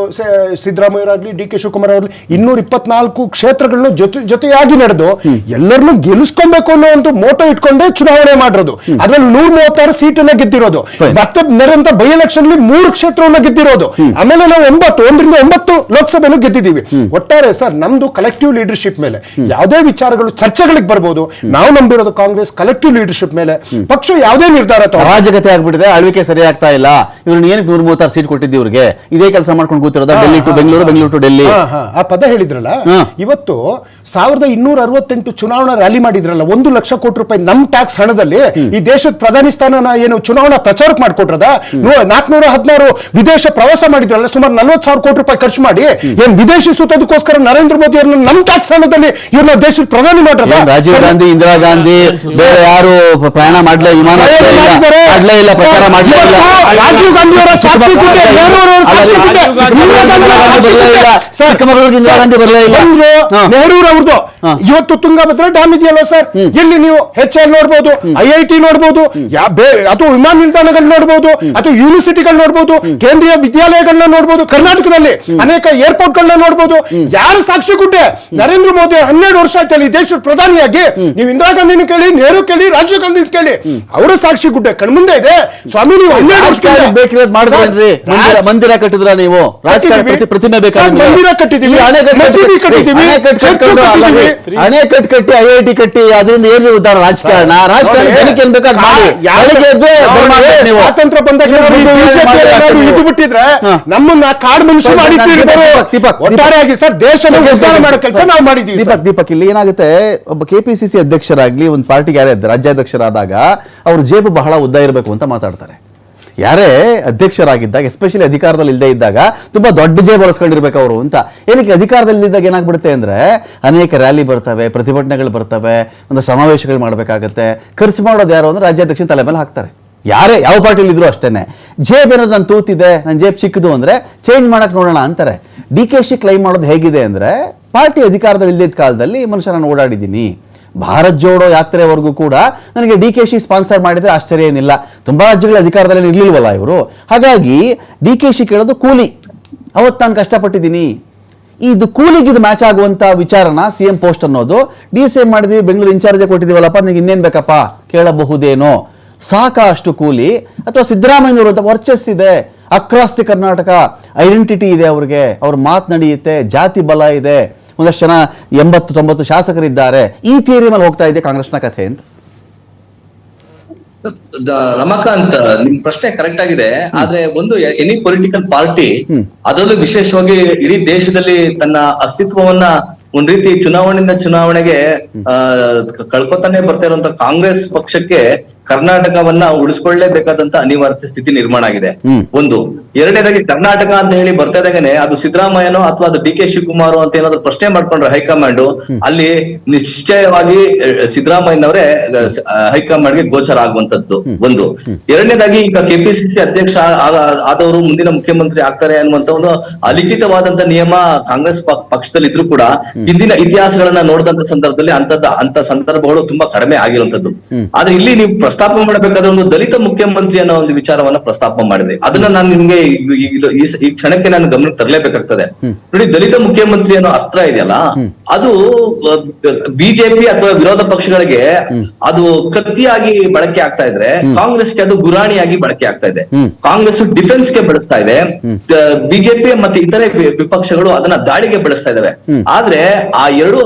ಸಿದ್ದರಾಮಯ್ಯರಾಗ್ಲಿ, ಡಿ ಕೆ ಶಿವಕುಮಾರ್ ಅವರಲ್ಲಿ 224 ಕ್ಷೇತ್ರಗಳನ್ನ ಜೊತೆಯಾಗಿ ನಡೆದು ಎಲ್ಲರನ್ನೂ ಗೆಲ್ಲಿಸ್ಕೊಬೇಕು ಅನ್ನೋ ಒಂದು ಮೋಟೋ ಇಟ್ಕೊಂಡೇ ಚುನಾವಣೆ ಮಾಡಿರೋದು. ಅದ್ರಲ್ಲಿ 136 ಸೀಟನ್ನ ಗೆದ್ದಿರೋದು. ಮತ್ತೆ ನಡೆದಂತ ಬೈ ಎಲೆಕ್ಷನ್ 3 ಕ್ಷೇತ್ರವನ್ನ ಗೆದ್ದಿರೋದು. ಆಮೇಲೆ ನಾವು 1ರಿಂದ 9 ಲೋಕಸಭೆನೂ ಗೆದ್ದಿದ್ದೀವಿ. ಒಟ್ಟಾರೆ ಸರ್, ನಮ್ದು ಕಲೆಕ್ಟಿವ್ ಲೀಡರ್ಶಿಪ್ ಮೇಲೆ ಯಾವುದೇ ವಿಚಾರಗಳು ಚರ್ಚೆಗಳಿಗೆ ಬರ್ಬೋದು. ನಾವು ನಂಬಿರೋದು ಕಾಂಗ್ರೆಸ್ ಕಲೆಕ್ಟಿವ್ ಲೀಡರ್ಶಿಪ್ ಮೇಲೆ. ಪಕ್ಷ ಯಾವುದೇ ನಿರ್ಧಾರ ರಾಜಕತೆ ಆಗ್ಬಿಟ್ಟಿದೆ, ಆಳ್ವಿಕೆ ಸರಿ ಆಗ್ತಾ ಇಲ್ಲ. ಇವ್ರನ್ನ ಏನಕ್ಕೆ 136 ಸೀಟ್ ಕೊಟ್ಟಿದ್ದು ಇವ್ರಿಗೆ? ಇದೇ ಕೆಲಸ ಮಾಡ್ಕೊಂಡು ಕೂತಿರೋದ? Delhi to Bengaluru, Bengaluru to Delhi. ಆ ಪದ ಹೇಳಿದ್ರಲ್ಲ, ಇವತ್ತು 1228 ಚುನಾವಣಾ ರ್ಯಾಲಿ ಮಾಡಿದ್ರಲ್ಲ, 1 ಲಕ್ಷ ಕೋಟಿ ರೂಪಾಯಿ ನಮ್ ಟ್ಯಾಕ್ಸ್ ಹಣದಲ್ಲಿ ಈ ದೇಶದ ಪ್ರಧಾನಿ ಸ್ಥಾನನ ಏನು ಚುನಾವಣಾ ಪ್ರಚಾರಕ್ಕೆ ಮಾಡ್ಕೊಟ್ರದ? 416 ವಿದೇಶ ಪ್ರವಾಸ ಮಾಡಿದ್ರಲ್ಲ, ಸುಮಾರು 40,000 ಕೋಟಿ ರೂಪಾಯಿ ಖರ್ಚು ಮಾಡಿ ಏನ್ ವಿದೇಶಿ ಸುತ್ತೋದಕ್ಕೋಸ್ಕರ ನರೇಂದ್ರ ಮೋದಿ ಅವ್ರನ್ನ ನಮ್ ಟ್ಯಾಕ್ಸ್ ಹಣದಲ್ಲಿ ಇವ್ರನ್ನ ದೇಶದ ಪ್ರಧಾನಿ ಮಾಡ್ರದ? ರಾಜೀವ್ ಗಾಂಧಿ, ಇಂದಿರಾ ಗಾಂಧಿ, ಬೇರೆ ಯಾರು ಪ್ರಯಾಣ ಮಾಡ್ಲೇ, ವಿಮಾನ ಇಲ್ಲ, ಪ್ರಚಾರ ಮಾಡ್ಲೇ ಇಲ್ಲ. ರಾಜೀವ್ ಗಾಂಧಿ ಅವರ ಸಾಕ್ಷಿ ಗುಡ್ಡೆ, ಚಿಕ್ಕಮಗಳೂರಿಗೆ ಇಂದಿರಾ ಗಾಂಧಿ ಬರಲೇ ಇಲ್ಲ. ನೆಹರೂರವ್ರದ್ದು ಇವತ್ತು ತುಂಗಭದ್ರಾ ಡ್ಯಾಮ್ ಇದೆಯಲ್ಲ ಸರ್, ಎಲ್ಲಿ ನೀವು HL ನೋಡ್ಬೋದು, IIT ನೋಡ್ಬೋದು, ಅಥವಾ ವಿಮಾನ ನಿಲ್ದಾಣಗಳು ನೋಡ್ಬೋದು, ಅಥವಾ ಯೂನಿವರ್ಸಿಟಿಗಳು ನೋಡ್ಬೋದು, ಕೇಂದ್ರೀಯ ವಿದ್ಯಾಲಯಗಳನ್ನ ನೋಡ್ಬೋದು, ಕರ್ನಾಟಕದಲ್ಲಿ ಅನೇಕ ಏರ್ಪೋರ್ಟ್ ಗಳನ್ನ ನೋಡ್ಬೋದು. ಯಾರ ಸಾಕ್ಷಿ ಗುಡ್ಡೆ? ನರೇಂದ್ರ ಮೋದಿ 12 ವರ್ಷ ಆಯ್ತಲ್ಲ ಈ ದೇಶದ ಪ್ರಧಾನಿಯಾಗಿ. ನೀವು ಇಂದಿರಾ ಗಾಂಧಿನ ಕೇಳಿ, ನೆಹರು ಕೇಳಿ, ರಾಜೀವ್ ಗಾಂಧಿ ಕೇಳಿ, ಅವರ ಸಾಕ್ಷಿ ಗುಡ್ಡೆ ಕಣ್ಮುಂದೆ ಇದೆ. ಸ್ವಾಮಿ, ನೀವು 12 ವರ್ಷ ಮಾಡಿದ್ರಿ. ಮಂದಿರ ಕಟ್ಟಿದ್ರ ನೀವು? ರಾಜಕಾರಣ ಪ್ರತಿಮೆ ಬೇಕಾದ್ರೆ ಮಂದಿರ ಕಟ್ಟಿದ್ದೀವಿ, ಮಸೀದಿ ಕಟ್ಟಿದ್ದೀವಿ, ಅಣೆಕಟ್ಟು ಕಟ್ಟಿ, IIT ಕಟ್ಟಿ, ಅದರಿಂದ ಏನು ಉದ್ದಾರ? ರಾಜಕಾರಣ ಜನಕ್ಕೆ ಏನ್ ಬೇಕಾದ್ರೆ ಮಾಡಿ. ಸ್ವಾತಂತ್ರ್ಯ ಬಂದಾಗ ಇದು ಬಿಟ್ಟಿದ್ರೆ ನಮ್ಮನ್ನ ಕಾಡು ಮನುಷ್ಯ ಒಟ್ಟಾರೆಯಾಗಿ ಸರ್ ದೇಶ ಉದ್ಧಾರ ಮಾಡೋ ಕೆಲಸ ನಾವು ಮಾಡಿದ್ದೀವಿ. ದೀಪಕ್, ಇಲ್ಲಿ ಏನಾಗುತ್ತೆ, ಒಬ್ಬ KPCC ಅಧ್ಯಕ್ಷರಾಗ್ಲಿ, ಒಂದು ಪಾರ್ಟಿಗೆ ಯಾರೇ ರಾಜ್ಯಾಧ್ಯಕ್ಷರಾದಾಗ ಅವ್ರ ಜೇಬು ಬಹಳ ಉದ್ದ ಇರಬೇಕು ಅಂತ ಮಾತಾಡ್ತಾರೆ. ಯಾರೇ ಅಧ್ಯಕ್ಷರಾಗಿದ್ದಾಗ, ಎಸ್ಪೆಷಲಿ ಅಧಿಕಾರದಲ್ಲಿ ಇಲ್ಲದೆ ಇದ್ದಾಗ ತುಂಬಾ ದೊಡ್ಡ ಜೇಬು ಬಳಸ್ಕೊಂಡಿರ್ಬೇಕು ಅವರು ಅಂತ. ಏನಕ್ಕೆ ಅಧಿಕಾರದಲ್ಲಿ ಇದ್ದಾಗ ಏನಾಗ್ಬಿಡುತ್ತೆ ಅಂದ್ರೆ, ಅನೇಕ ರ್ಯಾಲಿ ಬರ್ತವೆ, ಪ್ರತಿಭಟನೆಗಳು ಬರ್ತವೆ, ಒಂದು ಸಮಾವೇಶಗಳು ಮಾಡಬೇಕಾಗತ್ತೆ. ಖರ್ಚು ಮಾಡೋದು ಯಾರು ಅಂದ್ರೆ ರಾಜ್ಯಾಧ್ಯಕ್ಷನ ತಲೆ ಮೇಲೆ ಹಾಕ್ತಾರೆ. ಯಾರೇ ಯಾವ ಪಾರ್ಟಿಲಿ ಇದ್ರು ಅಷ್ಟೇನೆ. ಜೇಬ್ ಏನಾದ್ರು ನಾನು ತೂತಿದೆ, ನನ್ನ ಜೇಬ್ ಚಿಕ್ಕದು ಅಂದ್ರೆ ಚೇಂಜ್ ಮಾಡಕ್ ನೋಡೋಣ ಅಂತಾರೆ. DKಶಿ ಕ್ಲೈಮ್ ಮಾಡೋದು ಹೇಗಿದೆ ಅಂದ್ರೆ, ಪಾರ್ಟಿ ಅಧಿಕಾರದಲ್ಲಿ ಇಲ್ಲದಿದ್ದ ಕಾಲದಲ್ಲಿ ಮನುಷ್ಯ ನಾನು ಓಡಾಡಿದ್ದೀನಿ, ಭಾರತ್ ಜೋಡೋ ಯಾತ್ರೆವರೆಗೂ ಕೂಡ ನನಗೆ DKಶಿ ಸ್ಪಾನ್ಸರ್ ಮಾಡಿದ್ರೆ ಆಶ್ಚರ್ಯ ಏನಿಲ್ಲ. ತುಂಬಾ ರಾಜ್ಯಗಳ ಅಧಿಕಾರದಲ್ಲಿ ಇರ್ಲಿಲ್ವಲ್ಲ ಇವರು. ಹಾಗಾಗಿ DKಶಿ ಕೇಳೋದು ಕೂಲಿ. ಅವತ್ತು ನಾನು ಕಷ್ಟಪಟ್ಟಿದ್ದೀನಿ, ಇದು ಕೂಲಿಗೆ ಇದು ಮ್ಯಾಚ್ ಆಗುವಂತ ವಿಚಾರನ CM ಪೋಸ್ಟ್ ಅನ್ನೋದು. DCM ಮಾಡಿದ್ವಿ, ಬೆಂಗಳೂರು ಇನ್ಚಾರ್ಜ್ ಕೊಟ್ಟಿದ್ದೀವಲ್ಲಪ್ಪ, ನಿಮಗೆ ಇನ್ನೇನ್ ಬೇಕಪ್ಪ ಕೇಳಬಹುದೇನೋ? ಸಾಕಷ್ಟು ಕೂಲಿ. ಅಥವಾ ಸಿದ್ದರಾಮಯ್ಯನವರು ಅಂತ ವರ್ಚಸ್ಸಿದೆ, ಅಕ್ರಾಸ್ ದಿ ಕರ್ನಾಟಕ ಐಡೆಂಟಿಟಿ ಇದೆ ಅವ್ರಿಗೆ, ಅವ್ರ ಮಾತು ನಡೆಯುತ್ತೆ, ಜಾತಿ ಬಲ ಇದೆ, ಒಂದಷ್ಟು ಜನ 80-90 ಶಾಸಕರಿದ್ದಾರೆ. ಈ ಥಿಯರಿ ಮೇಲೆ ಹೋಗ್ತಾ ಇದೆ ಕಾಂಗ್ರೆಸ್ನ ಕಥೆ ಅಂತ. ರಮಾಕಾಂತ್, ನಿಮ್ ಪ್ರಶ್ನೆ ಕರೆಕ್ಟ್ ಆಗಿದೆ. ಆದ್ರೆ ಒಂದು ಎನಿ ಪೊಲಿಟಿಕಲ್ ಪಾರ್ಟಿ, ಅದರಲ್ಲೂ ವಿಶೇಷವಾಗಿ ಇಡೀ ದೇಶದಲ್ಲಿ ತನ್ನ ಅಸ್ತಿತ್ವವನ್ನ ಒಂದ್ ರೀತಿ ಚುನಾವಣೆಯಿಂದ ಚುನಾವಣೆಗೆ ಕಳ್ಕೊತಾನೆ ಬರ್ತಾ ಇರುವಂತ ಕಾಂಗ್ರೆಸ್ ಪಕ್ಷಕ್ಕೆ ಕರ್ನಾಟಕವನ್ನ ಉಳಿಸ್ಕೊಳ್ಳೇಬೇಕಾದಂತ ಅನಿವಾರ್ಯ ಸ್ಥಿತಿ ನಿರ್ಮಾಣ ಆಗಿದೆ. ಒಂದು. ಎರಡನೇದಾಗಿ ಕರ್ನಾಟಕ ಅಂತ ಹೇಳಿ ಬರ್ತಾ ಇದ್ದಾಗನೆ ಅದು ಸಿದ್ದರಾಮಯ್ಯನೋ ಅಥವಾ ಅದು DK ಶಿವಕುಮಾರ್ ಅಂತ ಏನಾದ್ರು ಪ್ರಶ್ನೆ ಮಾಡ್ಕೊಂಡ್ರೆ ಹೈಕಮಾಂಡ್, ಅಲ್ಲಿ ನಿಶ್ಚಯವಾಗಿ ಸಿದ್ದರಾಮಯ್ಯನವರೇ ಹೈಕಮಾಂಡ್ಗೆ ಗೋಚರ ಆಗುವಂತದ್ದು ಒಂದು. ಎರಡನೇದಾಗಿ ಈಗ KPCC ಅಧ್ಯಕ್ಷ ಆದವರು ಮುಂದಿನ ಮುಖ್ಯಮಂತ್ರಿ ಆಗ್ತಾರೆ ಅನ್ನುವಂತ ಒಂದು ಅಲಿಖಿತವಾದಂತ ನಿಯಮ ಕಾಂಗ್ರೆಸ್ ಪಕ್ಷದಲ್ಲಿ ಇದ್ರು ಕೂಡ ಹಿಂದಿನ ಇತಿಹಾಸಗಳನ್ನ ನೋಡಿದಂತ ಸಂದರ್ಭದಲ್ಲಿ ಅಂತ ಸಂದರ್ಭಗಳು ತುಂಬಾ ಕಡಿಮೆ ಆಗಿರುವಂತದ್ದು. ಆದ್ರೆ ಇಲ್ಲಿ ನೀವು ಪ್ರಸ್ತಾಪ ಮಾಡಬೇಕಾದ್ರೆ ಒಂದು ದಲಿತ ಮುಖ್ಯಮಂತ್ರಿ ಅನ್ನೋ ಒಂದು ವಿಚಾರವನ್ನ ಪ್ರಸ್ತಾಪ ಮಾಡಿದೆ. ಅದನ್ನ ನಾನು ನಿಮ್ಗೆ ಈ ಕ್ಷಣಕ್ಕೆ ನಾನು ಗಮನಕ್ಕೆ ತರಲೇಬೇಕಾಗ್ತದೆ. ನೋಡಿ, ದಲಿತ ಮುಖ್ಯಮಂತ್ರಿ ಅನ್ನೋ ಅಸ್ತ್ರ ಇದೆಯಲ್ಲ, ಅದು ಬಿಜೆಪಿ ಅಥವಾ ವಿರೋಧ ಪಕ್ಷಗಳಿಗೆ ಅದು ಕತ್ತಿಯಾಗಿ ಬಳಕೆ ಆಗ್ತಾ ಇದ್ರೆ, ಕಾಂಗ್ರೆಸ್ಗೆ ಅದು ಗುರಾಣಿಯಾಗಿ ಬಳಕೆ ಆಗ್ತಾ ಇದೆ. ಕಾಂಗ್ರೆಸ್ ಡಿಫೆನ್ಸ್ ಗೆ ಬಳಸ್ತಾ ಇದೆ, ಬಿಜೆಪಿ ಮತ್ತೆ ಇತರೆ ವಿಪಕ್ಷಗಳು ಅದನ್ನ ದಾಳಿಗೆ ಬಳಸ್ತಾ ಇದಾವೆ. ಆದ್ರೆ ಆ ಎರಡು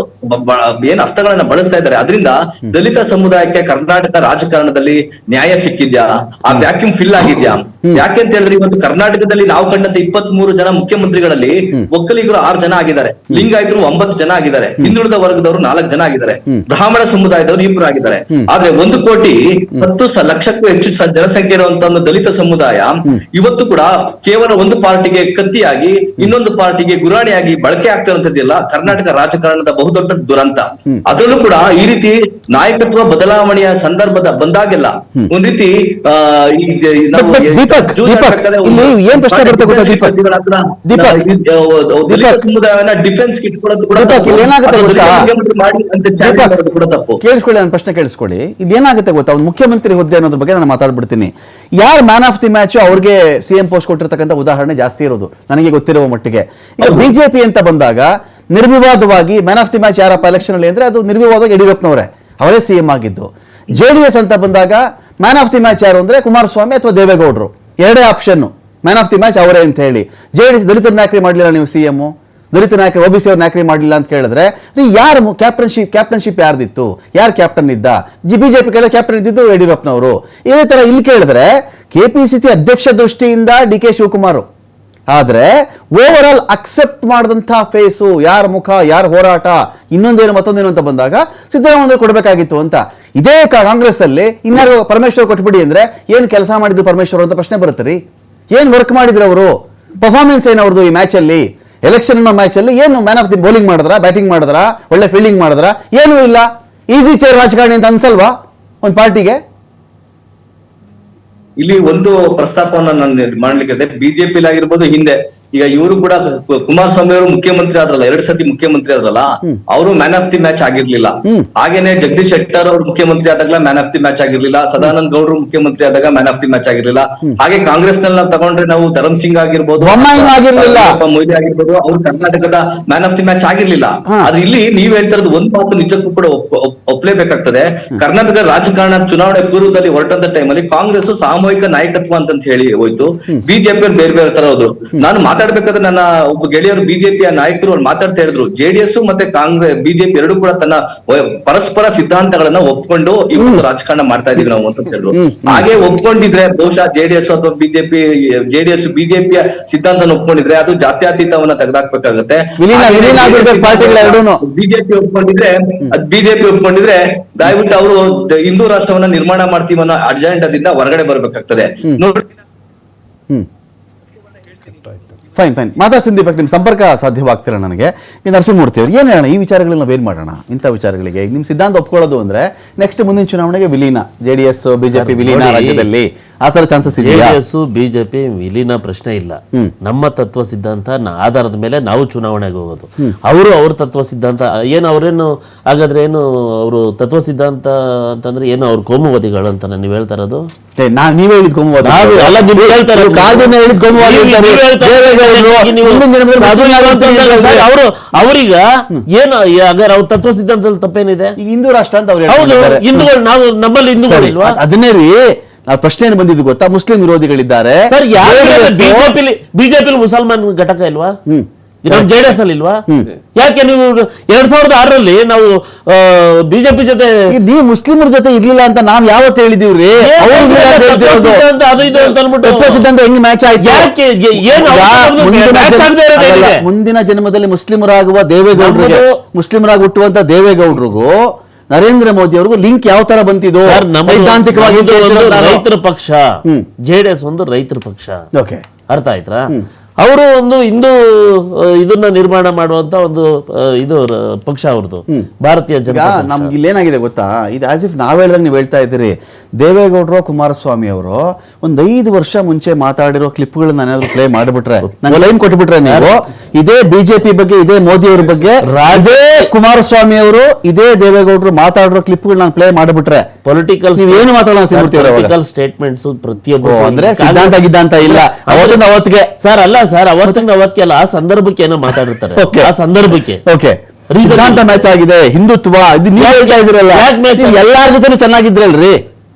ಏನ್ ಅಸ್ತ್ರಗಳನ್ನ ಬಳಸ್ತಾ ಇದ್ದಾರೆ, ಅದರಿಂದ ದಲಿತ ಸಮುದಾಯಕ್ಕೆ ಕರ್ನಾಟಕ ರಾಜಕಾರಣದಲ್ಲಿ ರಾಜಕಾರಣದಲ್ಲಿ ನ್ಯಾಯ ಸಿಕ್ಕಿದ್ಯಾ, ಆ ವ್ಯಾಕ್ಯೂಮ್ ಫಿಲ್ ಆಗಿದ್ಯಾ? ಯಾಕೆಂತ ಹೇಳಿದ್ರೆ ಇವತ್ತು ಕರ್ನಾಟಕದಲ್ಲಿ ನಾವು ಕಂಡಂತೆ 23 ಜನ ಮುಖ್ಯಮಂತ್ರಿಗಳಲ್ಲಿ ಒಕ್ಕಲಿಗರು 6 ಜನ ಆಗಿದ್ದಾರೆ, ಲಿಂಗಾಯತರು 9 ಜನ ಆಗಿದ್ದಾರೆ, ಹಿಂದುಳಿದ ವರ್ಗದವರು 4 ಜನ ಆಗಿದ್ದಾರೆ, ಬ್ರಾಹ್ಮಣ ಸಮುದಾಯದವರು 2 ಆಗಿದ್ದಾರೆ. ಆದ್ರೆ 1,10,00,000ಕ್ಕೂ ಹೆಚ್ಚು ಜನಸಂಖ್ಯೆ ಇರುವಂತಹ ಒಂದು ದಲಿತ ಸಮುದಾಯ ಇವತ್ತು ಕೂಡ ಕೇವಲ ಒಂದು ಪಾರ್ಟಿಗೆ ಕತ್ತಿಯಾಗಿ ಇನ್ನೊಂದು ಪಾರ್ಟಿಗೆ ಗುರಾಣಿಯಾಗಿ ಬಳಕೆ ಆಗ್ತಿರುವಂತದ್ದಿಲ್ಲ ಕರ್ನಾಟಕ ರಾಜಕಾರಣದ ಬಹುದೊಡ್ಡ ದುರಂತ. ಅದರಲ್ಲೂ ಕೂಡ ಈ ರೀತಿ ನಾಯಕತ್ವ ಬದಲಾವಣೆಯ ಸಂದರ್ಭದ ಬಂದಾಗೆಲ್ಲ ಒಂದ್ ರೀತಿ ಏನ್ ಪ್ರಶ್ನೆ ಬರುತ್ತೆ ಗೊತ್ತಾ ಸಮುದಾಯನ ಡಿಫೆನ್ಸ್ ಇಟ್ಕೊಳ್ಳೋದು ಕೂಡ ತಪ್ಪು. ಕೇಳಿಸ್ಕೊಳ್ಳಿ, ನನ್ನ ಪ್ರಶ್ನೆ ಕೇಳಿಸ್ಕೊಳ್ಳಿ. ಇದೇನಾಗುತ್ತೆ ಗೊತ್ತಾ, ಒಂದು ಮುಖ್ಯಮಂತ್ರಿ ಹುದ್ದೆ ಅನ್ನೋದ್ರ ಬಗ್ಗೆ ನಾನು ಮಾತಾಡ್ಬಿಡ್ತೀನಿ. ಯಾರು ಮ್ಯಾನ್ ಆಫ್ ದಿ ಮ್ಯಾಚ್ ಅವ್ರಿಗೆ ಸಿಎಂ ಪೋಸ್ಟ್ ಕೊಟ್ಟಿರ್ತಕ್ಕಂಥ ಉದಾಹರಣೆ ಜಾಸ್ತಿ ಇರೋದು ನನಗೆ ಗೊತ್ತಿರುವ ಮಟ್ಟಿಗೆ. ಈಗ ಬಿಜೆಪಿ ಅಂತ ಬಂದಾಗ ನಿರ್ವಿವಾದವಾಗಿ ಮ್ಯಾನ್ ಆಫ್ ದಿ ಮ್ಯಾಚ್ ಯಾರಪ್ಪ ಎಲೆಕ್ಷನ್ ಅಲ್ಲಿ ಅಂದ್ರೆ ಅದು ನಿರ್ವಿವಾದವಾಗಿ ಯಡಿಯೂರಪ್ಪನವರೇ, ಅವರೇ ಸಿಎಂ ಆಗಿದ್ದು. JDS ಅಂತ ಬಂದಾಗ ಮ್ಯಾನ್ ಆಫ್ ದಿ ಮ್ಯಾಚ್ ಯಾರು ಅಂದ್ರೆ ಕುಮಾರಸ್ವಾಮಿ ಅಥವಾ ದೇವೇಗೌಡರು, ಎರಡೇ option. Man of the match ಅವರೇ ಅಂತ ಹೇಳಿ. JDS ದಲಿತರ ನಾಯಕರಿ ಮಾಡಲಿಲ್ಲ ನೀವು ಸಿಎಂ, ದಲಿತ ನಾಯಕರು OBC ಅವ್ರ ನಾಯಕರಿ ಮಾಡಲಿಲ್ಲ ಅಂತ ಕೇಳಿದ್ರೆ ಯಾರು ಕ್ಯಾಪ್ಟನ್ಶಿಪ್ ಯಾರ್ದಿತ್ತು, ಯಾರು ಕ್ಯಾಪ್ಟನ್ ಇದ್ದ? ಬಿಜೆಪಿ ಕೇಳಿದ್ರೆ ಕ್ಯಾಪ್ಟನ್ ಇದ್ದಿದ್ದು ಯಡಿಯೂರಪ್ಪನವರು. ಇದೇ ತರ ಇಲ್ಲಿ ಕೇಳಿದ್ರೆ KPCC ಅಧ್ಯಕ್ಷ ದೃಷ್ಟಿಯಿಂದ DK ಶಿವಕುಮಾರ್. ಆದ್ರೆ ಓವರ್ ಆಲ್ ಅಕ್ಸೆಪ್ಟ್ ಮಾಡಿದಂಥ ಫೇಸು, ಯಾರ ಮುಖ, ಯಾರ ಹೋರಾಟ, ಇನ್ನೊಂದೇನು ಮತ್ತೊಂದೇನು ಅಂತ ಬಂದಾಗ ಸಿದ್ದರಾಮಯ್ಯ ಕೊಡಬೇಕಾಗಿತ್ತು ಅಂತ. ಇದೇ ಕಾಂಗ್ರೆಸ್ ಅಲ್ಲಿ ಇನ್ನಾರು ಪರಮೇಶ್ವರ್ ಕೊಟ್ಬಿಡಿ ಅಂದ್ರೆ ಏನ್ ಕೆಲಸ ಮಾಡಿದ್ರು ಪರಮೇಶ್ವರ್ ಅಂತ ಪ್ರಶ್ನೆ ಬರುತ್ತೆ ರೀ. ಏನ್ ವರ್ಕ್ ಮಾಡಿದ್ರು ಅವರು, ಪರ್ಫಾರ್ಮೆನ್ಸ್ ಏನು ಅವ್ರದ್ದು ಈ ಮ್ಯಾಚ್ ಅಲ್ಲಿ, ಎಲೆಕ್ಷನ್ ಮ್ಯಾಚ್ ಅಲ್ಲಿ ಏನು ಮ್ಯಾನ್ ಆಫ್ ದಿ ಬೌಲಿಂಗ್ ಮಾಡಿದ್ರ, ಬ್ಯಾಟಿಂಗ್ ಮಾಡಿದ್ರ, ಒಳ್ಳೆ ಫೀಲ್ಡಿಂಗ್ ಮಾಡಿದ್ರ? ಏನೂ ಇಲ್ಲ. ಈಸಿ ಚೇರ್ ರಾಜಕಾರಣಿ ಅಂತ ಅನ್ಸಲ್ವಾ ಒಂದು ಪಾರ್ಟಿಗೆ? ಇಲ್ಲಿ ಒಂದು ಪ್ರಸ್ತಾಪವನ್ನ ನಾನು ಮಾಡ್ಲಿಕ್ಕೆ, ಬಿಜೆಪಿ ಆಗಿರ್ಬೋದು ಹಿಂದೆ ಈಗ ಇವರು ಕೂಡ ಕುಮಾರಸ್ವಾಮಿ ಅವರು ಮುಖ್ಯಮಂತ್ರಿ ಆದ್ರಲ್ಲ, 2 ಸತಿ ಮುಖ್ಯಮಂತ್ರಿ ಆದ್ರಲ್ಲ, ಅವರು ಮ್ಯಾನ್ ಆಫ್ ದಿ ಮ್ಯಾಚ್ ಆಗಿರ್ಲಿಲ್ಲ. ಹಾಗೇನೆ ಜಗದೀಶ್ ಶೆಟ್ಟರ್ ಅವರು ಮುಖ್ಯಮಂತ್ರಿ ಆದಾಗ ಮ್ಯಾನ್ ಆಫ್ ದಿ ಮ್ಯಾಚ್ ಆಗಿರ್ಲಿಲ್ಲ, ಸದಾನಂದ ಗೌಡರು ಮುಖ್ಯಮಂತ್ರಿ ಆದಾಗ ಮ್ಯಾನ್ ಆಫ್ ದಿ ಮ್ಯಾಚ್ ಆಗಿರ್ಲಿಲ್ಲ. ಹಾಗೆ ಕಾಂಗ್ರೆಸ್ ನಲ್ಲಿ ನಾವು ತಗೊಂಡ್ರೆ ನಾವು ಧರಮ್ ಸಿಂಗ್ ಆಗಿರ್ಬೋದು, ಮೊಯ್ಲಿ ಆಗಿರ್ಬೋದು, ಅವ್ರು ಕರ್ನಾಟಕದ ಮ್ಯಾನ್ ಆಫ್ ದಿ ಮ್ಯಾಚ್ ಆಗಿರ್ಲಿಲ್ಲ. ಆದ್ರೆ ಇಲ್ಲಿ ನೀವ್ ಹೇಳ್ತಿರೋದು ಒಂದ್ ಮಾತು ನಿಜಕ್ಕೂ ಕೂಡ ಒಪ್ಲೇಬೇಕಾಗ್ತದೆ. ಕರ್ನಾಟಕ ರಾಜಕಾರಣ ಚುನಾವಣೆ ಪೂರ್ವದಲ್ಲಿ ಹೊರಟಂತ ಟೈಮಲ್ಲಿ ಕಾಂಗ್ರೆಸ್ ಸಾಮೂಹಿಕ ನಾಯಕತ್ವ ಅಂತ ಹೇಳಿ ಹೋಯ್ತು, ಬಿಜೆಪಿ ಅವ್ರು ಬೇರೆ ಬೇರೆ ತರ ಹೋದ್ರು. ನಾನು ಮಾತಾಡ್ಬೇಕಾದ್ರೆ ನನ್ನ ಒಬ್ಬ ಗೆಳೆಯರು ಬಿಜೆಪಿಯ ನಾಯಕರು ಅವ್ರು ಮಾತಾಡ್ತಾ ಹೇಳಿದ್ರು, JDS ಮತ್ತೆ ಕಾಂಗ್ರೆಸ್ ಬಿಜೆಪಿ ಎರಡು ಕೂಡ ತನ್ನ ಪರಸ್ಪರ ಸಿದ್ಧಾಂತಗಳನ್ನ ಒಪ್ಕೊಂಡು ಇವತ್ತು ರಾಜಕಾರಣ ಮಾಡ್ತಾ ಇದೀವಿ ನಾವು ಅಂತ ಹೇಳಿದ್ರು. ಹಾಗೆ ಒಪ್ಕೊಂಡಿದ್ರೆ ಬಹುಶಃ JDS ಅಥವಾ JDS ಬಿಜೆಪಿಯ ಸಿದ್ಧಾಂತ ಒಪ್ಕೊಂಡಿದ್ರೆ ಅದು ಜಾತ್ಯತೀತವನ್ನ ತೆಗೆದಾಕ್ಬೇಕಾಗತ್ತೆ. ಬಿಜೆಪಿ ಒಪ್ಕೊಂಡಿದ್ರೆ ದಯವಿಟ್ಟು ಅವರು ಹಿಂದೂ ರಾಷ್ಟ್ರವನ್ನ ನಿರ್ಮಾಣ ಮಾಡ್ತೀವಿ ಅನ್ನೋ ಅಜೆಂಡಾದಿಂದ ಹೊರಗಡೆ ಬರ್ಬೇಕಾಗ್ತದೆ. ನೋಡಿ, ಫೈನ್ ಮಾತಾಡ್ತೀನಿ ದೀಪಕ್, ನಿಮ್ ಸಂಪರ್ಕ ಸಾಧ್ಯವಾಗ್ತಿಲ್ಲ ನನಗೆ. ಈ ನರಸಿಂಹಮೂರ್ತಿ ಅವರು ಏನ್ ಹೇಳೋಣ ಈ ವಿಚಾರಗಳನ್ನ ನಾವೇನ್ ಮಾಡೋಣ? ಇಂಥ ವಿಚಾರಗಳಿಗೆ ನಿಮ್ ಸಿದ್ಧಾಂತ ಒಪ್ಕೊಳ್ಳೋದು ಅಂದ್ರೆ ನೆಕ್ಸ್ಟ್ ಮುಂದಿನ ಚುನಾವಣೆಗೆ ವಿಲೀನ, JDS ಬಿಜೆಪಿ ವಿಲೀನ ರಾಜ್ಯದಲ್ಲಿ ಆ ತರ ಚಾನ್ಸಸ್ ಇದೆಯಾ? JDS ಬಿಜೆಪಿ ವಿಲೀನ ಪ್ರಶ್ನೆ ಇಲ್ಲ. ನಮ್ಮ ತತ್ವ ಸಿದ್ಧಾಂತ ಆಧಾರದ ಮೇಲೆ ನಾವು ಚುನಾವಣೆಗೆ ಹೋಗೋದು. ಅವರು ಅವ್ರ ತತ್ವ ಸಿದ್ಧಾಂತ ಏನು, ಅವ್ರೇನು ಹಾಗಾದ್ರೆ ಏನು ಅವರು ತತ್ವ ಸಿದ್ಧಾಂತ ಅಂತಂದ್ರೆ ಏನು, ಅವ್ರ ಕೋಮುವಾದಿಗಳು ಅಂತ ನೀವು ಹೇಳ್ತಾ ಇರೋದು? ನೀವೇ ಹೇಳಿದ್ ಕೋಮುವಾದಿ ಅಲ್ಲ, ನೀವು ಹೇಳ್ತಾ ಇರೋದು ಅವರು ಅವ್ರೀಗ ಏನು ಹಾಗಾದ್ರೆ ಅವ್ರ ತತ್ವ ಸಿದ್ಧಾಂತದಲ್ಲಿ ತಪ್ಪೇನಿದೆ? ಹಿಂದೂ ರಾಷ್ಟ್ರ ಅಂತ ಅವ್ರು ಹೌದು, ಹಿಂದೂಗಳು, ನಾವು ನಮ್ಮಲ್ಲಿ ಹಿಂದೂಗಳಿಲ್ವಾ? ಅದನ್ನೇ ರೀ ನಾವು ಪ್ರಶ್ನೆ ಏನು ಬಂದಿದ್ದು ಗೊತ್ತಾ, ಮುಸ್ಲಿಂ ವಿರೋಧಿಗಳಿದ್ದಾರೆ ಸರ್. ಬಿಜೆಪಿ ಮುಸಲ್ಮಾನ್ ಘಟಕ ಇಲ್ವಾ? JDS ಅಲ್ಲಿ ಇಲ್ವಾ? ಯಾಕೆ ನೀವು 2006ರಲ್ಲಿ ನಾವು ಬಿಜೆಪಿ ಜೊತೆ ನೀವು ಮುಸ್ಲಿಮರ ಜೊತೆ ಇರ್ಲಿಲ್ಲ ಅಂತ ನಾವ್ ಯಾವತ್ತು ಹೇಳಿದೀವ್ರಿ? ಸಿದ್ಧಾಂತ ಹೆಂಗ್ ಮ್ಯಾಚ್ ಆಯ್ತು? ಮುಂದಿನ ಜನ್ಮದಲ್ಲಿ ಮುಸ್ಲಿಮರಾಗುವ ದೇವೇಗೌಡರಿಗೆ, ಮುಸ್ಲಿಮರಾಗಿ ಹುಟ್ಟುವಂತ ದೇವೇಗೌಡರಿಗೂ ನರೇಂದ್ರ ಮೋದಿ ಅವ್ರಿಗೂ ಲಿಂಕ್ ಯಾವ ತರ ಬಂತಿದ್ದು? ಸೈದ್ಧಾಂತಿಕವಾಗಿ ರೈತರ ಪಕ್ಷ, JDS ಒಂದು ರೈತರ ಪಕ್ಷ. ಓಕೆ, ಅರ್ಥ ಆಯ್ತಾ? ಅವರು ಒಂದು ಹಿಂದೂ ಇದನ್ನ ನಿರ್ಮಾಣ ಮಾಡುವಂತ ಒಂದು ಇದು ಪಕ್ಷ ಅವ್ರದ್ದು, ಭಾರತೀಯ ಜನತಾ ಪಕ್ಷ. ನಮ್ಗೆ ಇಲ್ಲಿ ಏನಾಗಿದೆ ಗೊತ್ತಾ, ಇದು ಆಸ್ ಇಫ್ ನಾವ್ ಹೇಳಿದಾಗ ನೀವು ಹೇಳ್ತಾ ಇದ್ದೀರಿ. ದೇವೇಗೌಡರು ಕುಮಾರಸ್ವಾಮಿ ಅವರು ಒಂದ್ 5 ವರ್ಷ ಮುಂಚೆ ಮಾತಾಡಿರೋ ಕ್ಲಿಪ್ಗಳನ್ನ ನಾನೇನಾದ್ರು ಪ್ಲೇ ಮಾಡಿಬಿಟ್ರೆ, ನಾನು ಲೈನ್ ಕೊಟ್ಬಿಟ್ರೆ ನೀವು ಇದೇ ಬಿಜೆಪಿ ಬಗ್ಗೆ, ಇದೇ ಮೋದಿ ಅವ್ರ ಬಗ್ಗೆ, ಇದೇ ಕುಮಾರಸ್ವಾಮಿ ಅವರು, ಇದೇ ದೇವೇಗೌಡರು ಮಾತಾಡಿರೋ ಕ್ಲಿಪ್ಗಳು ನಾನು ಪ್ಲೇ ಮಾಡಿಬಿಟ್ರೆ ಪೊಲಿಟಿಕಲ್ ಏನು ಮಾತಾಡೋಣ? ಸ್ಟೇಟ್ಮೆಂಟ್ಸ್ ಪ್ರತಿಯೊಬ್ಬರು ಅಂದ್ರೆ ಸಿದ್ಧಾಂತ ಗಿದ್ಧಾಂತ ಇಲ್ಲ ಅವತ್ತಿಂದ ಅವತ್ತಿಗೆ. ಸರ್ ಅಲ್ಲ ಸರ್, ಅವತ್ತಿಂದ ಅವತ್ತಿಗೆ ಅಲ್ಲ, ಆ ಸಂದರ್ಭಕ್ಕೆ ಏನೋ ಮಾತಾಡಿರ್ತಾರೆ. ಆ ಸಂದರ್ಭಕ್ಕೆ ಸಿದ್ಧಾಂತ ಮ್ಯಾಚ್ ಆಗಿದೆ, ಹಿಂದುತ್ವ ಇದು ನೀವು ಹೇಳ್ತಾ ಇದ್ರಲ್ಲ, ಎಲ್ಲಾರ ಜೊತೆ ಚೆನ್ನಾಗಿದ್ರಲ್ರಿ?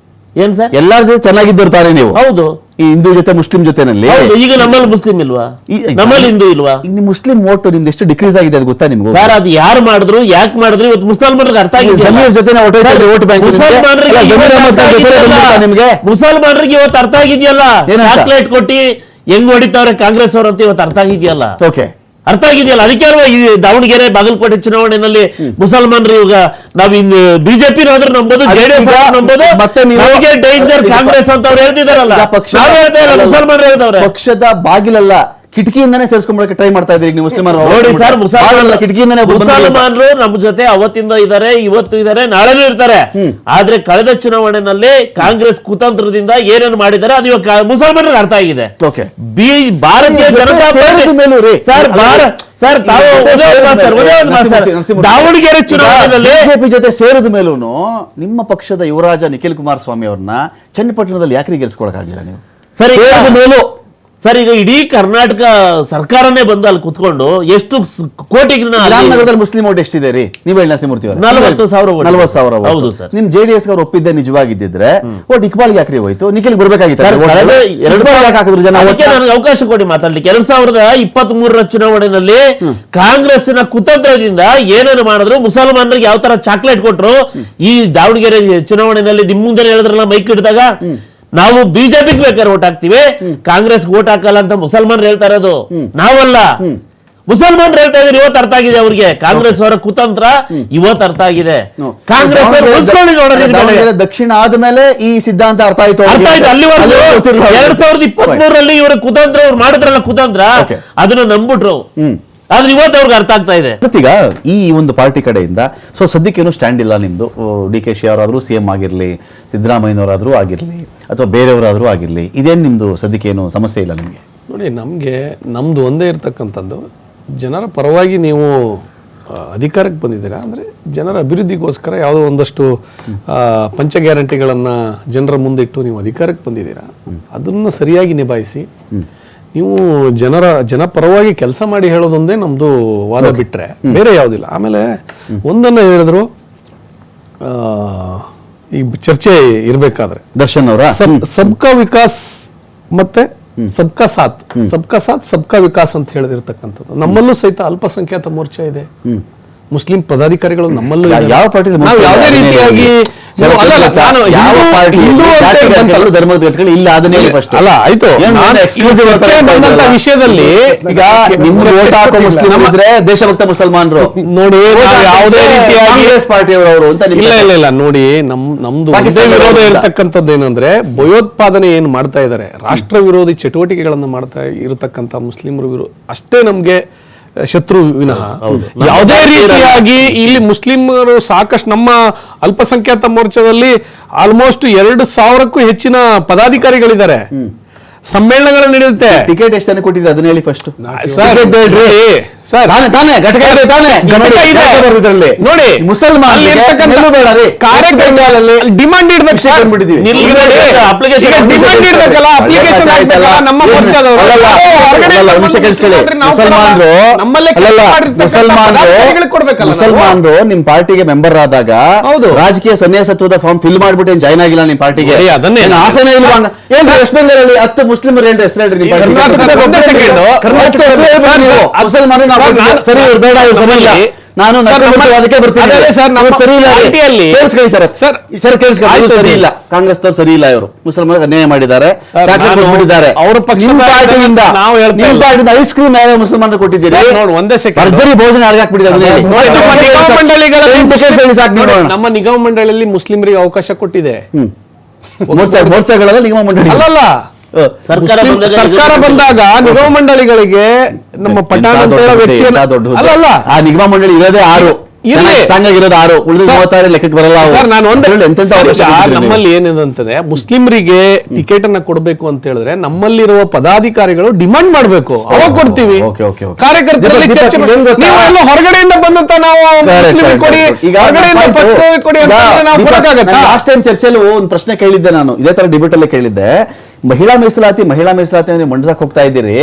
ಏನ್ ಸರ್? ಎಲ್ಲಾರ ಜೊತೆ ಚೆನ್ನಾಗಿದ್ದಿರ್ತಾರೆ ನೀವು. ಹೌದು, ಈ ಹಿಂದೂ ಜೊತೆ ಮುಸ್ಲಿಂ ಜೊತೆನಲ್ಲಿ ಹೌದು, ಈಗ ನಮ್ಮಲ್ಲಿ ಮುಸ್ಲಿಂ ಇಲ್ವಾ, ನಮ್ಮಲ್ಲಿ ಹಿಂದೂ ಇಲ್ವಾ? ಈಗ ನಿಮ್ ಮುಸ್ಲಿಂ ವೋಟ್ ನಿಮ್ದು ಎಷ್ಟು ಡಿಕ್ರೀಸ್ ಆಗಿದೆ ಅದು ಗೊತ್ತಾ ನಿಮ್ಗೆ? ಸರ್ ಅದು ಯಾರು ಮಾಡಿದ್ರು, ಯಾಕೆ ಮಾಡಿದ್ರು, ಇವತ್ತು ಮುಸಲ್ಮಾನರಿಗೆ ಅರ್ಥ ಆಗಿದೆ. ಜಮೀರ್ ಜೊತೆ ವೋಟ್ ಬ್ಯಾಂಕ್ ನಿಮ್ಗೆ ಮುಸಲ್ಮಾನರಿಗೆ ಇವತ್ತು ಅರ್ಥ ಆಗಿದೆಯಲ್ಲ, ಏನಂತ? ಚಾಕ್ಲೇಟ್ ಕೊಟ್ಟಿ ಹೆಂಗ್ ಹೊಡಿತಾವ್ರೆ ಕಾಂಗ್ರೆಸ್ ಅವರು ಅಂತ ಇವತ್ತು ಅರ್ಥ ಆಗಿದೆಯಲ್ಲ. ಓಕೆ, ಅರ್ಥ ಆಗಿದೆಯಲ್ಲ. ಅದಕ್ಕೆ ಅಲ್ವಾ ಈ ದಾವಣಗೆರೆ ಬಾಗಲಕೋಟೆ ಚುನಾವಣೆಯಲ್ಲಿ ಮುಸಲ್ಮಾನರು ಈಗ ನಾವ್ ಇನ್ನು ಬಿಜೆಪಿ ನಂಬೋದು, ಜೆಡಿಎಸ್ ನಂಬೋದು, ಮತ್ತೆ ನೀವು ನಮಗೆ ಡೇಂಜರ್ ಕಾಂಗ್ರೆಸ್ ಅಂತ ಅವ್ರು ಹೇಳ್ತಿದಾರಲ್ಲ, ನಾವು ಹೇಳ್ತಾ ಇಲ್ಲ, ಮುಸಲ್ಮಾನರು ಹೇಳ್ತಾವ್ರೆ. ಪಕ್ಷದ ಬಾಗಿಲಲ್ಲ, ಕಿಟಕಿಯಿಂದಾನೇ ಸೇರಿಸ್ಕೊಂಡ್ಬರಕ್ಕೆ ಟ್ರೈ ಮಾಡ್ತಾ ಇದ್ದೀರಿ ನೀವು ಮುಸ್ಲಿಮರು. ನೋಡಿ ಸರ್, ಕಿಟಕಿಯಿಂದಾನೇ ಮುಸಲ್ಮಾನರು ನಮ್ಮ ಜೊತೆ ಅವತ್ತಿಂದ ಇದ್ದಾರೆ, ಇವತ್ತು ಇದ್ದಾರೆ, ನಾಳೆನೂ ಇರ್ತಾರೆ. ಆದ್ರೆ ಕಳೆದ ಚುನಾವಣೆಯಲ್ಲಿ ಕಾಂಗ್ರೆಸ್ ಕುತಂತ್ರದಿಂದ ಏನೇನು ಮಾಡಿದ್ದಾರೆ ಅದು ಇವಾಗ ಮುಸಲ್ಮಾನರಿಗೆ ಅರ್ಥ ಆಗಿದೆ. ಓಕೆ, ಭಾರತೀಯ ಜನತಾ ಪಾರ್ಟಿ ಸರ್ ತಾವು ದಾವಣಗೆರೆ ಚುನಾವಣೆಯಲ್ಲಿ ಬಿಜೆಪಿ ಜೊತೆ ಸೇರಿದ ಮೇಲೂ ನಿಮ್ಮ ಪಕ್ಷದ ಯುವರಾಜ ನಿಖಿಲ್ ಕುಮಾರಸ್ವಾಮಿ ಅವ್ರನ್ನ ಚನ್ನಪಟ್ಟಣದಲ್ಲಿ ಯಾಕೆ ಗೆಲ್ಸ್ಕೊಳಕ್ಕಾಗಿಲ್ಲ ನೀವು? ಸರಿ ಸೇರಿದ ಮೇಲೂ ಸರ್, ಈಗ ಇಡೀ ಕರ್ನಾಟಕ ಸರ್ಕಾರನೇ ಬಂದು ಅಲ್ಲಿ ಕುತ್ಕೊಂಡು ಎಷ್ಟು ಕೋಟಿಗೆ ರಾಮನಗರದಲ್ಲಿ ಮುಸ್ಲಿಂ ವೋಟ್ ಎಷ್ಟಿದೆ ರೀ? ನೀವು ಹೇಳಿ ನರಸಿಂಹಮೂರ್ತಿ ಅವರು 40,000 ಹೌದು ಸರ್. ನಿಮ್ ಜೆಡಿಎಸ್ ಅವರು ಒಪ್ಪಿದ್ದೆ ನಿಜವಾಗಿದ್ದಿದ್ರೆ ಓಟ್ ಇಕ್ಬಾಲ್ಗೆ ಯಾಕ್ರಿ ಹೋಯ್ತು? ನಿಖಿಲ್ ಬರ್ಬೇಕಾಗಿತ್ತು. ನನಗೆ ಅವಕಾಶ ಕೊಡಿ ಮಾತಾಡ್ಲಿಕ್ಕೆ. 2023 ಚುನಾವಣೆಯಲ್ಲಿ ಕಾಂಗ್ರೆಸ್ಸಿನ ಕುತಂತ್ರದಿಂದ ಏನೇನು ಮಾಡಿದ್ರು, ಮುಸಲ್ಮಾನರಿಗೆ ಯಾವ ತರ ಚಾಕ್ಲೇಟ್ ಕೊಟ್ರು, ಈ ದಾವಣಗೆರೆ ಚುನಾವಣೆಯಲ್ಲಿ ನಿಮ್ ಮುಂದೆ ಹೇಳಿದ್ರಲ್ಲ ಮೈಕ್ ಹಿಡಿದಾಗ, ನಾವು ಬಿಜೆಪಿಗೆ ಬೇಕಾದ್ರೆ ಓಟ್ ಹಾಕ್ತಿವಿ, ಕಾಂಗ್ರೆಸ್ ಓಟ್ ಹಾಕಲ್ಲ ಅಂತ ಮುಸಲ್ಮಾನರು ಹೇಳ್ತಾ ಇರೋದು, ನಾವಲ್ಲ. ಮುಸಲ್ಮಾನರು ಹೇಳ್ತಾ ಇದ್ರೆ ಇವತ್ತು ಅರ್ಥ ಆಗಿದೆ ಅವ್ರಿಗೆ, ಕಾಂಗ್ರೆಸ್ ಅವರ ಕುತಂತ್ರ ಇವತ್ತು ಅರ್ಥ ಆಗಿದೆ. ಕಾಂಗ್ರೆಸ್ ದಕ್ಷಿಣ ಆದ್ಮೇಲೆ ಈ ಸಿದ್ಧಾಂತ ಅರ್ಥ ಆಯ್ತು. ಅಲ್ಲಿವರೆಗೂ 2023 ಇವರು ಕುತಂತ್ರ ಅವ್ರು ಮಾಡಿದ್ರಲ್ಲ ಕುತಂತ್ರ, ಅದನ್ನ ನಂಬಿಟ್ರು. ಆದ್ರೆ ಇವತ್ತು ಅವ್ರಿಗೆ ಅರ್ಥ ಆಗ್ತಾ ಇದೆ. ಈಗ ಈ ಒಂದು ಪಾರ್ಟಿ ಕಡೆಯಿಂದ ಸದ್ಯಕ್ಕೇನು ಸ್ಟ್ಯಾಂಡ್ ಇಲ್ಲ ನಿಮ್ದು. ಡಿ ಕೆ ಶಿ ಅವರಾದ್ರೂ ಸಿಎಂ ಆಗಿರ್ಲಿ, ಸಿದ್ದರಾಮಯ್ಯನವರಾದ್ರೂ ಆಗಿರ್ಲಿ, ಅಥವಾ ಬೇರೆಯವರಾದ್ರೂ ಆಗಿರ್ಲಿ, ಇದೇನು ನಿಮ್ದು ಸದ್ಯಕ್ಕೇನು ಸಮಸ್ಯೆ ಇಲ್ಲ ನಿಮಗೆ? ನೋಡಿ, ನಮ್ದು ಒಂದೇ ಇರ್ತಕ್ಕಂಥದ್ದು, ಜನರ ಪರವಾಗಿ ನೀವು ಅಧಿಕಾರಕ್ಕೆ ಬಂದಿದ್ದೀರಾ ಅಂದರೆ ಜನರ ಅಭಿವೃದ್ಧಿಗೋಸ್ಕರ ಯಾವುದೋ ಒಂದಷ್ಟು ಪಂಚ ಗ್ಯಾರಂಟಿಗಳನ್ನು ಜನರ ಮುಂದಿಟ್ಟು ನೀವು ಅಧಿಕಾರಕ್ಕೆ ಬಂದಿದ್ದೀರಾ, ಅದನ್ನು ಸರಿಯಾಗಿ ನಿಭಾಯಿಸಿ ನೀವು ಜನಪರವಾಗಿ ಕೆಲಸ ಮಾಡಿ ಹೇಳೋದೊಂದೇ ನಮ್ದು ವಾದ, ಬಿಟ್ರೆ ಬೇರೆ ಯಾವುದಿಲ್ಲ. ಆಮೇಲೆ ಒಂದನ್ನು ಹೇಳಿದ್ರು, ಈ ಚರ್ಚೆ ಇರಬೇಕಾದ್ರೆ ದರ್ಶನ್ ಅವರ ಸಬ್ಕಾ ವಿಕಾಸ್ ಮತ್ತೆ ಸಬ್ಕಾ ಸಾಥ್ ಸಬ್ಕಾ ವಿಕಾಸ್ ಅಂತ ಹೇಳಿದಿರ್ತಕ್ಕಂಥದ್ದು. ನಮ್ಮಲ್ಲೂ ಸಹಿತ ಅಲ್ಪಸಂಖ್ಯಾತ ಮೋರ್ಚಾ ಇದೆ, ಮುಸ್ಲಿಂ ಪದಾಧಿಕಾರಿಗಳು ನಮ್ಮಲ್ಲೂ ಯಾವ ಪಾರ್ಟಿ ಯಾವುದೇ ರೀತಿಯಾಗಿ ವಿಷಯದಲ್ಲಿ ಈಗ ದೇಶಭಕ್ತ ಮುಸಲ್ಮಾನರು ನೋಡಿ, ಯಾವುದೇ ರೀತಿಯಾಗಿ ಪಾರ್ಟಿಯವರು ಅಂತ ಇಲ್ಲ ನೋಡಿ, ನಮ್ದು ವಿರೋಧ ಇರತಕ್ಕಂಥದ್ದು ಏನಂದ್ರೆ, ಭಯೋತ್ಪಾದನೆ ಏನ್ ಮಾಡ್ತಾ ಇದ್ದಾರೆ, ರಾಷ್ಟ್ರ ವಿರೋಧಿ ಚಟುವಟಿಕೆಗಳನ್ನು ಮಾಡ್ತಾ ಇರತಕ್ಕಂಥ ಮುಸ್ಲಿಮರು ಅಷ್ಟೇ ನಮ್ಗೆ ಶತ್ರು ವಿನಃ ಯಾವುದೇ ರೀತಿಯಾಗಿ ಇಲ್ಲಿ ಮುಸ್ಲಿಮರು ಸಾಕಷ್ಟು ನಮ್ಮ ಅಲ್ಪಸಂಖ್ಯಾತ ಮೋರ್ಚಾದಲ್ಲಿ ಆಲ್ಮೋಸ್ಟ್ 2,000ಕ್ಕೂ ಹೆಚ್ಚಿನ ಪದಾಧಿಕಾರಿಗಳಿದ್ದಾರೆ. ಸಮ್ಮೇಳನಗಳು ನಡೆಯುತ್ತೆ. ಟಿಕೆಟ್ ಎಷ್ಟು ಜನ ಕೊಟ್ಟಿದ್ರೆ ಅದನ್ನ ಹೇಳಿ ಫಸ್ಟ್. ನೋಡಿ, ಮುಸಲ್ಮಾನ್ ಡಿಮಾಂಡ್ ಮುಸಲ್ಮಾನರು ನಿಮ್ ಪಾರ್ಟಿಗೆ ಮೆಂಬರ್ ಆದಾಗ ರಾಜಕೀಯ ಸನ್ಯಾಸತ್ವದ ಫಾರ್ಮ್ ಫಿಲ್ ಮಾಡ್ಬಿಟ್ಟು ಏನ್ ಜಾಯ್ನ್ ಆಗಿಲ್ಲ ನಿಮ್ ಪಾರ್ಟಿಗೆ. ಆಸೆನೇ ಇಲ್ವಾ? ವೆಸ್ಟ್ ಬೆಂಗಾಲ್ ಅಲ್ಲಿ 10 ಮುಸ್ಲಿಮರು ಹೇಳ್ರಿ, ಹೆಸರು ಹೇಳ್ರಿ. ಸರಿ, ಇವ್ರು ಬೇಡ, ಇವ್ರು ಸರಿ ಇಲ್ಲ, ನಾನು ಅದಕ್ಕೆ ಬರ್ತೀನಿ. ಸರಿ ಇಲ್ಲ, ಕೇಳಿಸ್ಕೊಳ್ಳಿ ಸರ್, ಸರಿ ಇಲ್ಲ, ಕಾಂಗ್ರೆಸ್ ದವ್ರು ಸರಿ ಇಲ್ಲ, ಇವರು ಮುಸಲ್ಮಾನರಿಗೆ ಅನ್ಯಾಯ ಮಾಡಿದ್ದಾರೆ, ಅವರ ಪಾರ್ಟಿಯಿಂದ ಐಸ್ ಕ್ರೀಮ್ ಯಾವ ಮುಸಲ್ಮಾನರು ಕೊಟ್ಟಿದ್ದೀರಿ, ಭರ್ಜರಿ ಭೋಜನ ಯಾರಿಗಾಕ್ಬಿಟ್ಟಿದ್ದಾರೆ. ನಮ್ಮ ನಿಗಮ ಮಂಡಳಿಯಲ್ಲಿ ಮುಸ್ಲಿಮರಿಗೆ ಅವಕಾಶ ಕೊಟ್ಟಿದೆ. ಮೋರ್ಚಾಗಳಲ್ಲಿ ನಿಗಮ ಮಂಡಳಿ ಅಲ್ಲಲ್ಲ, ಸರ್ಕಾರ ಬಂದಾಗ ನಿಗಮ ಮಂಡಳಿಗಳಿಗೆ ನಮ್ಮ ಪಠಾಣ ಅಂತ ಹೇಳೋ ವ್ಯಕ್ತಿ ಅಲ್ಲ, ಆ ನಿಗಮ ಮಂಡಳಿ ಇರೋದೇ 6, ಇರೋದು 6, ಉಳಿದ 36 ಲೆಕ್ಕಕ್ಕೆ ಬರಲ್ಲ. ನಮ್ಮಲ್ಲಿ ಏನಿದೆ, ಮುಸ್ಲಿಮರಿಗೆ ಟಿಕೆಟ್ ಅನ್ನ ಕೊಡಬೇಕು ಅಂತ ಹೇಳಿದ್ರೆ ನಮ್ಮಲ್ಲಿರುವ ಪದಾಧಿಕಾರಿಗಳು ಡಿಮಾಂಡ್ ಮಾಡಬೇಕು, ಅವಾಗ ಕೊಡ್ತೀವಿ. ಕಾರ್ಯಕರ್ತರಲ್ಲಿ ಚರ್ಚೆ ಹೊರಗಡೆಯಿಂದ ಬಂದಂತ ನಾವು ಕೊಡಿ, ಕೊಡಿ ಅಂತ ನಾವು ಕೊಡಕ್ಕಾಗತ್ತಾ? ಲಾಸ್ಟ್ ಟೈಮ್ ಚರ್ಚೆಯಲ್ಲಿ ಒಂದು ಪ್ರಶ್ನೆ ಕೇಳಿದ್ದೆ ನಾನು, ಇದೇ ತರ ಡಿಬೇಟ್ ಅಲ್ಲಿ ಕೇಳಿದ್ದೆ. ಮಹಿಳಾ ಮೀಸಲಾತಿ ಅಂದ್ರೆ ಮಂಡಿಸಕ್ ಹೋಗ್ತಾ ಇದ್ದೀರಿ,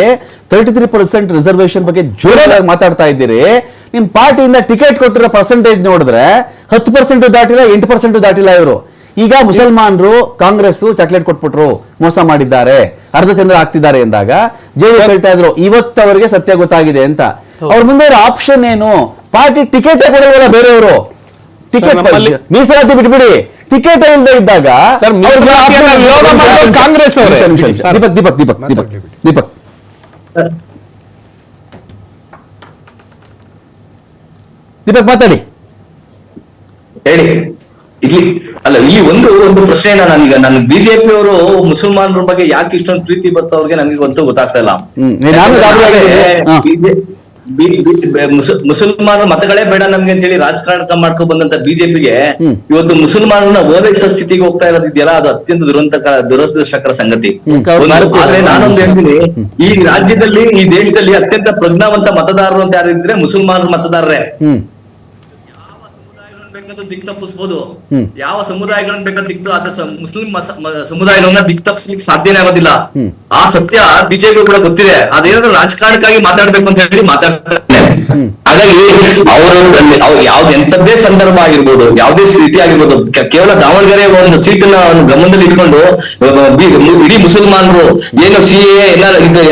33% ರಿಸರ್ವೇಶನ್ ಬಗ್ಗೆ ಜೋರಾಗಿ ಮಾತಾಡ್ತಾ ಇದ್ದೀರಿ. ನಿಮ್ ಪಾರ್ಟಿಯಿಂದ ಟಿಕೆಟ್ ಕೊಟ್ಟಿರೋ ಪರ್ಸೆಂಟೇಜ್ ನೋಡಿದ್ರೆ 10% ದಾಟಿಲ್ಲ, 8% ದಾಟಿಲ್ಲ. ಇವರು ಈಗ ಮುಸಲ್ಮಾನರು ಕಾಂಗ್ರೆಸ್ ಚಾಕ್ಲೇಟ್ ಕೊಟ್ಬಿಟ್ರು, ಮೋಸ ಮಾಡಿದ್ದಾರೆ, ಅರ್ಧ ಚಂದ್ರ ಆಗ್ತಿದ್ದಾರೆ ಎಂದಾಗ ಜೆಡಿಎಸ್ ಹೇಳ್ತಾ ಇದ್ರು ಇವತ್ತವರಿಗೆ ಸತ್ಯ ಗೊತ್ತಾಗಿದೆ ಅಂತ. ಅವ್ರ ಮುಂದೆ ಆಪ್ಷನ್ ಏನು? ಪಾರ್ಟಿ ಟಿಕೆಟ್ ಕೊಡೋಲ್ಲ ಬೇರೆಯವರು. ಟಿಕೆಟ್ ಮೀಸಲಾತಿ ಬಿಟ್ಬಿಡಿ, ಟಿಕೆಟ್ ಇಲ್ಲದೆ ಇದ್ದಾಗ ಕಾಂಗ್ರೆಸ್ ಅವರೇ. ದೀಪಕ್ ದೀಪಕ್ ದೀಪಕ್ ದೀಪಕ್ ದೀಪಕ್ ದೀಪಕ್ ಮಾತಾಡಿ, ಹೇಳಿ. ಇಲ್ಲಿ ಒಂದು ಪ್ರಶ್ನೆನ ನಾನು ಬಿಜೆಪಿ ಅವರು ಮುಸಲ್ಮಾನರ ಬಗ್ಗೆ ಯಾಕೆ ಇಷ್ಟೊಂದು ಪ್ರೀತಿ ಬರ್ತಾವ್ರಿಗೆ ನನಗೆ ಗೊತ್ತಾಗ್ತಾ ಇಲ್ಲ. ಮುಸಲ್ಮಾನರ ಮತಗಳೇ ಬೇಡ ನಮ್ಗೆ ಅಂತ ಹೇಳಿ ರಾಜಕಾರಣ ಮಾಡ್ಕೊಂಡ್ ಬಂದಂತ ಬಿಜೆಪಿಗೆ ಇವತ್ತು ಮುಸಲ್ಮಾನರನ್ನ ಓಲೈಸೋ ಸ್ಥಿತಿಗೆ ಹೋಗ್ತಾ ಇರೋದಿದೆಯಲ್ಲ, ಅದು ಅತ್ಯಂತ ದುರದೃಷ್ಟಕರ ಸಂಗತಿ. ಆದ್ರೆ ನಾನೊಂದು ಹೇಳ್ತೀನಿ, ಈ ರಾಜ್ಯದಲ್ಲಿ ಈ ದೇಶದಲ್ಲಿ ಅತ್ಯಂತ ಪ್ರಜ್ಞಾವಂತ ಮತದಾರರು ಅಂತ ಯಾರಿದ್ರೆ ಮುಸಲ್ಮಾನರ ಮತದಾರರೇ. ದಿಕ್ ತಪ್ಪಿಸಬಹುದು, ಯಾವ ಸಮುದಾಯಗಳನ್ನ ಬೇಕಾದ ಮುಸ್ಲಿಂ ಸಮುದಾಯಗಳನ್ನ ದಿಕ್ ತಪ್ಪಿಸ್ಲಿಕ್ಕೆ ಸಾಧ್ಯನೇ ಆಗೋದಿಲ್ಲ. ಆ ಸತ್ಯ ಬಿಜೆಪಿ ಕೂಡ ಗೊತ್ತಿದೆ. ಅದೇನಾದ್ರೂ ರಾಜಕಾರಣಕ್ಕಾಗಿ ಮಾತಾಡ್ಬೇಕು ಅಂತ ಹೇಳಿ ಮಾತಾಡ್ತಾರೆ. ಹಾಗಾಗಿ ಅವರು ಯಾವ್ದು ಎಂತದ್ದೇ ಸಂದರ್ಭ ಆಗಿರ್ಬೋದು, ಯಾವುದೇ ಸ್ಥಿತಿ ಆಗಿರ್ಬೋದು, ಕೇವಲ ದಾವಣಗೆರೆ ಒಂದು ಸೀಟನ್ನ ಗಮನದಲ್ಲಿ ಇಟ್ಕೊಂಡು ಇಡೀ ಮುಸಲ್ಮಾನರು ಏನು CAA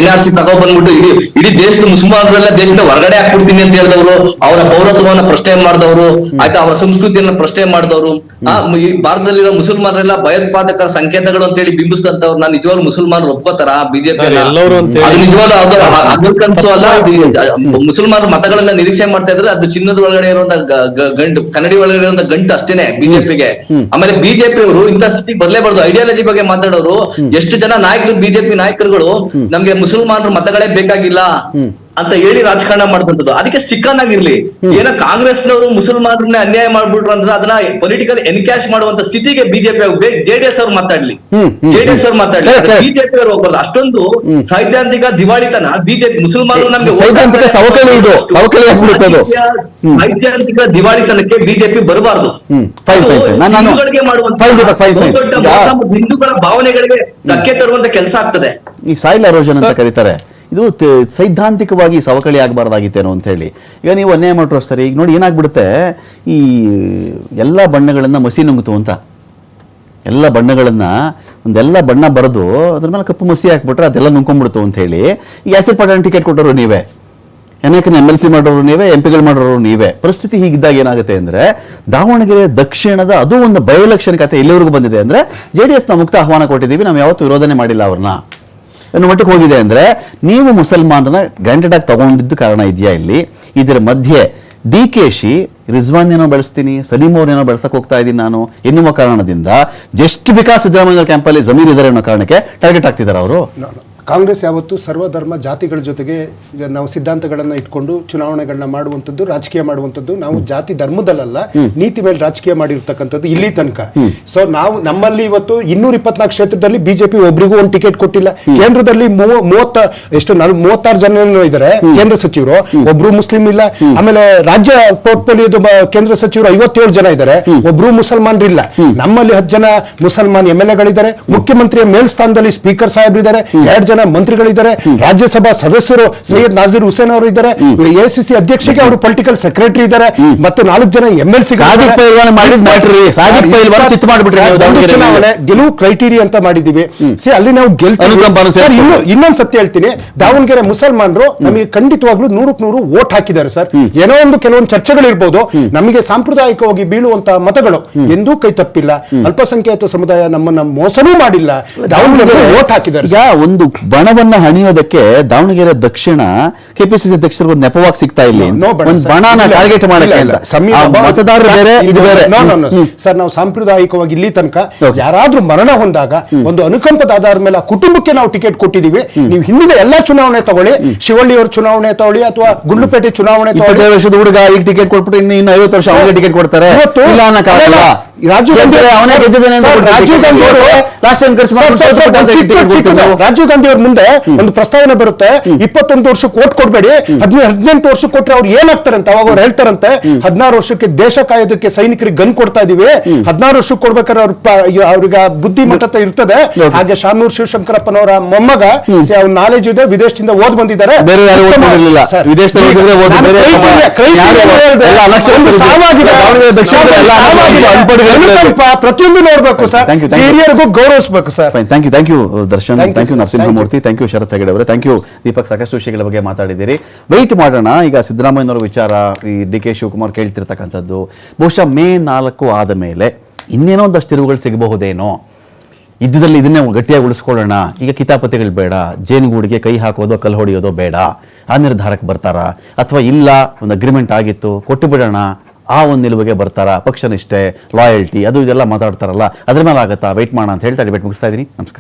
NRC ತಗೊಬಂದ್ಬಿಟ್ಟು ಇಡೀ ದೇಶದ ಮುಸಲ್ಮಾನರೆಲ್ಲ ದೇಶದ ಹೊರಗಡೆ ಹಾಕ್ಬಿಡ್ತೀನಿ ಅಂತ ಹೇಳಿದವರು, ಅವರ ಪೌರತ್ವವನ್ನ ಪ್ರಶ್ನೆ ಮಾಡಿದವರು, ಆಯ್ತಾ, ಅವರ ಸಂಸ್ಕೃತಿಯನ್ನ ಪ್ರಶ್ನೆ ಮಾಡಿದವರು, ಈ ಭಾರತದಲ್ಲಿರೋ ಮುಸಲ್ಮಾನರೆಲ್ಲ ಭಯೋತ್ಪಾದಕರ ಸಂಕೇತಗಳು ಅಂತ ಹೇಳಿ ಬಿಂಬಿಸಿದಂತವ್ರು ನಾನು ನಿಜವಾಗ್ಲೂ ಮುಸಲ್ಮಾನರು ಒಪ್ಕೋತಾರ ಬಿಜೆಪಿ? ಅದು ನಿಜವಾಗ್ಲೂ ಅದಕ್ಕಂತೂ ಅಲ್ಲ. ಮುಸಲ್ಮಾನರು ಮತಗಳನ್ನ ನಿರೀಕ್ಷೆ ಮಾಡ್ತಾ ಇದ್ರೆ ಅದು ಚಿನ್ನದ ಒಳಗಡೆ ಇರುವಂತ ಗಂಟು, ಕನ್ನಡಿ ಒಳಗಡೆ ಇರುವಂತ ಗಂಟು ಅಷ್ಟೇನೆ ಬಿಜೆಪಿಗೆ. ಆಮೇಲೆ ಬಿಜೆಪಿ ಅವರು ಇಂಥ ಸ್ಥಿತಿಗೆ ಬರ್ಲೇಬಾರ್ದು. ಐಡಿಯಾಲಜಿ ಬಗ್ಗೆ ಮಾತಾಡೋರು ಎಷ್ಟು ಜನ ನಾಯಕರು, ಬಿಜೆಪಿ ನಾಯಕರುಗಳು ನಮ್ಗೆ ಮುಸಲ್ಮಾನರು ಮತಗಳೇ ಬೇಕಾಗಿಲ್ಲ ಅಂತ ಹೇಳಿ ರಾಜಕಾರಣ ಮಾಡ್ತಂಥದ್ದು. ಅದಕ್ಕೆ ಸ್ಟಿಕ್ಕನ್ ಆಗಿರ್ಲಿ. ಏನೋ ಕಾಂಗ್ರೆಸ್ನವರು ಮುಸಲ್ಮಾನರನ್ನ ಅನ್ಯಾಯ ಮಾಡ್ಬಿಟ್ರು ಅಂತ ಅದನ್ನ ಪೊಲಿಟಿಕಲ್ ಎನ್ಕ್ಯಾಶ್ ಮಾಡುವಂತ ಸ್ಥಿತಿಗೆ ಬಿಜೆಪಿ ಜೆಡಿಎಸ್ ಅವ್ರು ಮಾತಾಡ್ಲಿ, ಬಿಜೆಪಿ ಅವರು ಹೋಗ್ಬಾರ್ದು. ಅಷ್ಟೊಂದು ಸೈದ್ಧಾಂತಿಕ ದಿವಾಳಿತನ ಬಿಜೆಪಿ ಮುಸಲ್ಮಾನರು ನಮ್ಗೆ ಸೈದ್ಧಾಂತಿಕ ದಿವಾಳಿತನಕ್ಕೆ ಬಿಜೆಪಿ ಬರಬಾರ್ದು. ಹಿಂದೂಗಳ ಭಾವನೆಗಳಿಗೆ ಧಕ್ಕೆ ತರುವಂತ ಕೆಲಸ ಆಗ್ತದೆ. ಈ ಸಾಯಿಲ್ ಎರೋಷನ್ ಅಂತ ಕರೀತಾರೆ. ಇದು ಸೈದ್ಧಾಂತಿಕವಾಗಿ ಸವಕಳಿ ಆಗಬಾರ್ದಾಗಿತ್ತೇನೋ ಅಂತ ಹೇಳಿ. ಈಗ ನೀವು ಅನ್ಯಾಯ ಮಾಡ್ರು ಸರಿ. ಈಗ ನೋಡಿ ಏನಾಗ್ಬಿಡುತ್ತೆ, ಈ ಎಲ್ಲ ಬಣ್ಣಗಳನ್ನ ಮಸಿ ನುಂಗುತ್ತು ಅಂತ, ಎಲ್ಲ ಬಣ್ಣಗಳನ್ನ ಒಂದೆಲ್ಲ ಬಣ್ಣ ಬರೆದು ಅದ್ರ ಮೇಲೆ ಕಪ್ಪು ಮಸಿ ಹಾಕ್ಬಿಟ್ರೆ ಅದೆಲ್ಲ ನುಂಕೊಂಡ್ಬಿಡ್ತು ಅಂತ ಹೇಳಿ ಈ ಆಸಿಡ್ ಪಟಾಣಿ ಟಿಕೆಟ್ ಕೊಟ್ಟರು ನೀವೇ, ಅನೇಕನ MLC ಮಾಡೋರು ನೀವೇ, MP ಮಾಡೋರು ನೀವೇ. ಪರಿಸ್ಥಿತಿ ಹೀಗಿದ್ದಾಗ ಏನಾಗುತ್ತೆ ಅಂದ್ರೆ, ದಾವಣಗೆರೆ ದಕ್ಷಿಣದ ಅದು ಒಂದು ಬೈ ಎಲೆಕ್ಷನ್ ಕತೆ ಎಲ್ಲಿವರೆಗೂ ಬಂದಿದೆ ಅಂದ್ರೆ, JDS ನ ಮುಕ್ತ ಆಹ್ವಾನ ಕೊಟ್ಟಿದ್ದೀವಿ, ನಾವು ಯಾವತ್ತೂ ವಿರೋಧನೆ ಮಾಡಿಲ್ಲ ಅವ್ರನ್ನ ಅನ್ನೋ ಮಟ್ಟಿಗೆ ಹೋಗಿದೆ. ಅಂದ್ರೆ ನೀವು ಮುಸಲ್ಮಾನರನ್ನ ಗ್ರಾಂಟೆಡ್ ಆಗಿ ತಗೊಂಡಿದ್ದು ಕಾರಣ ಇದೆಯಾ ಇಲ್ಲಿ? ಇದರ ಮಧ್ಯೆ DKಶಿ ರಿಜ್ವಾನ್ ಏನೋ ಬೆಳೆಸ್ತೀನಿ, ಸಲೀಂ ಅವ್ರನ್ನೇನೋ ಬೆಳೆಸಕ್ ಹೋಗ್ತಾ ಇದ್ದೀನಿ ನಾನು ಎನ್ನುವ ಕಾರಣದಿಂದ ಜಸ್ಟ್ ಬಿಕಾಸ್ ಸಿದ್ದರಾಮಯ್ಯ ಕ್ಯಾಂಪಲ್ಲಿ ಜಮೀರ್ ಇದ್ದಾರೆ ಅನ್ನೋ ಕಾರಣಕ್ಕೆ ಟಾರ್ಗೆಟ್ ಆಗ್ತಿದ್ದಾರೆ ಅವರು. ಕಾಂಗ್ರೆಸ್ ಯಾವತ್ತು ಸರ್ವಧರ್ಮ ಜಾತಿಗಳ ಜೊತೆಗೆ ನಾವು ಸಿದ್ಧಾಂತಗಳನ್ನ ಇಟ್ಕೊಂಡು ಚುನಾವಣೆಗಳನ್ನ ಮಾಡುವಂಥದ್ದು, ರಾಜಕೀಯ ಮಾಡುವಂಥದ್ದು. ನಾವು ಜಾತಿ ಧರ್ಮದಲ್ಲ, ನೀತಿ ಮೇಲೆ ರಾಜಕೀಯ ಮಾಡಿರ್ತಕ್ಕಂಥದ್ದು ಇಲ್ಲಿ ತನಕ. ಸೊ ನಾವು ನಮ್ಮಲ್ಲಿ ಇವತ್ತು 224 ಕ್ಷೇತ್ರದಲ್ಲಿ ಬಿಜೆಪಿ ಒಬ್ರಿಗೂ ಒಂದು ಟಿಕೆಟ್ ಕೊಟ್ಟಿಲ್ಲ. ಕೇಂದ್ರದಲ್ಲಿ 36 ಜನ ಇದ್ದಾರೆ ಕೇಂದ್ರ ಸಚಿವರು, ಒಬ್ರು ಮುಸ್ಲಿಂ ಇಲ್ಲ. ಆಮೇಲೆ ರಾಜ್ಯ ಪೋರ್ಟ್ಫೋಲಿಯೋದ ಕೇಂದ್ರ ಸಚಿವರು 57 ಜನ ಇದ್ದಾರೆ, ಒಬ್ರು ಮುಸಲ್ಮಾನರು ಇಲ್ಲ. ನಮ್ಮಲ್ಲಿ 10 ಜನ ಮುಸಲ್ಮಾನ್ MLAಗಳಿದ್ದಾರೆ, ಮುಖ್ಯಮಂತ್ರಿಯ ಮೇಲ್ಸ್ಥಾನದಲ್ಲಿ ಸ್ಪೀಕರ್ ಸಾಹೇಬ್ರಿದ್ದಾರೆ, 2 ಜನ ಮಂತ್ರಿಗಳಿದ್ದಾರೆ, ರಾಜ್ಯಸಭಾ ಸದಸ್ಯರು ಸೈಯದ್ ನಾಜೀರ್ ಹುಸೇನ್ ಅವರು ಇದ್ದಾರೆ, ACC ಅಧ್ಯಕ್ಷರಿಗೆ ಅವರು ಪೊಲಿಟಿಕಲ್ ಸೆಕ್ರೆಟರಿ ಇದ್ದಾರೆ, ಮತ್ತು 4 ಜನ MLC ಚುನಾವಣೆ ಗೆಲುವು ಕ್ರೈಟೀರಿಯಾ ಅಂತ ಮಾಡಿದೀವಿ. ಅಲ್ಲಿ ನಾವು ಗೆಲ್ತೀವಿ. ಇನ್ನೊಂದು ಸತ್ಯ ಹೇಳ್ತೀನಿ, ದಾವಣಗೆರೆ ಮುಸಲ್ಮಾನರು ನಮಗೆ ಖಂಡಿತವಾಗ್ಲೂ 100% ವೋಟ್ ಹಾಕಿದ್ದಾರೆ ಸರ್. ಏನೋ ಒಂದು ಕೆಲವೊಂದು ಚರ್ಚೆಗಳಿರ್ಬೋದು, ನಮಗೆ ಸಾಂಪ್ರದಾಯಿಕವಾಗಿ ಬೀಳುವಂತಹ ಮತಗಳು ಎಂದೂ ಕೈ ತಪ್ಪಿಲ್ಲ. ಅಲ್ಪಸಂಖ್ಯಾತ ಸಮುದಾಯ ನಮ್ಮನ್ನ ಮೋಸನೂ ಮಾಡಿಲ್ಲ, ದಾವಣಗೆರೆ ವೋಟ್ ಹಾಕಿದ್ದಾರೆ. ಒಂದು ಬಣವನ್ನ ಹಣಿಯೋದಕ್ಕೆ ದಾವಣಗೆರೆ ದಕ್ಷಿಣ KPCC ಅಧ್ಯಕ್ಷರಿಗೆ ಒಂದು ನೆಪವಾಗಿ ಸಿಗ್ತಾ ಇಲ್ಲ. ಒಂದು ಬಣನ ಟಾರ್ಗೆಟ್ ಮಾಡಕ್ಕೆ ಮತದಾರರು ಬೇರೆ, ಇದು ಬೇರೆ ಸರ್. ನಾವು ಸಾಂಪ್ರದಾಯಿಕವಾಗಿ ಇಲ್ಲಿ ತನಕ ಯಾರಾದ್ರೂ ಮರಣ ಹೊಂದಾಗ ಒಂದು ಅನುಕಂಪದ ಆಧಾರದ ಮೇಲೆ ಕುಟುಂಬಕ್ಕೆ ನಾವು ಟಿಕೆಟ್ ಕೊಟ್ಟಿದೀವಿ. ನೀವು ಹಿಂದಿನ ಎಲ್ಲಾ ಚುನಾವಣೆ ತಗೊಳ್ಳಿ, ಶಿವಳ್ಳಿ ಅವ್ರ ಚುನಾವಣೆ ತಗೊಳ್ಳಿ ಅಥವಾ ಗುಂಡ್ಲುಪೇಟೆ ಚುನಾವಣೆ, 25 ವರ್ಷದ ಹುಡುಗ ಈಗ ಟಿಕೆಟ್ ಕೊಟ್ಬಿಟ್ಟು ಇನ್ನು 50 ವರ್ಷ ಅವನಿಗೆ ಟಿಕೆಟ್ ಕೊಡ್ತಾರೆ. ರಾಜೀವ್ ಗಾಂಧಿ ಅವ್ರ ಮುಂದೆ ಒಂದು ಪ್ರಸ್ತಾವನೆ ಬರುತ್ತೆ, 21 ವರ್ಷಕ್ಕೆ ವೋಟ್ ಕೊಡ್ಬೇಡಿ, 18 ವರ್ಷಕ್ಕೆ ಕೊಟ್ರೆ ಅವ್ರು ಏನಾಗ್ತಾರಂತೆ. ಅವಾಗ ಅವ್ರು ಹೇಳ್ತಾರಂತೆ, 16 ವರ್ಷಕ್ಕೆ ದೇಶ ಕಾಯೋದಕ್ಕೆ ಸೈನಿಕರಿಗೆ ಗನ್ ಕೊಡ್ತಾ ಇದೀವಿ, 16 ವರ್ಷಕ್ಕೆ ಕೊಡ್ಬೇಕಾದ್ರೆ ಅವ್ರಿಗೆ ಬುದ್ಧಿಮಟ್ಟತೆ ಇರ್ತದೆ. ಹಾಗೆ ಶಾಮನೂರ್ ಶಿವಶಂಕರಪ್ಪನವರ ಮೊಮ್ಮಗ ನಾಲೆಜ್ ಇದೆ, ವಿದೇಶದಿಂದ ಓದ್ ಬಂದಿದ್ದಾರೆ. ಅನುಕಂಪ ಪ್ರತಿಯೊಂದು ನೋಡ್ಬೇಕು sir, Thank you, thank you. ಹಿರಿಯರಿಗೂ ಗೌರವಿಸಬೇಕು sir. Thank you Darshan, Thank you, thank you sir. Narasimhamurthy, thank you Sharath Hegde ಅವರೇ, ಥ್ಯಾಂಕ್ ಯು ದೀಪಕ್. ಸಾಕಷ್ಟು ವಿಷಯಗಳ ಬಗ್ಗೆ ಮಾತಾಡಿದ್ದೀರಿ. ವೆಯ್ಟ್ ಮಾಡೋಣ. ಈಗ ಸಿದ್ದರಾಮಯ್ಯನವರ ವಿಚಾರ, ಈ ಡಿ ಕೆ ಶಿವಕುಮಾರ್ ಕೇಳ್ತಿರ್ತಕ್ಕಂಥದ್ದು, ಬಹುಶಃ ಮೇ 4 ಆದ ಮೇಲೆ ಇನ್ನೇನೋ ಒಂದಷ್ಟು ತಿರುವುಗಳು ಸಿಗಬಹುದೇನೋ. ಇದ್ದಿದ್ದಲ್ಲಿ ಇದನ್ನೇ ಗಟ್ಟಿಯಾಗಿ ಉಳಿಸ್ಕೊಳ್ಳೋಣ, ಈಗ ಕಿತಾಪತಿಗಳು ಬೇಡ, ಜೇನುಗೂಡಿಗೆ ಕೈ ಹಾಕೋದೋ ಕಲ್ಲು ಹೊಡೆಯೋದೋ ಬೇಡ, ಆ ನಿರ್ಧಾರಕ್ಕೆ ಬರ್ತಾರಾ? ಅಥವಾ ಇಲ್ಲ ಒಂದು ಅಗ್ರಿಮೆಂಟ್ ಆಗಿತ್ತು ಕೊಟ್ಟು ಬಿಡೋಣ, ಆ ಒಂದು ನಿಲುವಿಗೆ ಬರ್ತಾರಾ? ಪಕ್ಷನಿಷ್ಠೆ, ಲಾಯಲ್ಟಿ, ಅದು ಇದೆಲ್ಲ ಮಾತಾಡ್ತಾರಲ್ಲ, ಅದ್ರ ಮೇಲೆ ಆಗುತ್ತಾ? ವೆಯ್ಟ್ ಮಾಡೋಣ ಅಂತ ಹೇಳ್ತಾ ಡಿಬೇಟ್ ಮುಗಿಸ್ತಾ ಇದ್ದೀನಿ. ನಮಸ್ಕಾರ.